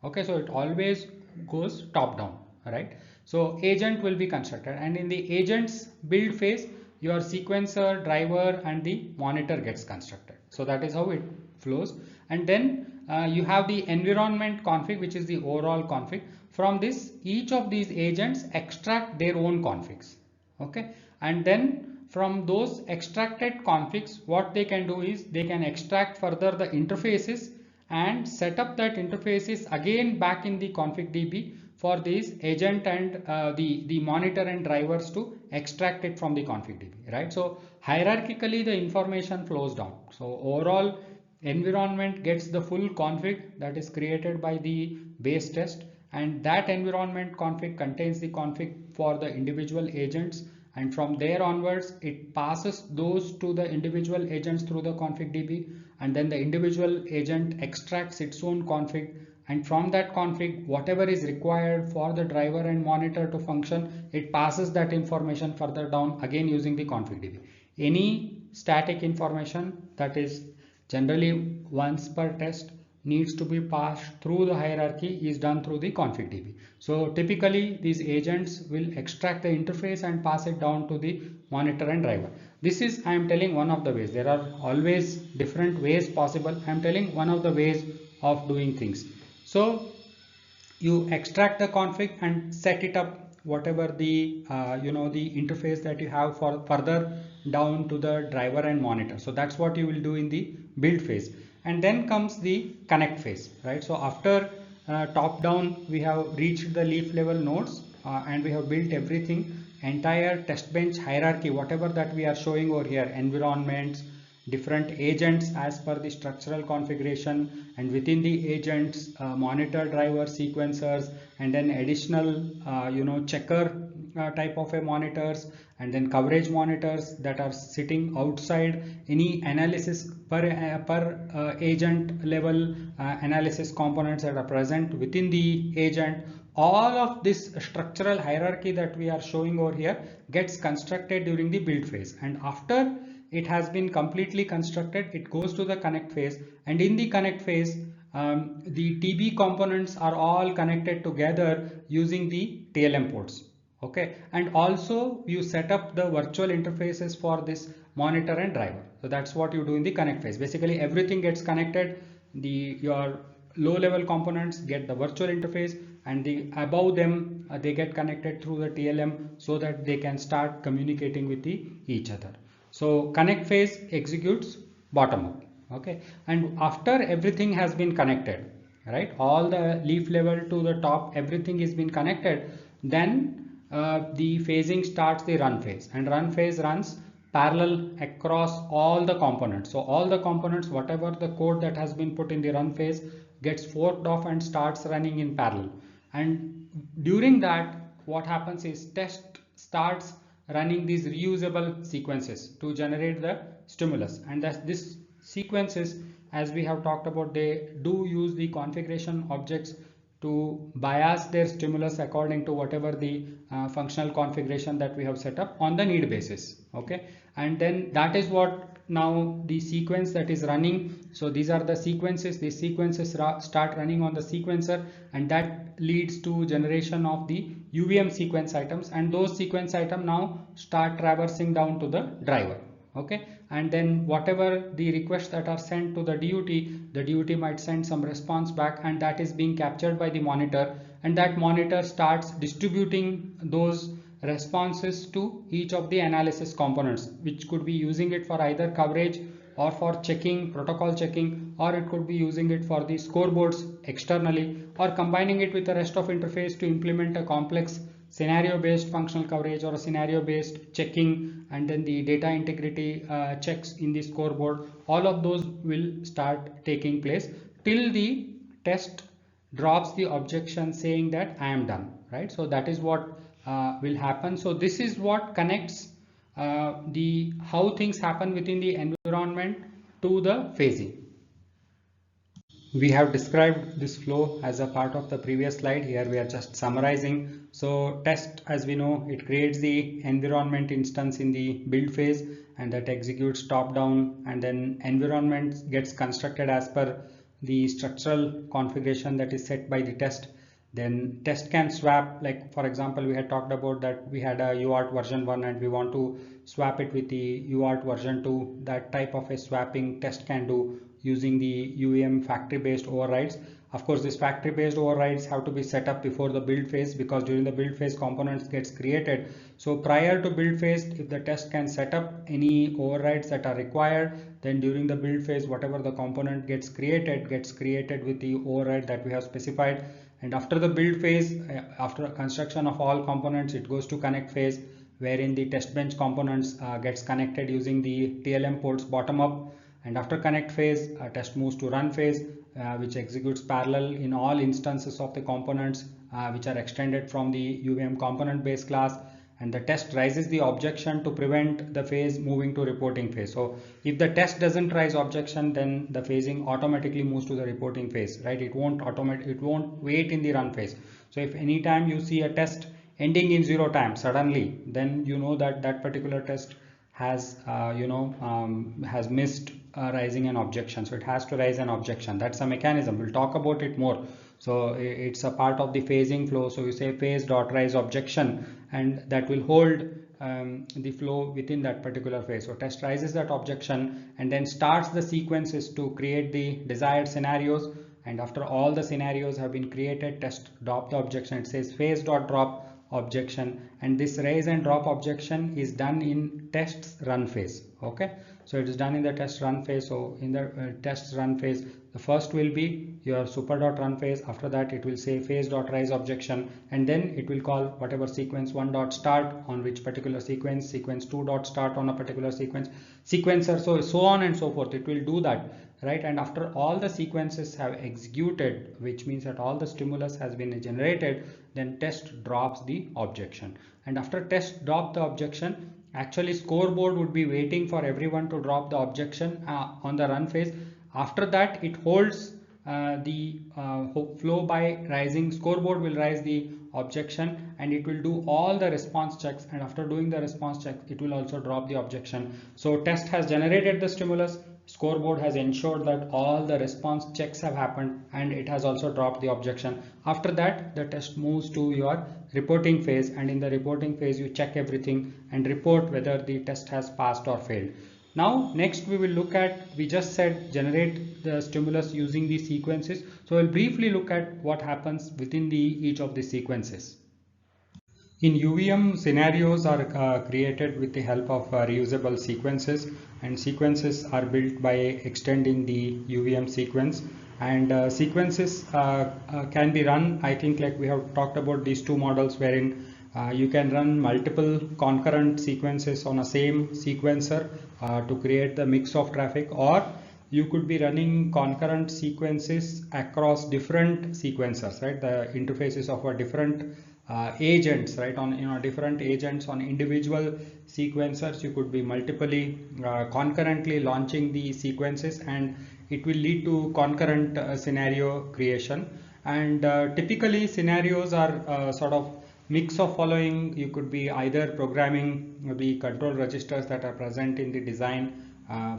Okay, so it always goes top down, right. So agent will be constructed, and in the agents build phase your sequencer, driver, and the monitor gets constructed. So that is how it flows. And then you have the environment config, which is the overall config. From this, each of these agents extract their own configs. Okay, and then from those extracted configs, what they can do is they can extract further the interfaces and set up that interfaces again back in the config DB for these agent and the monitor and drivers to extract it from the config DB, right. So hierarchically the information flows down. So overall environment gets the full config that is created by the base test, and that environment config contains the config for the individual agents, and from there onwards it passes those to the individual agents through the config DB, and then the individual agent extracts its own config, and from that config whatever is required for the driver and monitor to function, it passes that information further down again using the config DB. Any static information that is generally once per test needs to be passed through the hierarchy is done through the config DB. So typically these agents will extract the interface and pass it down to the monitor and driver. This is, I am telling, one of the ways. There are always different ways possible. I am telling one of the ways of doing things. So you extract the config and set it up whatever the the interface that you have for further down to the driver and monitor. So that's what you will do in the build phase. And then comes the connect phase, right. So after top down we have reached the leaf level nodes and we have built everything, entire test bench hierarchy, whatever that we are showing over here, environments, different agents as per the structural configuration, and within the agents monitor, driver, sequencers, and then additional checker type of a monitors, and then coverage monitors that are sitting outside any analysis per agent level analysis components that are present within the agent. All of this structural hierarchy that we are showing over here gets constructed during the build phase, and after it has been completely constructed, it goes to the connect phase, and in the connect phase the TB components are all connected together using the TLM ports. Okay, and also you set up the virtual interfaces for this monitor and driver. So that's what you do in the connect phase. Basically everything gets connected, your low level components get the virtual interface, and the above them they get connected through the TLM so that they can start communicating with each other. So connect phase executes bottom up. Okay, and after everything has been connected, right, all the leaf level to the top, everything is been connected, then the phasing starts the run phase, and run phase runs parallel across all the components. So all the components, whatever the code that has been put in the run phase, gets forked off and starts running in parallel. And during that, what happens is test starts running these reusable sequences to generate the stimulus. And this sequences, as we have talked about, they do use the configuration objects to bias their stimulus according to whatever the functional configuration that we have set up on the need basis. Okay, and then that is what now the sequence that is running. So these are the sequences. These sequences start running on the sequencer, and that leads to generation of the UVM sequence items, and those sequence item now start traversing down to the driver. Okay, and then whatever the requests that are sent to the DUT might send some response back, and that is being captured by the monitor, and that monitor starts distributing those responses to each of the analysis components, which could be using it for either coverage or for checking, protocol checking, or it could be using it for the scoreboards externally, or combining it with the rest of interface to implement a complex scenario based functional coverage or a scenario based checking, and then the data integrity checks in the scoreboard. All of those will start taking place till the test drops the objection saying that I am done, right? So that is what will happen. So this is what connects the how things happen within the environment to the phasing. We have described this flow as a part of the previous slide. Here we are just summarizing. So test, as we know, it creates the environment instance in the build phase, and that executes top down, and then environment gets constructed as per the structural configuration that is set by the test. Then test can swap, like for example, we had talked about that we had a UART version 1 and we want to swap it with the UART version 2. That type of a swapping test can do using the UVM factory based overrides. Of course, these factory based overrides have to be set up before the build phase, because during the build phase components gets created. So prior to build phase, if the test can set up any overrides that are required, then during the build phase, whatever the component gets created with the override that we have specified. And after the build phase, after construction of all components, it goes to connect phase, wherein the test bench components gets connected using the TLM ports bottom up. And after connect phase, test moves to run phase, which executes parallel in all instances of the components which are extended from the UVM component base class. And the test raises the objection to prevent the phase moving to reporting phase. So if the test doesn't raise objection, then the phasing automatically moves to the reporting phase, right? It won't wait in the run phase. So if any time you see a test ending in 0 time suddenly, then you know that that particular test has has missed raising an objection. So it has to raise an objection. That's a mechanism. We'll talk about it more. So it's a part of the phasing flow. So you say phase dot raise objection, and that will hold the flow within that particular phase. So test raises that objection and then starts the sequences to create the desired scenarios. And after all the scenarios have been created, test drop the objection. It says phase dot drop objection, and this raise and drop objection is done in test's run phase. Okay, so it is done in the test run phase. So in the test run phase, the first will be your super dot run phase. After that, it will say phase dot raise objection, and then it will call whatever sequence 1 dot start on which particular sequence, sequence 2 dot start on a particular sequence, sequencer, so on and so forth. It will do that, right? And after all the sequences have executed, which means that all the stimulus has been generated, then test drops the objection. And after test drop the objection, actually scoreboard would be waiting for everyone to drop the objection on the run phase. After that, it holds the flow by rising. Scoreboard will rise the objection, and it will do all the response checks, and after doing the response check, it will also drop the objection. So test has generated the stimulus, scoreboard has ensured that all the response checks have happened, and it has also dropped the objection. After that, the test moves to your reporting phase, and in the reporting phase you check everything and report whether the test has passed or failed. Now next we will look at, we just said generate the stimulus using these sequences. So we'll briefly look at what happens within each of the sequences. In UVM, scenarios are created with the help of reusable sequences, and sequences are built by extending the UVM sequence. And sequences can be run, I think, like we have talked about these two models wherein you can run multiple concurrent sequences on a same sequencer to create the mix of traffic, or you could be running concurrent sequences across different sequencers, right? The interfaces of a different agents, right? On different agents on individual sequencers, you could be multiply concurrently launching the sequences, and it will lead to concurrent scenario creation. And typically scenarios are sort of mix of following. You could be either programming the control registers that are present in the design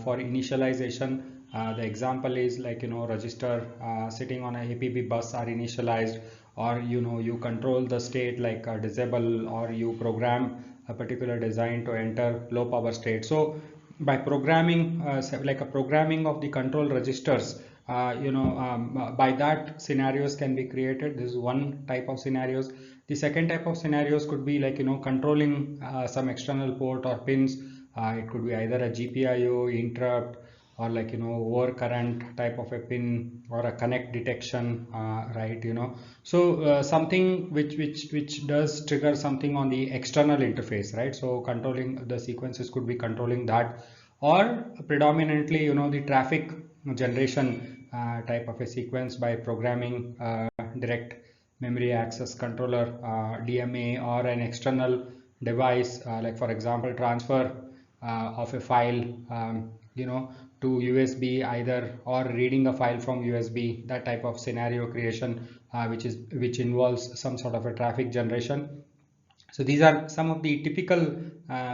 for initialization. The example is like, register sitting on a APB bus are initialized, or you control the state like disable, or you program a particular design to enter low power state. So by programming like a programming of the control registers, by that scenarios can be created. This is one type of scenarios. The second type of scenarios could be like, controlling some external port or pins. It could be either a GPIO interrupt, or like, overcurrent type of a pin, or a connect detection, right? So something which does trigger something on the external interface, right? So controlling the sequences could be controlling that, or predominantly, the traffic generation type of a sequence by programming direct memory access controller, DMA, or an external device, like for example transfer of a file, to USB either, or reading a file from USB, that type of scenario creation, which involves some sort of a traffic generation. So these are some of the typical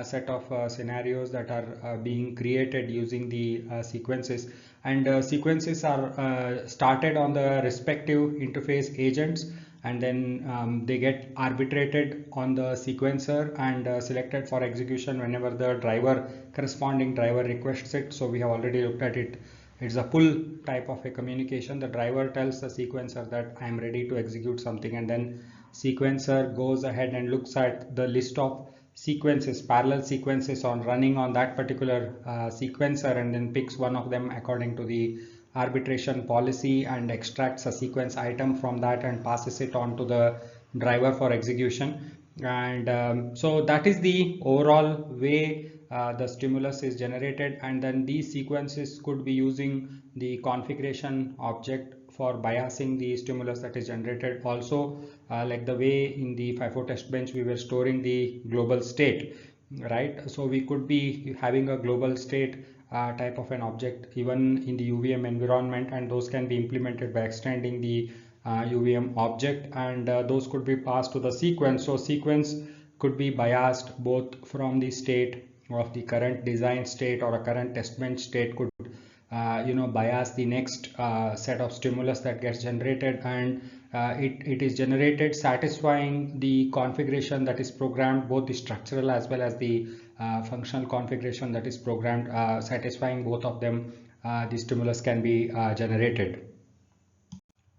set of scenarios that are being created using the sequences. And sequences are started on the respective interface agents, and then they get arbitrated on the sequencer and selected for execution whenever the corresponding driver requests it. So we have already looked at it. It's a pull type of a communication. The driver tells the sequencer that I am ready to execute something, and then sequencer goes ahead and looks at the list of sequences, parallel sequences on running on that particular sequencer, and then picks one of them according to the arbitration policy, and extracts a sequence item from that and passes it on to the driver for execution. And so that is the overall way the stimulus is generated. And then these sequences could be using the configuration object for biasing the stimulus that is generated. Also, like the way in the FIFO test bench we were storing the global state, right? So we could be having a global state type of an object even in the UVM environment, and those can be implemented by extending the UVM object, and those could be passed to the sequence. So sequence could be biased both from the state of the current design state, or a current test bench state could bias the next set of stimulus that gets generated, and it is generated satisfying the configuration that is programmed, both the structural as well as the functional configuration that is programmed. Satisfying both of them, the stimulus can be generated.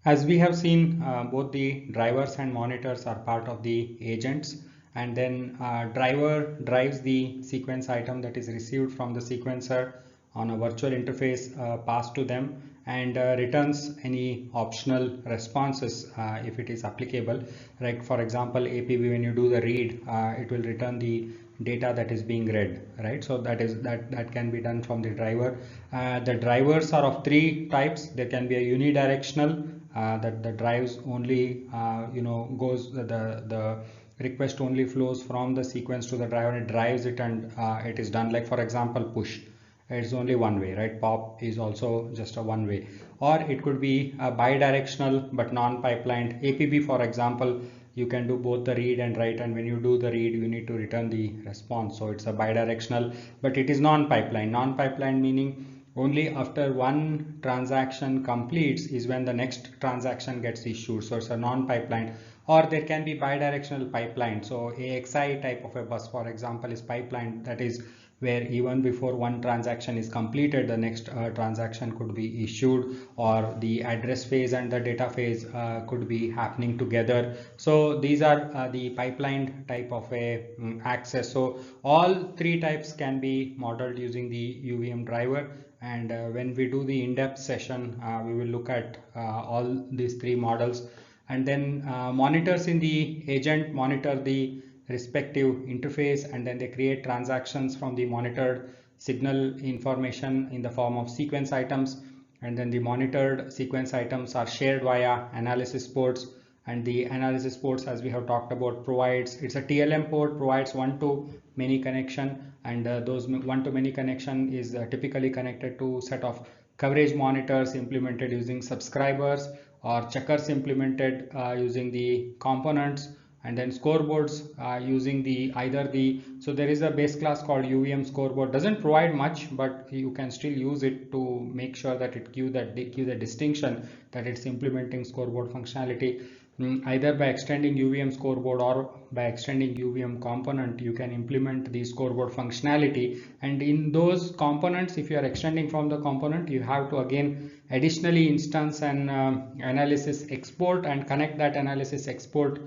As we have seen, both the drivers and monitors are part of the agents, and then driver drives the sequence item that is received from the sequencer on a virtual interface passed to them, and returns any optional responses if it is applicable. Like for example, APB, when you do the read, it will return the data that is being read, right? So that can be done from the driver. The drivers are of three types. There can be a unidirectional that the drives only goes, the request only flows from the sequence to the driver. It drives it, and it is done. Like for example, push, it's only one way, right? Pop is also just a one way. Or it could be a bidirectional but non-pipelined. APB, for example, you can do both the read and write, and when you do the read you need to return the response. So it's a bidirectional, but it is non-pipeline. Non-pipeline meaning only after one transaction completes is when the next transaction gets issued. So it's a non-pipeline. or there can be bidirectional pipeline. So AXI type of a bus, for example, is pipeline, that is where even before one transaction is completed, the next transaction could be issued, or the address phase and the data phase could be happening together. So these are the pipeline type of a access. So all three types can be modeled using the UVM driver, and when we do the in-depth session, we will look at all these three models. And then monitors in the agent monitor the respective interface, and then they create transactions from the monitored signal information in the form of sequence items, and then the monitored sequence items are shared via analysis ports, and the analysis ports, as we have talked about, provides, it's a TLM port, provides one-to-many connection, and those one-to-many connection is typically connected to set of coverage monitors implemented using subscribers, or checkers implemented using the components, and then scoreboards using the either the, so there is a base class called UVM scoreboard, doesn't provide much, but you can still use it to make sure that it give the distinction that it's implementing scoreboard functionality. Either by extending UVM scoreboard or by extending UVM component, you can implement the scoreboard functionality. And in those components, if you are extending from the component, you have to again additionally instance an analysis export and connect that analysis export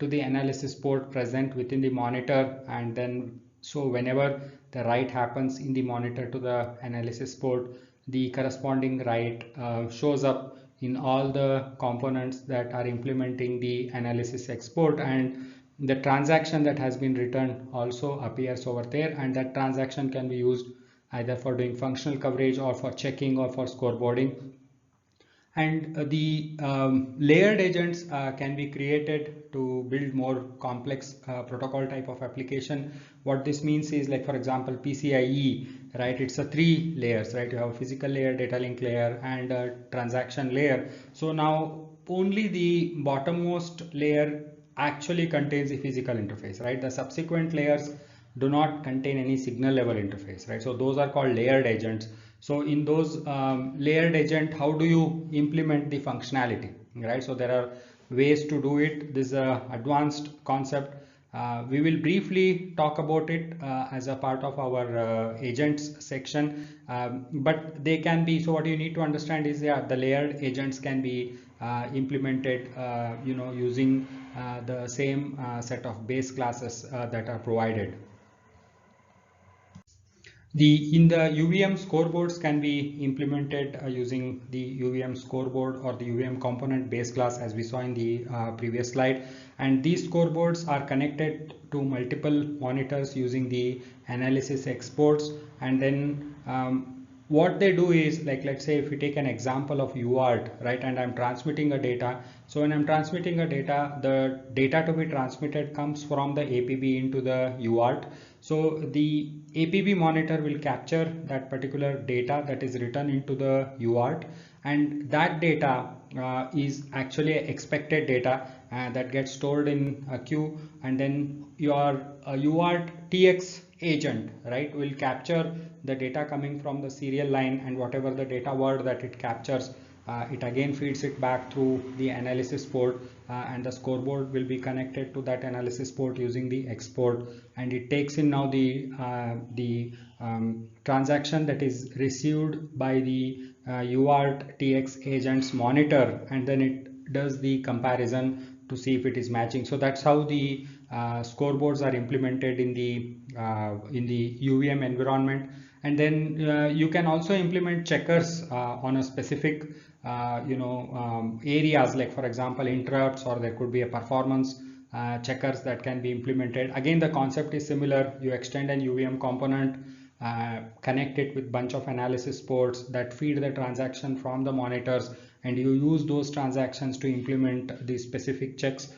to the analysis port present within the monitor, and then so whenever the write happens in the monitor to the analysis port, the corresponding write shows up in all the components that are implementing the analysis export, and the transaction that has been returned also appears over there, and that transaction can be used either for doing functional coverage or for checking or for scoreboarding. And the layered agents can be created to build more complex protocol type of application. What this means is, like for example, PCIe, right? It's a 3 layers, right? You have a physical layer, data link layer, and a transaction layer. So now only the bottommost layer actually contains the physical interface, right? The subsequent layers do not contain any signal level interface, right? So those are called layered agents. So in those layered agent, how do you implement the functionality, right? So there are ways to do it. This is an advanced concept. We will briefly talk about it as a part of our agents section, but they can be, so what you need to understand is, yeah, the layered agents can be implemented using the same set of base classes that are provided. In the UVM scoreboards can be implemented using the UVM scoreboard or the UVM component base class, as we saw in the previous slide. And these scoreboards are connected to multiple monitors using the analysis exports. And then what they do is, like, let's say if we take an example of UART, right, and I'm transmitting a data. So when I'm transmitting a data, the data to be transmitted comes from the APB into the UART. So the APB monitor will capture that particular data that is written into the UART, and that data is actually expected data that gets stored in a queue, and then your UART TX agent, right, will capture the data coming from the serial line, and whatever the data word that it captures, it again feeds it back through the analysis port, and the scoreboard will be connected to that analysis port using the export, and it takes in now the transaction that is received by the UART TX agents monitor, and then it does the comparison to see if it is matching. So that's how the scoreboards are implemented in the UVM environment. And then you can also implement checkers on a specific areas, like for example interrupts, or there could be a performance checkers that can be implemented. Again, the concept is similar. You extend an UVM component, connect it with bunch of analysis ports that feed the transaction from the monitors, and you use those transactions to implement the specific checks.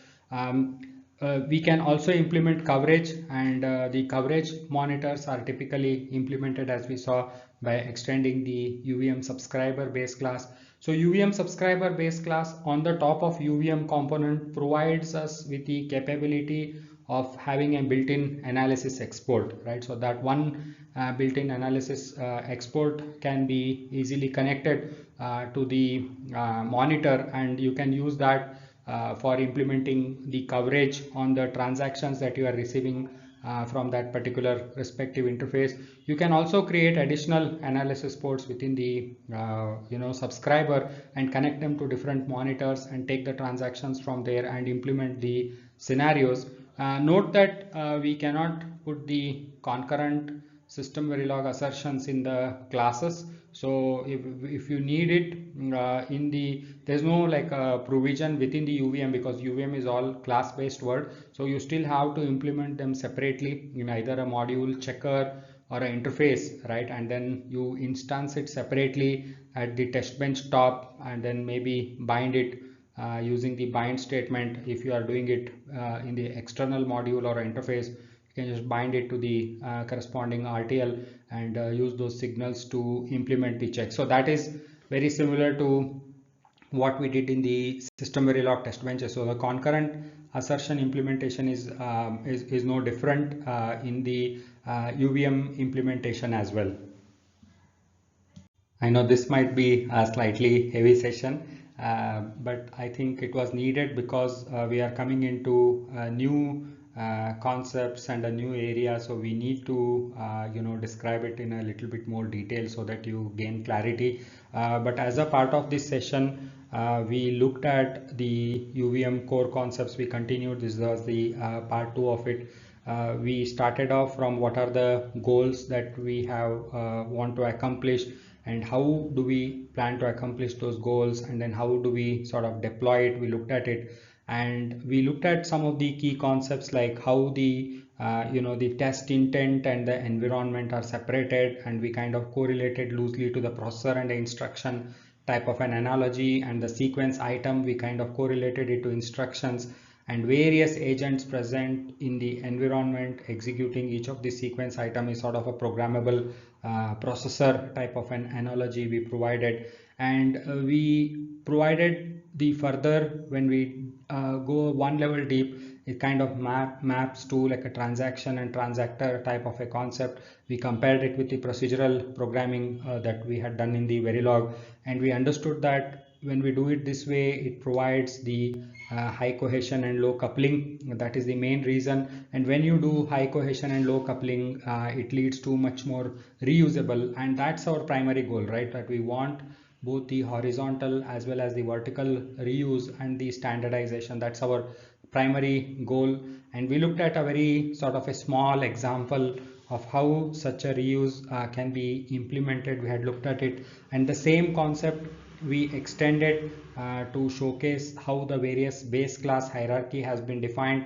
We can also implement coverage, and the coverage monitors are typically implemented, as we saw, by extending the UVM subscriber base class. So UVM subscriber base class on the top of UVM component provides us with the capability of having a built-in analysis export, right? So that one built-in analysis export can be easily connected to the monitor, and you can use that for implementing the coverage on the transactions that you are receiving from that particular respective interface. You can also create additional analysis ports within the subscriber and connect them to different monitors and take the transactions from there and implement the scenarios. Note that we cannot put the concurrent system verilog assertions in the classes. So if you need it there's no provision within the UVM, because UVM is all class based word. So you still have to implement them separately in either a module checker or an interface, right? And then you instance it separately at the test bench top, and then maybe bind it using the bind statement. If you are doing it in the external module or interface, you can just bind it to the corresponding RTL and use those signals to implement the check. So that is very similar to what we did in the system verilog test benches. So the concurrent assertion implementation is no different in the UVM implementation as well. I know this might be a slightly heavy session, but I think it was needed because we are coming into new concepts and a new area, so we need to describe it in a little bit more detail so that you gain clarity. But as a part of this session, we looked at the UVM core concepts. We continued. This was the part 2 of it. We started off from what are the goals that we have want to accomplish, and how do we plan to accomplish those goals, and then how do we sort of deploy it. We looked at it, and we looked at some of the key concepts like how the the test intent and the environment are separated, and we kind of correlated loosely to the processor and the instruction type of an analogy, and the sequence item we kind of correlated it to instructions, and various agents present in the environment executing each of the sequence item is sort of a programmable processor type of an analogy we provided. And we provided the further, when we go one level deep, it kind of maps to like a transaction and transactor type of a concept. We compared it with the procedural programming that we had done in the Verilog, and we understood that when we do it this way, it provides the high cohesion and low coupling. That is the main reason. And when you do high cohesion and low coupling, it leads to much more reusable, and that's our primary goal, right? That we want both the horizontal as well as the vertical reuse and the standardization. That's our primary goal. And we looked at a very sort of a small example of how such a reuse can be implemented. We had looked at it, and the same concept we extended to showcase how the various base class hierarchy has been defined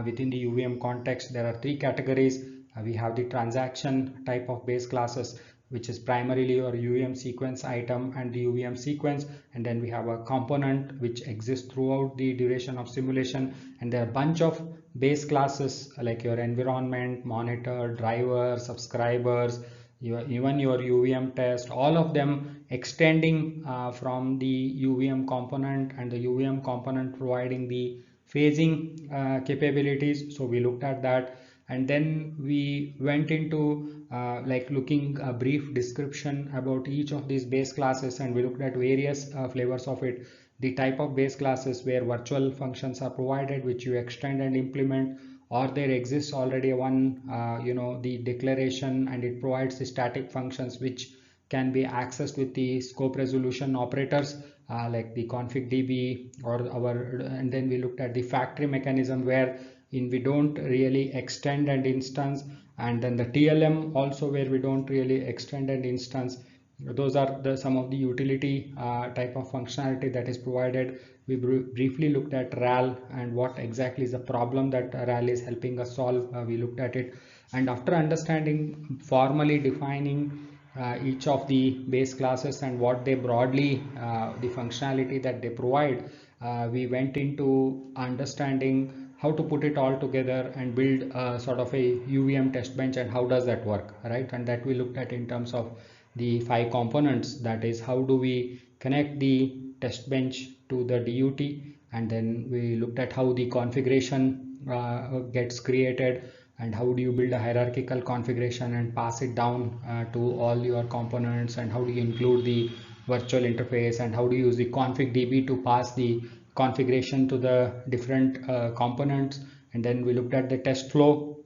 within the UVM context. There are 3 categories. We have the transaction type of base classes, which is primarily your UVM sequence item and the UVM sequence, and then we have a component which exists throughout the duration of simulation, and there are a bunch of base classes like your environment, monitor, driver, subscribers, even your UVM test, all of them extending from the UVM component, and the UVM component providing the phasing capabilities. So we looked at that, and then we went into looking a brief description about each of these base classes, and we looked at various flavors of it. The type of base classes where virtual functions are provided, which you extend and implement, or there exists already one the declaration, and it provides the static functions which can be accessed with the scope resolution operators like the config db or our. And then we looked at the factory mechanism where we don't really extend and instance, and then the TLM also where we don't really extend and instance. Those are some of the utility type of functionality that is provided. We briefly looked at RAL and what exactly is the problem that RAL is helping us solve. We looked at it, and after understanding, formally defining each of the base classes and what they broadly, the functionality that they provide, we went into understanding how to put it all together and build sort of a UVM test bench, and how does that work, right? And that we looked at in terms of the 5 components. That is, how do we connect the test bench to the DUT, and then we looked at how the configuration gets created, and how do you build a hierarchical configuration and pass it down to all your components, and how do you include the virtual interface, and how do you use the config db to pass the configuration to the different components, and then we looked at the test flow,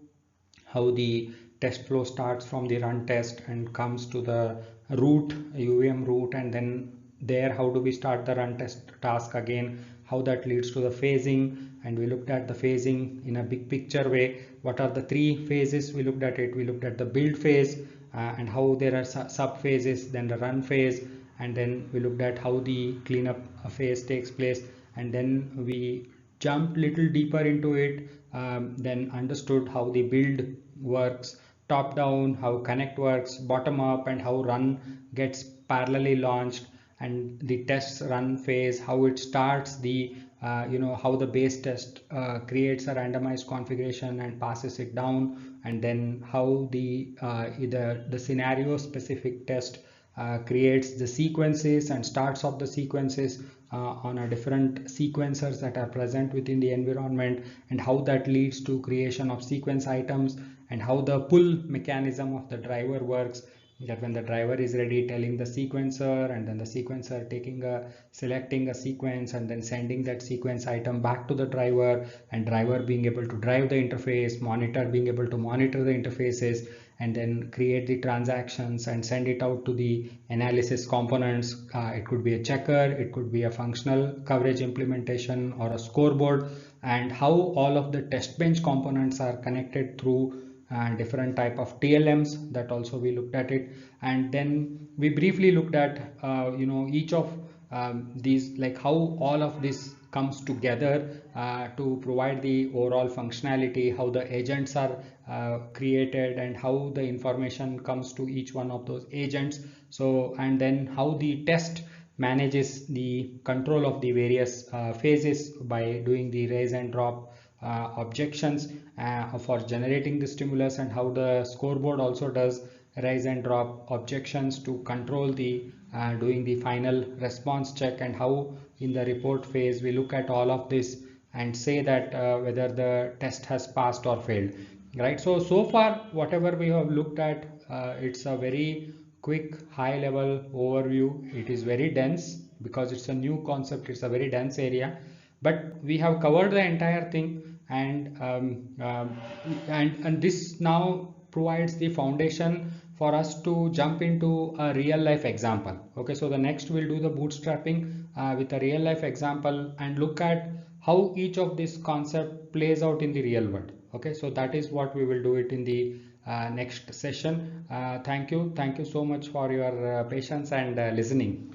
how the test flow starts from the run test and comes to the root, UVM root, and then there how do we start the run test task again, how that leads to the phasing, and we looked at the phasing in a big picture way. What are the three phases? We looked at it. We looked at the build phase and how there are sub phases, then the run phase, and then we looked at how the cleanup phase takes place, and then we jumped little deeper into it, then understood how the build works top down, how connect works bottom up, and how run gets parallelly launched, and the tests run phase, how it starts the how the base test creates a randomized configuration and passes it down, and then how the either the scenario specific test creates the sequences and starts off the sequences on a different sequencers that are present within the environment, and how that leads to creation of sequence items, and how the pull mechanism of the driver works, that when the driver is ready telling the sequencer, and then the sequencer selecting a sequence and then sending that sequence item back to the driver, and driver being able to drive the interface, monitor being able to monitor the interfaces, and then create the transactions and send it out to the analysis components. It could be a checker, it could be a functional coverage implementation, or a scoreboard, and how all of the test bench components are connected through different type of TLMs. That also we looked at it, and then we briefly looked at each of these, like how all of this comes together to provide the overall functionality, how the agents are created, and how the information comes to each one of those agents. So, and then how the test manages the control of the various phases by doing the raise and drop objections for generating the stimulus, and how the scoreboard also does raise and drop objections to control the doing the final response check, and how in the report phase we look at all of this and say that whether the test has passed or failed, right? So far whatever we have looked at, it's a very quick high level overview. It is very dense because it's a new concept, it's a very dense area, but we have covered the entire thing, and this now provides the foundation for us to jump into a real life example. Okay, so the next we'll do the bootstrapping with a real life example and look at how each of this concept plays out in the real world. Okay, so that is what we will do it in the next session. Thank you so much for your patience and listening.